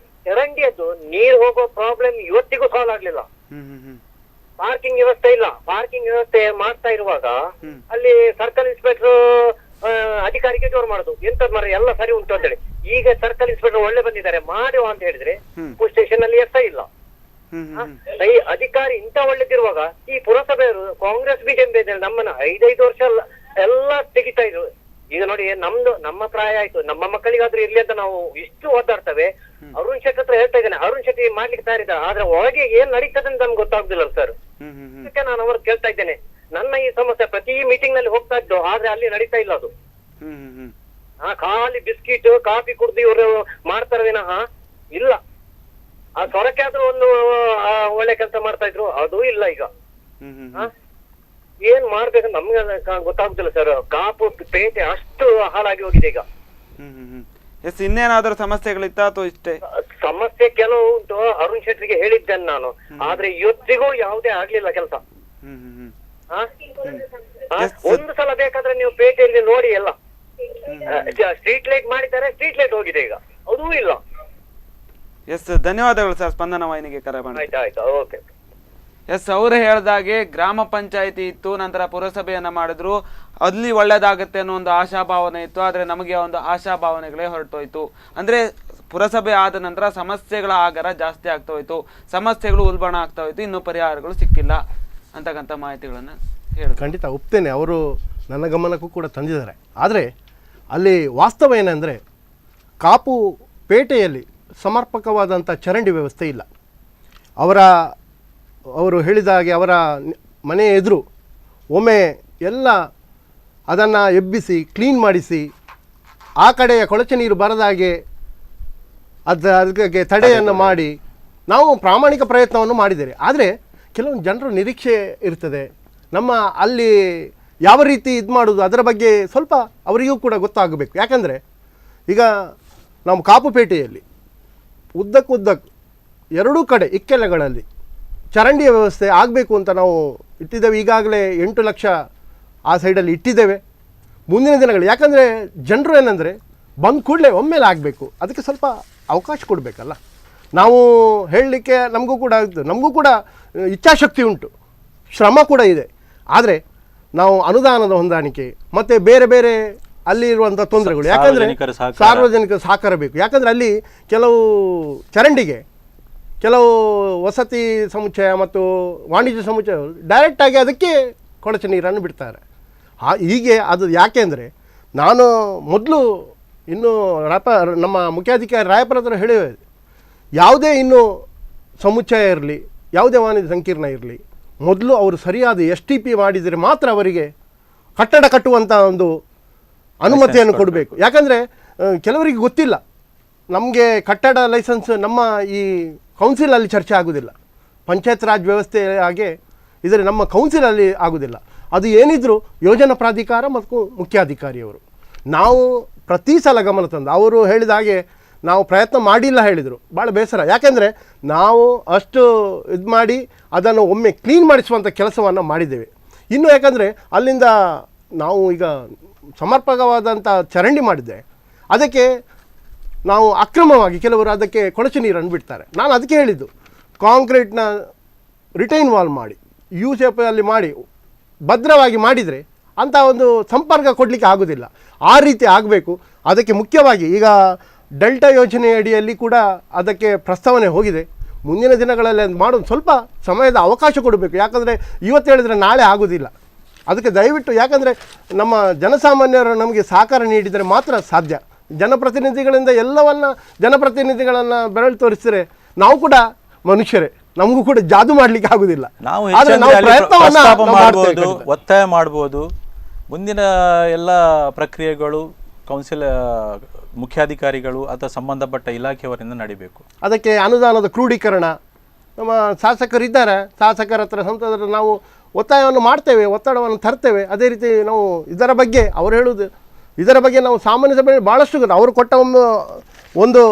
ಚರಂಡಿಯದ್ದು ನೀರು ಹೋಗೋ ಪ್ರಾಬ್ಲಮ್ ಇವತ್ತಿಗೂ ಸಾಲ್ವ್ ಆಗ್ಲಿಲ್ಲ. ಪಾರ್ಕಿಂಗ್ ವ್ಯವಸ್ಥೆ ಇಲ್ಲ. ಪಾರ್ಕಿಂಗ್ ವ್ಯವಸ್ಥೆ ಮಾಡ್ತಾ ಇರುವಾಗ ಅಲ್ಲಿ ಸರ್ಕಲ್ ಇನ್ಸ್ಪೆಕ್ಟರ್ ಅಧಿಕಾರಿಗೆ ಜೋರು ಮಾಡುದು, ಎಂತದ್ ಮಾರ ಎಲ್ಲ ಸರಿ ಉಂಟು ಅಂತ ಹೇಳಿ. ಈಗ ಸರ್ಕಲ್ ಇನ್ಸ್ಪೆಕ್ಟರ್ ಒಳ್ಳೆ ಬಂದಿದ್ದಾರೆ, ಮಾಡುವ ಅಂತ ಹೇಳಿದ್ರೆ ಸ್ಟೇಷನ್ ಅಲ್ಲಿ ಎಸ್ ಇಲ್ಲ. ಈ ಅಧಿಕಾರಿ ಇಂತ ಒಳ್ಳೆದಿರುವಾಗ ಈ ಪುರಸಭೆಯವರು ಕಾಂಗ್ರೆಸ್ ಬಿಜೆಪಿ ನಮ್ಮನ್ನ 5 ವರ್ಷ ಎಲ್ಲ ತೆಗಿತಾ ಇದ್ರು. ಈಗ ನೋಡಿ, ನಮ್ಮ ಪ್ರಾಯ ಆಯ್ತು, ನಮ್ಮ ಮಕ್ಕಳಿಗಾದ್ರೂ ಇರ್ಲಿ ಅಂತ ನಾವು ಇಷ್ಟು ಓದಾಡ್ತೇವೆ. ಅರುಣ್ ಶೆಟ್ಟಿ ಹತ್ರ ಹೇಳ್ತಾ ಇದ್ದೇನೆ, ಅರುಣ್ ಶೆಟ್ಟಿ ಮಾಡ್ಲಿಕ್ಕೆ ತಯಾರಿದ್ದಾರೆ. ಆದ್ರೆ ಒಳಗೆ ಏನ್ ನಡೀತದೆ ಅಂತ ನಮ್ಗೆ ಗೊತ್ತಾಗುದಿಲ್ಲ ಸರ್. ಅದಕ್ಕೆ ನಾನು ಅವ್ರಿಗೆ ಕೇಳ್ತಾ ಇದ್ದೇನೆ. ನನ್ನ ಈ ಸಮಸ್ಯೆ ಪ್ರತಿ ಮೀಟಿಂಗ್ ನಲ್ಲಿ ಹೋಗ್ತಾ ಇದ್ದು, ಆದ್ರೆ ಅಲ್ಲಿ ನಡೀತಾ ಇಲ್ಲ ಅದು. ಖಾಲಿ ಬಿಸ್ಕಿಟ್ ಕಾಫಿ ಕುಡ್ದು ಇವರು ಮಾಡ್ತಾರೆ ವಿನಃ ಇಲ್ಲ. ಆ ಸ್ವರಕ್ಕೆ ಆದ್ರೂ ಒಂದು ಒಳ್ಳೆ ಕೆಲಸ ಮಾಡ್ತಾ ಇದ್ರು, ಅದು ಇಲ್ಲ ಈಗ. ಏನ್ ಮಾಡ್ಬೇಕಂತ ನಮ್ಗೆ ಗೊತ್ತಾಗುದಿಲ್ಲ ಸರ್. ಕಾಪು ಪೇಟೆ ಅಷ್ಟು ಹಾಳಾಗಿ ಹೋಗಿದೆ ಈಗ. ಇನ್ನೇನಾದ್ರೂ ಸಮಸ್ಯೆಗಳಿತ್ತ ಅಥವಾ ಇಷ್ಟೇ? ಸಮಸ್ಯೆ ಕೆಲವು ಉಂಟು, ಅರುಣ್ ಶೆಟ್ಟಿಗೆ ಹೇಳಿದ್ದೇನೆ ನಾನು. ಆದ್ರೆ ಇವತ್ತಿಗೂ ಯಾವುದೇ ಆಗ್ಲಿಲ್ಲ ಕೆಲಸ. ಒಂದು ಸಲ ಬೇಕಾದ್ರೆ ನೀವು ಪೇಟೆಯಲ್ಲಿ ನೋಡಿ, ಎಲ್ಲ ಸ್ಟ್ರೀಟ್ ಲೈಟ್ ಮಾಡಿದ್ದಾರೆ, ಸ್ಟ್ರೀಟ್ ಲೈಟ್ ಹೋಗಿದೆ ಈಗ, ಅದೂ ಇಲ್ಲ. ಧನ್ಯವಾದಗಳು ಸರ್, ಸ್ಪಂದನ ವಾಹಿನಿಗೆ ಕರೆ ಮಾಡಿ. ಆಯ್ತು, ಓಕೆ. ಅವರು ಹೇಳ್ದಾಗೆ ಗ್ರಾಮ ಪಂಚಾಯಿತಿ ಇತ್ತು, ನಂತರ ಪುರಸಭೆಯನ್ನ ಮಾಡಿದ್ರು, ಅಲ್ಲಿ ಒಳ್ಳೇದಾಗತ್ತೆ ಅನ್ನೋ ಒಂದು ಆಶಾಭಾವನೆ ಇತ್ತು. ಆದ್ರೆ ನಮಗೆ ಒಂದು ಆಶಾಭಾವನೆಗಳೇ ಹೊರಟೋಯ್ತು. ಅಂದ್ರೆ ಪುರಸಭೆ ಆದ ನಂತರ ಸಮಸ್ಯೆಗಳ ಆಗರ ಜಾಸ್ತಿ ಆಗ್ತಾ ಹೋಯ್ತು, ಸಮಸ್ಯೆಗಳು ಉಲ್ಬಣ ಆಗ್ತಾ ಹೋಯ್ತು, ಇನ್ನು ಪರಿಹಾರಗಳು ಸಿಕ್ಕಿಲ್ಲ ಅಂತಕ್ಕಂಥ ಮಾಹಿತಿಗಳನ್ನ ಹೇಳಿ. ಖಂಡಿತ ಒಪ್ತೇನೆ, ಅವರು ನನ್ನ ಗಮನಕ್ಕೂ ಕೂಡ ತಂದಿದ್ದಾರೆ. ಆದರೆ ಅಲ್ಲಿ ವಾಸ್ತವ ಏನಂದರೆ, ಕಾಪು ಪೇಟೆಯಲ್ಲಿ ಸಮರ್ಪಕವಾದಂಥ ಚರಂಡಿ ವ್ಯವಸ್ಥೆ ಇಲ್ಲ. ಅವರು ಹೇಳಿದ ಹಾಗೆ ಅವರ ಮನೆ ಎದುರು ಒಮ್ಮೆ ಎಲ್ಲ ಅದನ್ನು ಎಬ್ಬಿಸಿ ಕ್ಲೀನ್ ಮಾಡಿಸಿ ಆ ಕಡೆಯ ಕೊಳಚೆ ನೀರು ಬರದ ಹಾಗೆ ಅದಕ್ಕೆ ತಡೆಯನ್ನು ಮಾಡಿ ನಾವು ಪ್ರಾಮಾಣಿಕ ಪ್ರಯತ್ನವನ್ನು ಮಾಡಿದ್ದೇವೆ. ಆದರೆ ಕೆಲವೊಂದು ಜನರು ನಿರೀಕ್ಷೆ ಇರ್ತದೆ, ನಮ್ಮ ಅಲ್ಲಿ ಯಾವ ರೀತಿ ಇದು ಮಾಡೋದು ಅದರ ಬಗ್ಗೆ ಸ್ವಲ್ಪ ಅವರಿಗೂ ಕೂಡ ಗೊತ್ತಾಗಬೇಕು. ಯಾಕಂದರೆ ಈಗ ನಮ್ಮ ಕಾಪುಪೇಟೆಯಲ್ಲಿ ಉದ್ದಕ್ಕೂ ಎರಡೂ ಕಡೆ ಇಕ್ಕೆಲೆಗಳಲ್ಲಿ ಚರಂಡಿಯ ವ್ಯವಸ್ಥೆ ಆಗಬೇಕು ಅಂತ ನಾವು ಇಟ್ಟಿದ್ದೇವೆ. ಈಗಾಗಲೇ 8 ಲಕ್ಷ ಆ ಸೈಡಲ್ಲಿ ಇಟ್ಟಿದ್ದೇವೆ. ಮುಂದಿನ ದಿನಗಳು ಯಾಕಂದರೆ ಜನರು ಏನಂದರೆ ಬಂದ ಕೂಡಲೇ ಒಮ್ಮೆಲೆ ಆಗಬೇಕು, ಅದಕ್ಕೆ ಸ್ವಲ್ಪ ಅವಕಾಶ ಕೊಡಬೇಕಲ್ಲ. ನಾವು ಹೇಳಲಿಕ್ಕೆ ನಮಗೂ ಕೂಡ ಇಚ್ಛಾಶಕ್ತಿ ಉಂಟು, ಶ್ರಮ ಕೂಡ ಇದೆ. ಆದರೆ ನಾವು ಅನುದಾನದ ಹೊಂದಾಣಿಕೆ ಮತ್ತು ಬೇರೆ ಬೇರೆ ಅಲ್ಲಿ ಇರುವಂಥ ತೊಂದರೆಗಳು, ಯಾಕಂದರೆ ಸಾರ್ವಜನಿಕರ ಸಹಕಾರ ಬೇಕು. ಯಾಕಂದರೆ ಅಲ್ಲಿ ಕೆಲವು ಚರಂಡಿಗೆ ಕೆಲವು ವಸತಿ ಸಮುಚ್ಚಯ ಮತ್ತು ವಾಣಿಜ್ಯ ಸಮುಚ್ಚಯ ಡೈರೆಕ್ಟಾಗಿ ಅದಕ್ಕೆ ಕೊಳಚೆ ನೀರನ್ನು ಬಿಡ್ತಾರೆ. ಹೀಗೆ ಅದು ಯಾಕೆ ಅಂದರೆ ನಾನು ಮೊದಲು ಇನ್ನೂ ನಮ್ಮ ಮುಖ್ಯಾಧಿಕಾರಿ ರಾಯಪುರ ಹತ್ರ ಹೇಳಿವೆ, ಯಾವುದೇ ಇನ್ನೂ ಸಮುಚ್ಚಯ ಇರಲಿ, ಯಾವುದೇ ವಾಣಿಜ್ಯ ಸಂಕೀರ್ಣ ಇರಲಿ, ಮೊದಲು ಅವರು ಸರಿಯಾದ STP ಮಾಡಿದರೆ ಮಾತ್ರ ಅವರಿಗೆ ಕಟ್ಟಡ ಕಟ್ಟುವಂಥ ಒಂದು ಅನುಮತಿಯನ್ನು ಕೊಡಬೇಕು. ಯಾಕಂದರೆ ಕೆಲವರಿಗೆ ಗೊತ್ತಿಲ್ಲ, ನಮಗೆ ಕಟ್ಟಡ ಲೈಸೆನ್ಸ್ ನಮ್ಮ ಈ ಕೌನ್ಸಿಲಲ್ಲಿ ಚರ್ಚೆ ಆಗೋದಿಲ್ಲ, ಪಂಚಾಯತ್ ರಾಜ್ ವ್ಯವಸ್ಥೆ ಹಾಗೆ ಇದರ ನಮ್ಮ ಕೌನ್ಸಿಲಲ್ಲಿ ಆಗೋದಿಲ್ಲ. ಅದು ಏನಿದ್ರು ಯೋಜನಾ ಪ್ರಾಧಿಕಾರ ಮತ್ತು ಮುಖ್ಯಾಧಿಕಾರಿಯವರು. ನಾವು ಪ್ರತಿ ಸಲ ಗಮನ ತಂದು ಅವರು ಹೇಳಿದ ಹಾಗೆ ನಾವು ಪ್ರಯತ್ನ ಮಾಡಿಲ್ಲ ಹೇಳಿದರು, ಭಾಳ ಬೇಸರ. ಯಾಕೆಂದರೆ ನಾವು ಅಷ್ಟು ಇದು ಮಾಡಿ ಅದನ್ನು ಒಮ್ಮೆ ಕ್ಲೀನ್ ಮಾಡಿಸುವಂಥ ಕೆಲಸವನ್ನು ಮಾಡಿದ್ದೇವೆ. ಇನ್ನು ಯಾಕಂದರೆ ಅಲ್ಲಿಂದ ನಾವು ಈಗ ಸಮರ್ಪಕವಾದಂಥ ಚರಂಡಿ ಮಾಡಿದ್ದೆ, ಅದಕ್ಕೆ ನಾವು ಅಕ್ರಮವಾಗಿ ಕೆಲವರು ಅದಕ್ಕೆ ಕೊಳಚೆ ನೀರನ್ನು ಬಿಡ್ತಾರೆ. ನಾನು ಅದಕ್ಕೆ ಹೇಳಿದ್ದು, ಕಾಂಕ್ರೀಟ್ನ ರಿಟೈನ್ ವಾಲ್ ಮಾಡಿ ಯು ಶೇಪಲ್ಲಿ ಮಾಡಿ ಭದ್ರವಾಗಿ ಮಾಡಿದರೆ ಅಂಥ ಒಂದು ಸಂಪರ್ಕ ಕೊಡಲಿಕ್ಕೆ ಆಗೋದಿಲ್ಲ. ಆ ರೀತಿ ಆಗಬೇಕು. ಅದಕ್ಕೆ ಮುಖ್ಯವಾಗಿ ಈಗ ಡೆಲ್ಟಾ ಯೋಜನೆ ಅಡಿಯಲ್ಲಿ ಕೂಡ ಅದಕ್ಕೆ ಪ್ರಸ್ತಾವನೆ ಹೋಗಿದೆ. ಮುಂದಿನ ದಿನಗಳಲ್ಲಿ ಅದು ಮಾಡೋದು ಸ್ವಲ್ಪ ಸಮಯದ ಅವಕಾಶ ಕೊಡಬೇಕು. ಯಾಕಂದರೆ ಇವತ್ತು ಹೇಳಿದರೆ ನಾಳೆ ಆಗೋದಿಲ್ಲ. ಅದಕ್ಕೆ ದಯವಿಟ್ಟು, ಯಾಕಂದರೆ ನಮ್ಮ ಜನಸಾಮಾನ್ಯರು ನಮಗೆ ಸಹಕಾರ ನೀಡಿದರೆ ಮಾತ್ರ ಸಾಧ್ಯ. ಜನಪ್ರತಿನಿಧಿಗಳಿಂದ ಜನಪ್ರತಿನಿಧಿಗಳನ್ನು ಬೆರಳು ತೋರಿಸಿದರೆ ನಾವು ಕೂಡ ಮನುಷ್ಯರೇ, ನಮಗೂ ಕೂಡ ಜಾದು ಮಾಡಲಿಕ್ಕೆ ಆಗುದಿಲ್ಲ. ನಾವು ಮಾಡ್ಬೋದು, ಒತ್ತಾಯ ಮಾಡ್ಬೋದು. ಮುಂದಿನ ಎಲ್ಲ ಪ್ರಕ್ರಿಯೆಗಳು ಕೌನ್ಸಿಲ್ ಮುಖ್ಯಾಧಿಕಾರಿಗಳು ಅಥವಾ ಸಂಬಂಧಪಟ್ಟ ಇಲಾಖೆಯವರಿಂದ ನಡಿಬೇಕು. ಅದಕ್ಕೆ ಅನುದಾನದ ಕ್ರೋಢೀಕರಣ, ನಮ್ಮ ಶಾಸಕರಿದ್ದಾರೆ, ಶಾಸಕರ ಹತ್ರ ಸಂಸದರು ನಾವು ಒತ್ತಾಯವನ್ನು ಮಾಡ್ತೇವೆ, ಒತ್ತಡವನ್ನು ತರ್ತೇವೆ. ಅದೇ ರೀತಿ ನಾವು ಇದರ ಬಗ್ಗೆ ಅವರು ಹೇಳುವುದು, ಇದರ ಬಗ್ಗೆ ನಾವು ಸಾಮಾನ್ಯ ಸಭೆಯಲ್ಲಿ ಭಾಳಷ್ಟು ಅವರು ಕೊಟ್ಟ ಒಂದು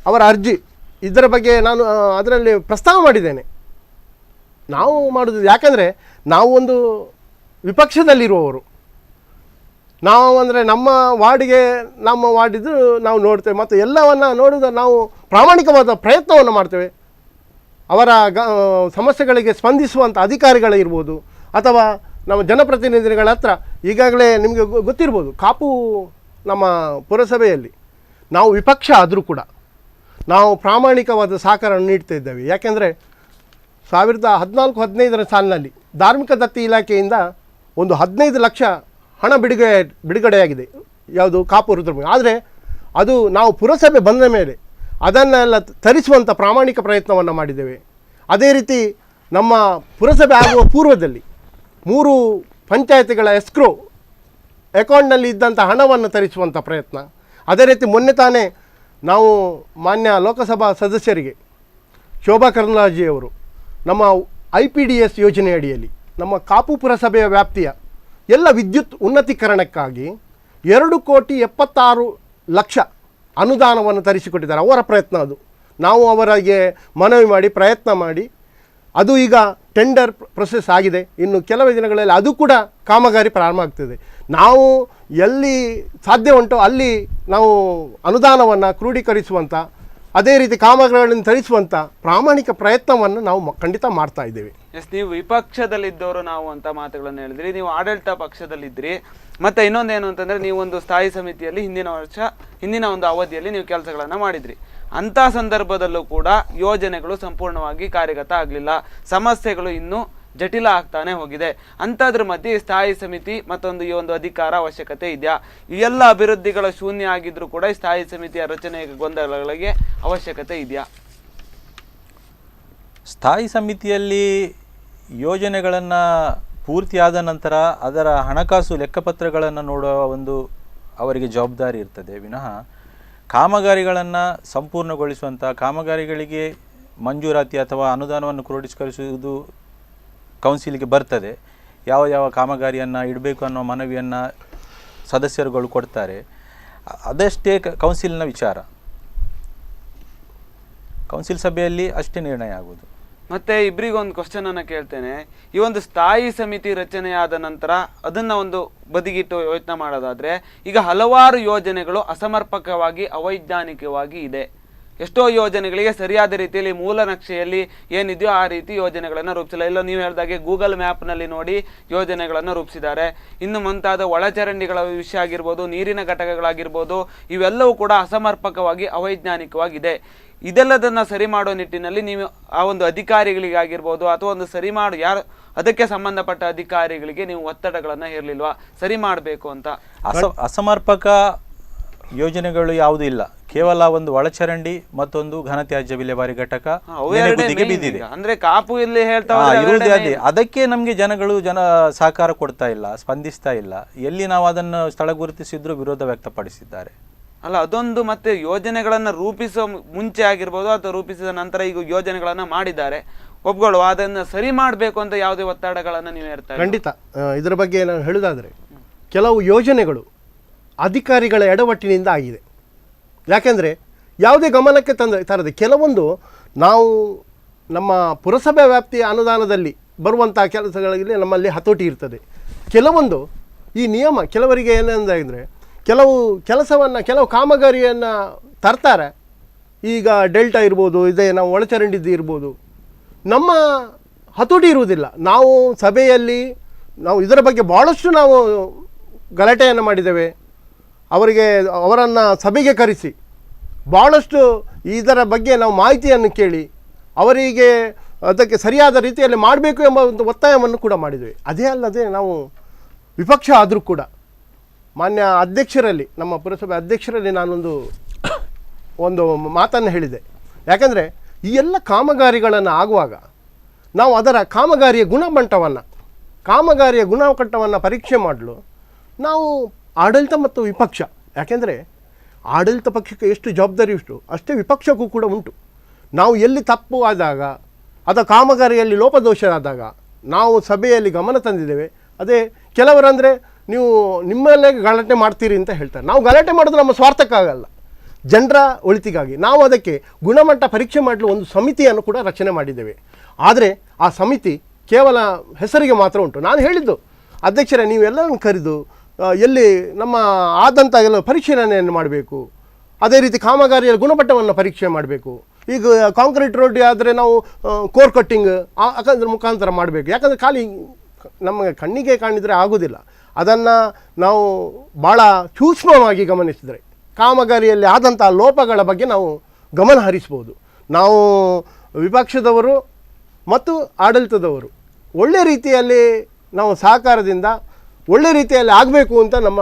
ಅವರ ಅರ್ಜಿ, ಇದರ ಬಗ್ಗೆ ನಾನು ಅದರಲ್ಲಿ ಪ್ರಸ್ತಾವ ಮಾಡಿದ್ದೇನೆ. ನಾವು ಮಾಡೋದು ಯಾಕಂದರೆ ನಾವು ಒಂದು ವಿಪಕ್ಷದಲ್ಲಿರುವವರು, ನಾವು ಅಂದರೆ ನಮ್ಮ ವಾರ್ಡಿದ್ದು ನಾವು ನೋಡ್ತೇವೆ ಮತ್ತು ಎಲ್ಲವನ್ನು ನೋಡಿದ ನಾವು ಪ್ರಾಮಾಣಿಕವಾದ ಪ್ರಯತ್ನವನ್ನು ಮಾಡ್ತೇವೆ. ಅವರ ಸಮಸ್ಯೆಗಳಿಗೆ ಸ್ಪಂದಿಸುವಂಥ ಅಧಿಕಾರಿಗಳಿರ್ಬೋದು ಅಥವಾ ನಮ್ಮ ಜನಪ್ರತಿನಿಧಿಗಳ ಹತ್ರ ಈಗಾಗಲೇ ನಿಮಗೆ ಗೊತ್ತಿರ್ಬೋದು, ಕಾಪು ನಮ್ಮ ಪುರಸಭೆಯಲ್ಲಿ ನಾವು ವಿಪಕ್ಷ ಆದರೂ ಕೂಡ ನಾವು ಪ್ರಾಮಾಣಿಕವಾದ ಸಹಕಾರ ನೀಡ್ತಾ ಇದ್ದೇವೆ. ಯಾಕೆಂದರೆ 2014-15 ಸಾಲಿನಲ್ಲಿ ಧಾರ್ಮಿಕ ದತ್ತಿ ಇಲಾಖೆಯಿಂದ ಒಂದು 15 ಲಕ್ಷ ಹಣ ಬಿಡುಗಡೆಯಾಗಿದೆ, ಯಾವುದು ಕಾಪು ರುದ್ರಭೂಮಿ. ಆದರೆ ಅದು ನಾವು ಪುರಸಭೆ ಬಂದ ಮೇಲೆ ಅದನ್ನೆಲ್ಲ ತರಿಸುವಂಥ ಪ್ರಾಮಾಣಿಕ ಪ್ರಯತ್ನವನ್ನು ಮಾಡಿದ್ದೇವೆ. ಅದೇ ರೀತಿ ನಮ್ಮ ಪುರಸಭೆ ಆಗುವ ಪೂರ್ವದಲ್ಲಿ 3 ಪಂಚಾಯತಿಗಳ ಎಸ್ಕ್ರೋ ಅಕೌಂಟ್ನಲ್ಲಿ ಇದ್ದಂಥ ಹಣವನ್ನು ತರಿಸುವಂಥ ಪ್ರಯತ್ನ. ಅದೇ ರೀತಿ ಮೊನ್ನೆ ತಾನೇ ನಾವು ಮಾನ್ಯ ಲೋಕಸಭಾ ಸದಸ್ಯರಿಗೆ ಶೋಭಾ ಕರಂದ್ಲಾಜೆಯವರು ನಮ್ಮ IPDS ಯೋಜನೆ ಅಡಿಯಲ್ಲಿ ನಮ್ಮ ಕಾಪು ಪುರಸಭೆಯ ವ್ಯಾಪ್ತಿಯ ಎಲ್ಲ ವಿದ್ಯುತ್ ಉನ್ನತೀಕರಣಕ್ಕಾಗಿ 2,76,00,000 ಅನುದಾನವನ್ನು ತರಿಸಿಕೊಟ್ಟಿದ್ದಾರೆ. ಅವರ ಪ್ರಯತ್ನ ಅದು. ನಾವು ಅವರಿಗೆ ಮನವಿ ಮಾಡಿ ಪ್ರಯತ್ನ ಮಾಡಿ ಅದು ಈಗ ಟೆಂಡರ್ ಪ್ರೊಸೆಸ್ ಆಗಿದೆ. ಇನ್ನು ಕೆಲವೇ ದಿನಗಳಲ್ಲಿ ಅದು ಕೂಡ ಕಾಮಗಾರಿ ಪ್ರಾರಂಭ ಆಗ್ತದೆ. ನಾವು ಎಲ್ಲಿ ಸಾಧ್ಯ ಉಂಟೋ ಅಲ್ಲಿ ನಾವು ಅನುದಾನವನ್ನು ಕ್ರೋಢೀಕರಿಸುವಂಥ, ಅದೇ ರೀತಿ ಕಾಮಗಾರಿಗಳನ್ನು ತರಿಸುವಂಥ ಪ್ರಾಮಾಣಿಕ ಪ್ರಯತ್ನವನ್ನು ನಾವು ಖಂಡಿತ ಮಾಡ್ತಾ ಇದ್ದೇವೆ. ನೀವು ವಿಪಕ್ಷದಲ್ಲಿದ್ದವರು ನಾವು ಅಂತ ಮಾತುಗಳನ್ನು ಹೇಳಿದ್ರಿ, ನೀವು ಆಡಳಿತ ಪಕ್ಷದಲ್ಲಿದ್ದಿರಿ. ಮತ್ತು ಇನ್ನೊಂದೇನು ಅಂತಂದರೆ ನೀವು ಒಂದು ಸ್ಥಾಯಿ ಸಮಿತಿಯಲ್ಲಿ ಹಿಂದಿನ ಒಂದು ಅವಧಿಯಲ್ಲಿ ನೀವು ಕೆಲಸಗಳನ್ನು ಮಾಡಿದ್ರಿ. ಅಂಥ ಸಂದರ್ಭದಲ್ಲೂ ಕೂಡ ಯೋಜನೆಗಳು ಸಂಪೂರ್ಣವಾಗಿ ಕಾರ್ಯಗತ ಆಗಲಿಲ್ಲ, ಸಮಸ್ಯೆಗಳು ಇನ್ನೂ ಜಟಿಲ ಆಗ್ತಾನೆ ಹೋಗಿದೆ. ಅಂಥದ್ರ ಮಧ್ಯೆ ಸ್ಥಾಯಿ ಸಮಿತಿ ಮತ್ತೊಂದು ಈ ಒಂದು ಅಧಿಕಾರ ಅವಶ್ಯಕತೆ ಇದೆಯಾ? ಈ ಎಲ್ಲ ಅಭಿವೃದ್ಧಿಗಳ ಶೂನ್ಯ ಆಗಿದ್ರೂ ಕೂಡ ಈ ಸ್ಥಾಯಿ ಸಮಿತಿಯ ರಚನೆಗೆ ಗೊಂದಲಗಳಿಗೆ ಅವಶ್ಯಕತೆ ಇದೆಯಾ? ಸ್ಥಾಯಿ ಸಮಿತಿಯಲ್ಲಿ ಯೋಜನೆಗಳನ್ನು ಪೂರ್ತಿಯಾದ ನಂತರ ಅದರ ಹಣಕಾಸು ಲೆಕ್ಕಪತ್ರಗಳನ್ನು ನೋಡುವ ಒಂದು ಅವರಿಗೆ ಜವಾಬ್ದಾರಿ ಇರ್ತದೆ ವಿನಃ ಕಾಮಗಾರಿಗಳನ್ನು ಸಂಪೂರ್ಣಗೊಳಿಸುವಂಥ ಕಾಮಗಾರಿಗಳಿಗೆ ಮಂಜೂರಾತಿ ಅಥವಾ ಅನುದಾನವನ್ನು ಕ್ರೋಢೀಕರಿಸುವುದು ಕೌನ್ಸಿಲಿಗೆ ಬರ್ತದೆ. ಯಾವ ಯಾವ ಕಾಮಗಾರಿಯನ್ನು ಇಡಬೇಕು ಅನ್ನೋ ಮನವಿಯನ್ನು ಸದಸ್ಯರುಗಳು ಕೊಡ್ತಾರೆ. ಅದಷ್ಟೇ ಕೌನ್ಸಿಲ್ನ ವಿಚಾರ. ಕೌನ್ಸಿಲ್ ಸಭೆಯಲ್ಲಿ ಅಷ್ಟೇ ನಿರ್ಣಯ ಆಗುವುದು. ಮತ್ತೆ ಇಬ್ಬರಿಗೊಂದು ಕ್ವಶನ್ ಅನ್ನು ಕೇಳ್ತೇನೆ. ಈ ಒಂದು ಸ್ಥಾಯಿ ಸಮಿತಿ ರಚನೆಯಾದ ನಂತರ ಅದನ್ನ ಒಂದು ಬದಿಗಿಟ್ಟು ಯೋಚನೆ ಮಾಡೋದಾದ್ರೆ, ಈಗ ಹಲವಾರು ಯೋಜನೆಗಳು ಅಸಮರ್ಪಕವಾಗಿ ಅವೈಜ್ಞಾನಿಕವಾಗಿ ಇದೆ. ಎಷ್ಟೋ ಯೋಜನೆಗಳಿಗೆ ಸರಿಯಾದ ರೀತಿಯಲ್ಲಿ ಮೂಲ ನಕ್ಷೆಯಲ್ಲಿ ಏನಿದೆಯೋ ಆ ರೀತಿ ಯೋಜನೆಗಳನ್ನು ರೂಪಿಸಿಲ್ಲ. ಇಲ್ಲ ನೀವು ಹೇಳಿದಾಗೆ ಗೂಗಲ್ ಮ್ಯಾಪ್ನಲ್ಲಿ ನೋಡಿ ಯೋಜನೆಗಳನ್ನು ರೂಪಿಸಿದ್ದಾರೆ. ಇನ್ನು ಮುಂತಾದ ಒಳಚರಂಡಿಗಳ ವಿಷಯ ಆಗಿರ್ಬೋದು, ನೀರಿನ ಘಟಕಗಳಾಗಿರ್ಬೋದು, ಇವೆಲ್ಲವೂ ಕೂಡ ಅಸಮರ್ಪಕವಾಗಿ ಅವೈಜ್ಞಾನಿಕವಾಗಿದೆ. ಇದೆಲ್ಲದನ್ನು ಸರಿ ಮಾಡೋ ನಿಟ್ಟಿನಲ್ಲಿ ನೀವು ಆ ಒಂದು ಅಧಿಕಾರಿಗಳಿಗಾಗಿರ್ಬೋದು ಅಥವಾ ಒಂದು ಸರಿ ಮಾಡು ಯಾರು ಅದಕ್ಕೆ ಸಂಬಂಧಪಟ್ಟ ಅಧಿಕಾರಿಗಳಿಗೆ ನೀವು ಒತ್ತಡಗಳನ್ನು ಹೇರಲಿಲ್ವಾ ಸರಿ ಮಾಡಬೇಕು ಅಂತ? ಅಸಮರ್ಪಕ ಯೋಜನೆಗಳು ಯಾವುದೂ ಇಲ್ಲ. ಕೇವಲ ಒಂದು ಒಳಚರಂಡಿ ಮತ್ತೊಂದು ಘನತ್ಯಾಜ್ಯ ವಿಲೇವಾರಿ ಘಟಕ ಬಿದ್ದಿದೆ. ಅಂದ್ರೆ ಕಾಪು ಇಲ್ಲಿ ಹೇಳ್ತಾ ಅದೇ ಅದಕ್ಕೆ ನಮಗೆ ಜನ ಸಹಕಾರ ಕೊಡ್ತಾ ಇಲ್ಲ, ಸ್ಪಂದಿಸ್ತಾ ಇಲ್ಲ. ಎಲ್ಲಿ ನಾವು ಅದನ್ನು ಸ್ಥಳ ಗುರುತಿಸಿದ್ರು ವಿರೋಧ ವ್ಯಕ್ತಪಡಿಸಿದ್ದಾರೆ. ಅಲ್ಲ, ಅದೊಂದು ಮತ್ತೆ ಯೋಜನೆಗಳನ್ನ ರೂಪಿಸೋ ಮುಂಚೆ ಆಗಿರ್ಬೋದು ಅಥವಾ ರೂಪಿಸಿದ ನಂತರ ಈಗ ಯೋಜನೆಗಳನ್ನ ಮಾಡಿದ್ದಾರೆ ಒಬ್ಬಗಳು, ಅದನ್ನ ಸರಿ ಮಾಡಬೇಕು ಅಂತ ಯಾವುದೇ ಒತ್ತಡಗಳನ್ನ ನೀವು ಹೇಳ್ತಾ? ಖಂಡಿತ. ಇದರ ಬಗ್ಗೆ ನಾನು ಹೇಳುವುದಾದರೆ ಕೆಲವು ಯೋಜನೆಗಳು ಅಧಿಕಾರಿಗಳ ಎಡವಟ್ಟಿನಿಂದ ಆಗಿದೆ. ಯಾಕೆಂದರೆ ಯಾವುದೇ ಗಮನಕ್ಕೆ ತರದೆ ಕೆಲವೊಂದು ನಾವು ನಮ್ಮ ಪುರಸಭೆ ವ್ಯಾಪ್ತಿಯ ಅನುದಾನದಲ್ಲಿ ಬರುವಂಥ ಕೆಲಸಗಳಲ್ಲಿ ನಮ್ಮಲ್ಲಿ ಹತೋಟಿ ಇರ್ತದೆ. ಕೆಲವೊಂದು ಈ ನಿಯಮ ಕೆಲವರಿಗೆ ಏನಂದರೆ ಕೆಲವು ಕೆಲವು ಕಾಮಗಾರಿಯನ್ನು ತರ್ತಾರೆ. ಈಗ ಡೆಲ್ಟಾ ಇರ್ಬೋದು, ಇದೇ ನಾವು ಒಳಚರಂಡಿದ್ದು ಇರ್ಬೋದು, ನಮ್ಮ ಹತೋಟಿ ಇರುವುದಿಲ್ಲ. ನಾವು ಸಭೆಯಲ್ಲಿ ನಾವು ಇದರ ಬಗ್ಗೆ ಭಾಳಷ್ಟು ನಾವು ಗಲಾಟೆಯನ್ನು ಮಾಡಿದ್ದೇವೆ. ಅವರನ್ನು ಸಭೆಗೆ ಕರೆಸಿ ಭಾಳಷ್ಟು ಇದರ ಬಗ್ಗೆ ನಾವು ಮಾಹಿತಿಯನ್ನು ಕೇಳಿ ಅವರಿಗೆ ಅದಕ್ಕೆ ಸರಿಯಾದ ರೀತಿಯಲ್ಲಿ ಮಾಡಬೇಕು ಎಂಬ ಒಂದು ಒತ್ತಾಯವನ್ನು ಕೂಡ ಮಾಡಿದ್ದೇವೆ. ಅದೇ ಅಲ್ಲದೆ ನಾವು ವಿಪಕ್ಷ ಆದರೂ ಕೂಡ ಮಾನ್ಯ ಅಧ್ಯಕ್ಷರಲ್ಲಿ, ನಮ್ಮ ಪುರಸಭೆ ಅಧ್ಯಕ್ಷರಲ್ಲಿ ಒಂದು ಮಾತನ್ನು ಹೇಳಿದೆ. ಯಾಕೆಂದರೆ ಈ ಎಲ್ಲ ಕಾಮಗಾರಿಗಳನ್ನು ಆಗುವಾಗ ನಾವು ಅದರ ಕಾಮಗಾರಿಯ ಗುಣಮಟ್ಟವನ್ನು ಪರೀಕ್ಷೆ ಮಾಡಲು ನಾವು ಆಡಳಿತ ಮತ್ತು ವಿಪಕ್ಷ, ಯಾಕೆಂದರೆ ಆಡಳಿತ ಪಕ್ಷಕ್ಕೆ ಎಷ್ಟು ಜವಾಬ್ದಾರಿ ಉಂಟು ಅಷ್ಟೇ ವಿಪಕ್ಷಕ್ಕೂ ಕೂಡ ಉಂಟು. ನಾವು ಎಲ್ಲಿ ತಪ್ಪು ಆದಾಗ ಅಥವಾ ಕಾಮಗಾರಿಯಲ್ಲಿ ಲೋಪದೋಷ ಆದಾಗ ನಾವು ಸಭೆಯಲ್ಲಿ ಗಮನ ತಂದಿದ್ದೇವೆ. ಅದೇ ಕೆಲವರಂದರೆ ನೀವು ನಿಮ್ಮಲ್ಲೇ ಗಲಾಟೆ ಮಾಡ್ತೀರಿ ಅಂತ ಹೇಳ್ತಾರೆ. ನಾವು ಗಲಾಟೆ ಮಾಡೋದು ನಮ್ಮ ಸ್ವಾರ್ಥಕ್ಕಾಗಲ್ಲ, ಜನರ ಒಳಿತಿಗಾಗಿ. ನಾವು ಅದಕ್ಕೆ ಗುಣಮಟ್ಟ ಪರೀಕ್ಷೆ ಮಾಡಲು ಒಂದು ಸಮಿತಿಯನ್ನು ಕೂಡ ರಚನೆ ಮಾಡಿದ್ದೇವೆ. ಆದರೆ ಆ ಸಮಿತಿ ಕೇವಲ ಹೆಸರಿಗೆ ಮಾತ್ರ ಉಂಟು. ನಾನು ಹೇಳಿದ್ದು ಅಧ್ಯಕ್ಷರೇ, ನೀವೆಲ್ಲರನ್ನು ಕರೆದು ಎಲ್ಲಿ ನಮ್ಮ ಆದಂಥ ಎಲ್ಲ ಪರಿಶೀಲನೆಯನ್ನು ಮಾಡಬೇಕು. ಅದೇ ರೀತಿ ಕಾಮಗಾರಿಯ ಗುಣಮಟ್ಟವನ್ನು ಪರೀಕ್ಷೆ ಮಾಡಬೇಕು. ಈಗ ಕಾಂಕ್ರೀಟ್ ರೋಡ್ ಆದರೆ ನಾವು ಕೋರ್ ಕಟ್ಟಿಂಗ್ ಅದ್ರ ಮುಖಾಂತರ ಮಾಡಬೇಕು. ಯಾಕಂದರೆ ಖಾಲಿ ನಮ್ಮ ಕಣ್ಣಿಗೆ ಕಾಣಿದರೆ ಆಗೋದಿಲ್ಲ. ಅದನ್ನು ನಾವು ಭಾಳ ಸೂಕ್ಷ್ಮವಾಗಿ ಗಮನಿಸಿದರೆ ಕಾಮಗಾರಿಯಲ್ಲಿ ಆದಂಥ ಲೋಪಗಳ ಬಗ್ಗೆ ನಾವು ಗಮನ ಹರಿಸ್ಬೋದು. ನಾವು ವಿಪಕ್ಷದವರು ಮತ್ತು ಆಡಳಿತದವರು ಒಳ್ಳೆ ರೀತಿಯಲ್ಲಿ ನಾವು ಸಹಕಾರದಿಂದ ಒಳ್ಳೆ ರೀತಿಯಲ್ಲಿ ಆಗಬೇಕು ಅಂತ ನಮ್ಮ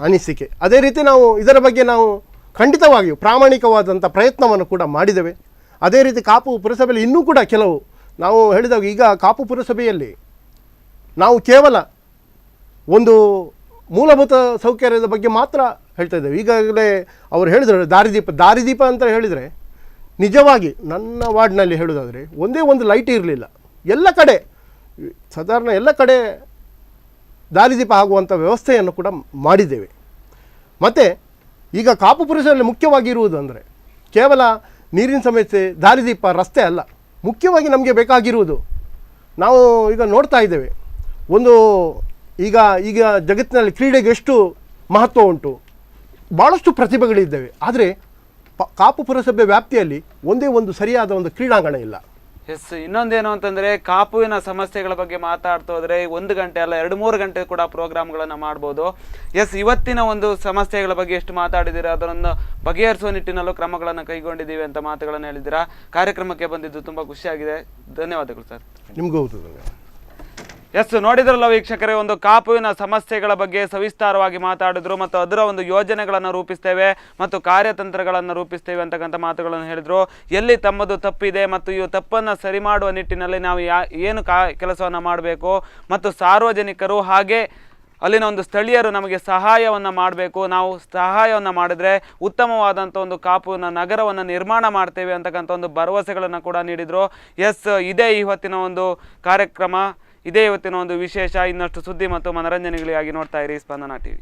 ಅನಿಸಿಕೆ. ಅದೇ ರೀತಿ ನಾವು ಇದರ ಬಗ್ಗೆ ನಾವು ಖಂಡಿತವಾಗಿಯೂ ಪ್ರಾಮಾಣಿಕವಾದಂಥ ಪ್ರಯತ್ನವನ್ನು ಕೂಡ ಮಾಡಿದ್ದೇವೆ. ಅದೇ ರೀತಿ ಕಾಪು ಪುರಸಭೆಯಲ್ಲಿ ಇನ್ನೂ ಕೂಡ ಕೆಲವು ನಾವು ಹೇಳಿದಾಗ, ಈಗ ಕಾಪು ಪುರಸಭೆಯಲ್ಲಿ ನಾವು ಕೇವಲ ಒಂದು ಮೂಲಭೂತ ಸೌಕರ್ಯದ ಬಗ್ಗೆ ಮಾತ್ರ ಹೇಳ್ತಾ ಇದ್ದೇವೆ. ಈಗಾಗಲೇ ಅವರು ಹೇಳಿದರು ದಾರಿದೀಪ ಅಂತ ಹೇಳಿದರೆ, ನಿಜವಾಗಿ ನನ್ನ ವಾರ್ಡ್ನಲ್ಲಿ ಹೇಳೋದಾದರೆ ಒಂದೇ ಒಂದು ಲೈಟ್ ಇರಲಿಲ್ಲ. ಎಲ್ಲ ಕಡೆ ಸಾಧಾರಣ ಎಲ್ಲ ಕಡೆ ದಾರಿದೀಪ ಆಗುವಂಥ ವ್ಯವಸ್ಥೆಯನ್ನು ಕೂಡ ಮಾಡಿದ್ದೇವೆ. ಮತ್ತು ಈಗ ಕಾಪು ಪುರಸಭೆಯಲ್ಲಿ ಮುಖ್ಯವಾಗಿ ಇರುವುದು ಅಂದರೆ ಕೇವಲ ನೀರಿನ ಸಮಸ್ಯೆ, ದಾರಿದೀಪ, ರಸ್ತೆ ಅಲ್ಲ. ಮುಖ್ಯವಾಗಿ ನಮಗೆ ಬೇಕಾಗಿರುವುದು, ನಾವು ಈಗ ನೋಡ್ತಾ ಇದ್ದೇವೆ, ಒಂದು ಈಗ ಜಗತ್ತಿನಲ್ಲಿ ಕ್ರೀಡೆಗೆ ಎಷ್ಟು ಮಹತ್ವ ಉಂಟು, ಭಾಳಷ್ಟು ಪ್ರತಿಭೆಗಳಿದ್ದೇವೆ. ಆದರೆ ಕಾಪು ಪುರಸಭೆ ವ್ಯಾಪ್ತಿಯಲ್ಲಿ ಒಂದೇ ಒಂದು ಸರಿಯಾದ ಒಂದು ಕ್ರೀಡಾಂಗಣ ಇಲ್ಲ. ಎಸ್, ಇನ್ನೊಂದೇನು ಅಂತಂದರೆ ಕಾಪುವಿನ ಸಮಸ್ಯೆಗಳ ಬಗ್ಗೆ ಮಾತಾಡ್ತಾ ಹೋದರೆ 1 ಗಂಟೆ ಅಲ್ಲ 2-3 ಗಂಟೆ ಕೂಡ ಪ್ರೋಗ್ರಾಮ್ಗಳನ್ನು ಮಾಡ್ಬೋದು. ಎಸ್, ಇವತ್ತಿನ ಒಂದು ಸಮಸ್ಯೆಗಳ ಬಗ್ಗೆ ಎಷ್ಟು ಮಾತಾಡಿದ್ದೀರಾ ಅದನ್ನು ಬಗೆಹರಿಸುವ ನಿಟ್ಟಿನಲ್ಲೂ ಕ್ರಮಗಳನ್ನು ಕೈಗೊಂಡಿದ್ದೀವಿ ಅಂತ ಮಾತುಗಳನ್ನು ಹೇಳಿದ್ದೀರಾ. ಕಾರ್ಯಕ್ರಮಕ್ಕೆ ಬಂದಿದ್ದು ತುಂಬ ಖುಷಿಯಾಗಿದೆ. ಧನ್ಯವಾದಗಳು ಸರ್. ನಿಮಗೂ ಧನ್ಯವಾದ. ಎಸ್, ನೋಡಿದ್ರಲ್ಲ ವೀಕ್ಷಕರೇ, ಒಂದು ಕಾಪುವಿನ ಸಮಸ್ಯೆಗಳ ಬಗ್ಗೆ ಸವಿಸ್ತಾರವಾಗಿ ಮಾತಾಡಿದ್ರು ಮತ್ತು ಅದರ ಒಂದು ಯೋಜನೆಗಳನ್ನು ರೂಪಿಸ್ತೇವೆ ಮತ್ತು ಕಾರ್ಯತಂತ್ರಗಳನ್ನು ರೂಪಿಸ್ತೇವೆ ಅಂತಕ್ಕಂಥ ಮಾತುಗಳನ್ನು ಹೇಳಿದ್ರು. ಎಲ್ಲಿ ತಮ್ಮದು ತಪ್ಪಿದೆ ಮತ್ತು ಈ ತಪ್ಪನ್ನು ಸರಿ ಮಾಡುವ ನಿಟ್ಟಿನಲ್ಲಿ ನಾವು ಏನು ಕೆಲಸವನ್ನು ಮಾಡಬೇಕು ಮತ್ತು ಸಾರ್ವಜನಿಕರು ಹಾಗೆ ಅಲ್ಲಿನ ಒಂದು ಸ್ಥಳೀಯರು ನಮಗೆ ಸಹಾಯವನ್ನು ಮಾಡಬೇಕು. ನಾವು ಸಹಾಯವನ್ನು ಮಾಡಿದರೆ ಉತ್ತಮವಾದಂಥ ಒಂದು ಕಾಪುವಿನ ನಗರವನ್ನು ನಿರ್ಮಾಣ ಮಾಡ್ತೇವೆ ಅಂತಕ್ಕಂಥ ಒಂದು ಭರವಸೆಗಳನ್ನು ಕೂಡ ನೀಡಿದರು. ಎಸ್, ಇದೇ ಇವತ್ತಿನ ಒಂದು ಕಾರ್ಯಕ್ರಮ, ಇದೇ ಇವತ್ತಿನ ಒಂದು ವಿಶೇಷ. ಇನ್ನಷ್ಟು ಸುದ್ದಿ ಮತ್ತು ಮನರಂಜನೆಗಳಿಗಾಗಿ ನೋಡ್ತಾ ಇರಿ ಸ್ಪಂದನ ಟಿವಿ.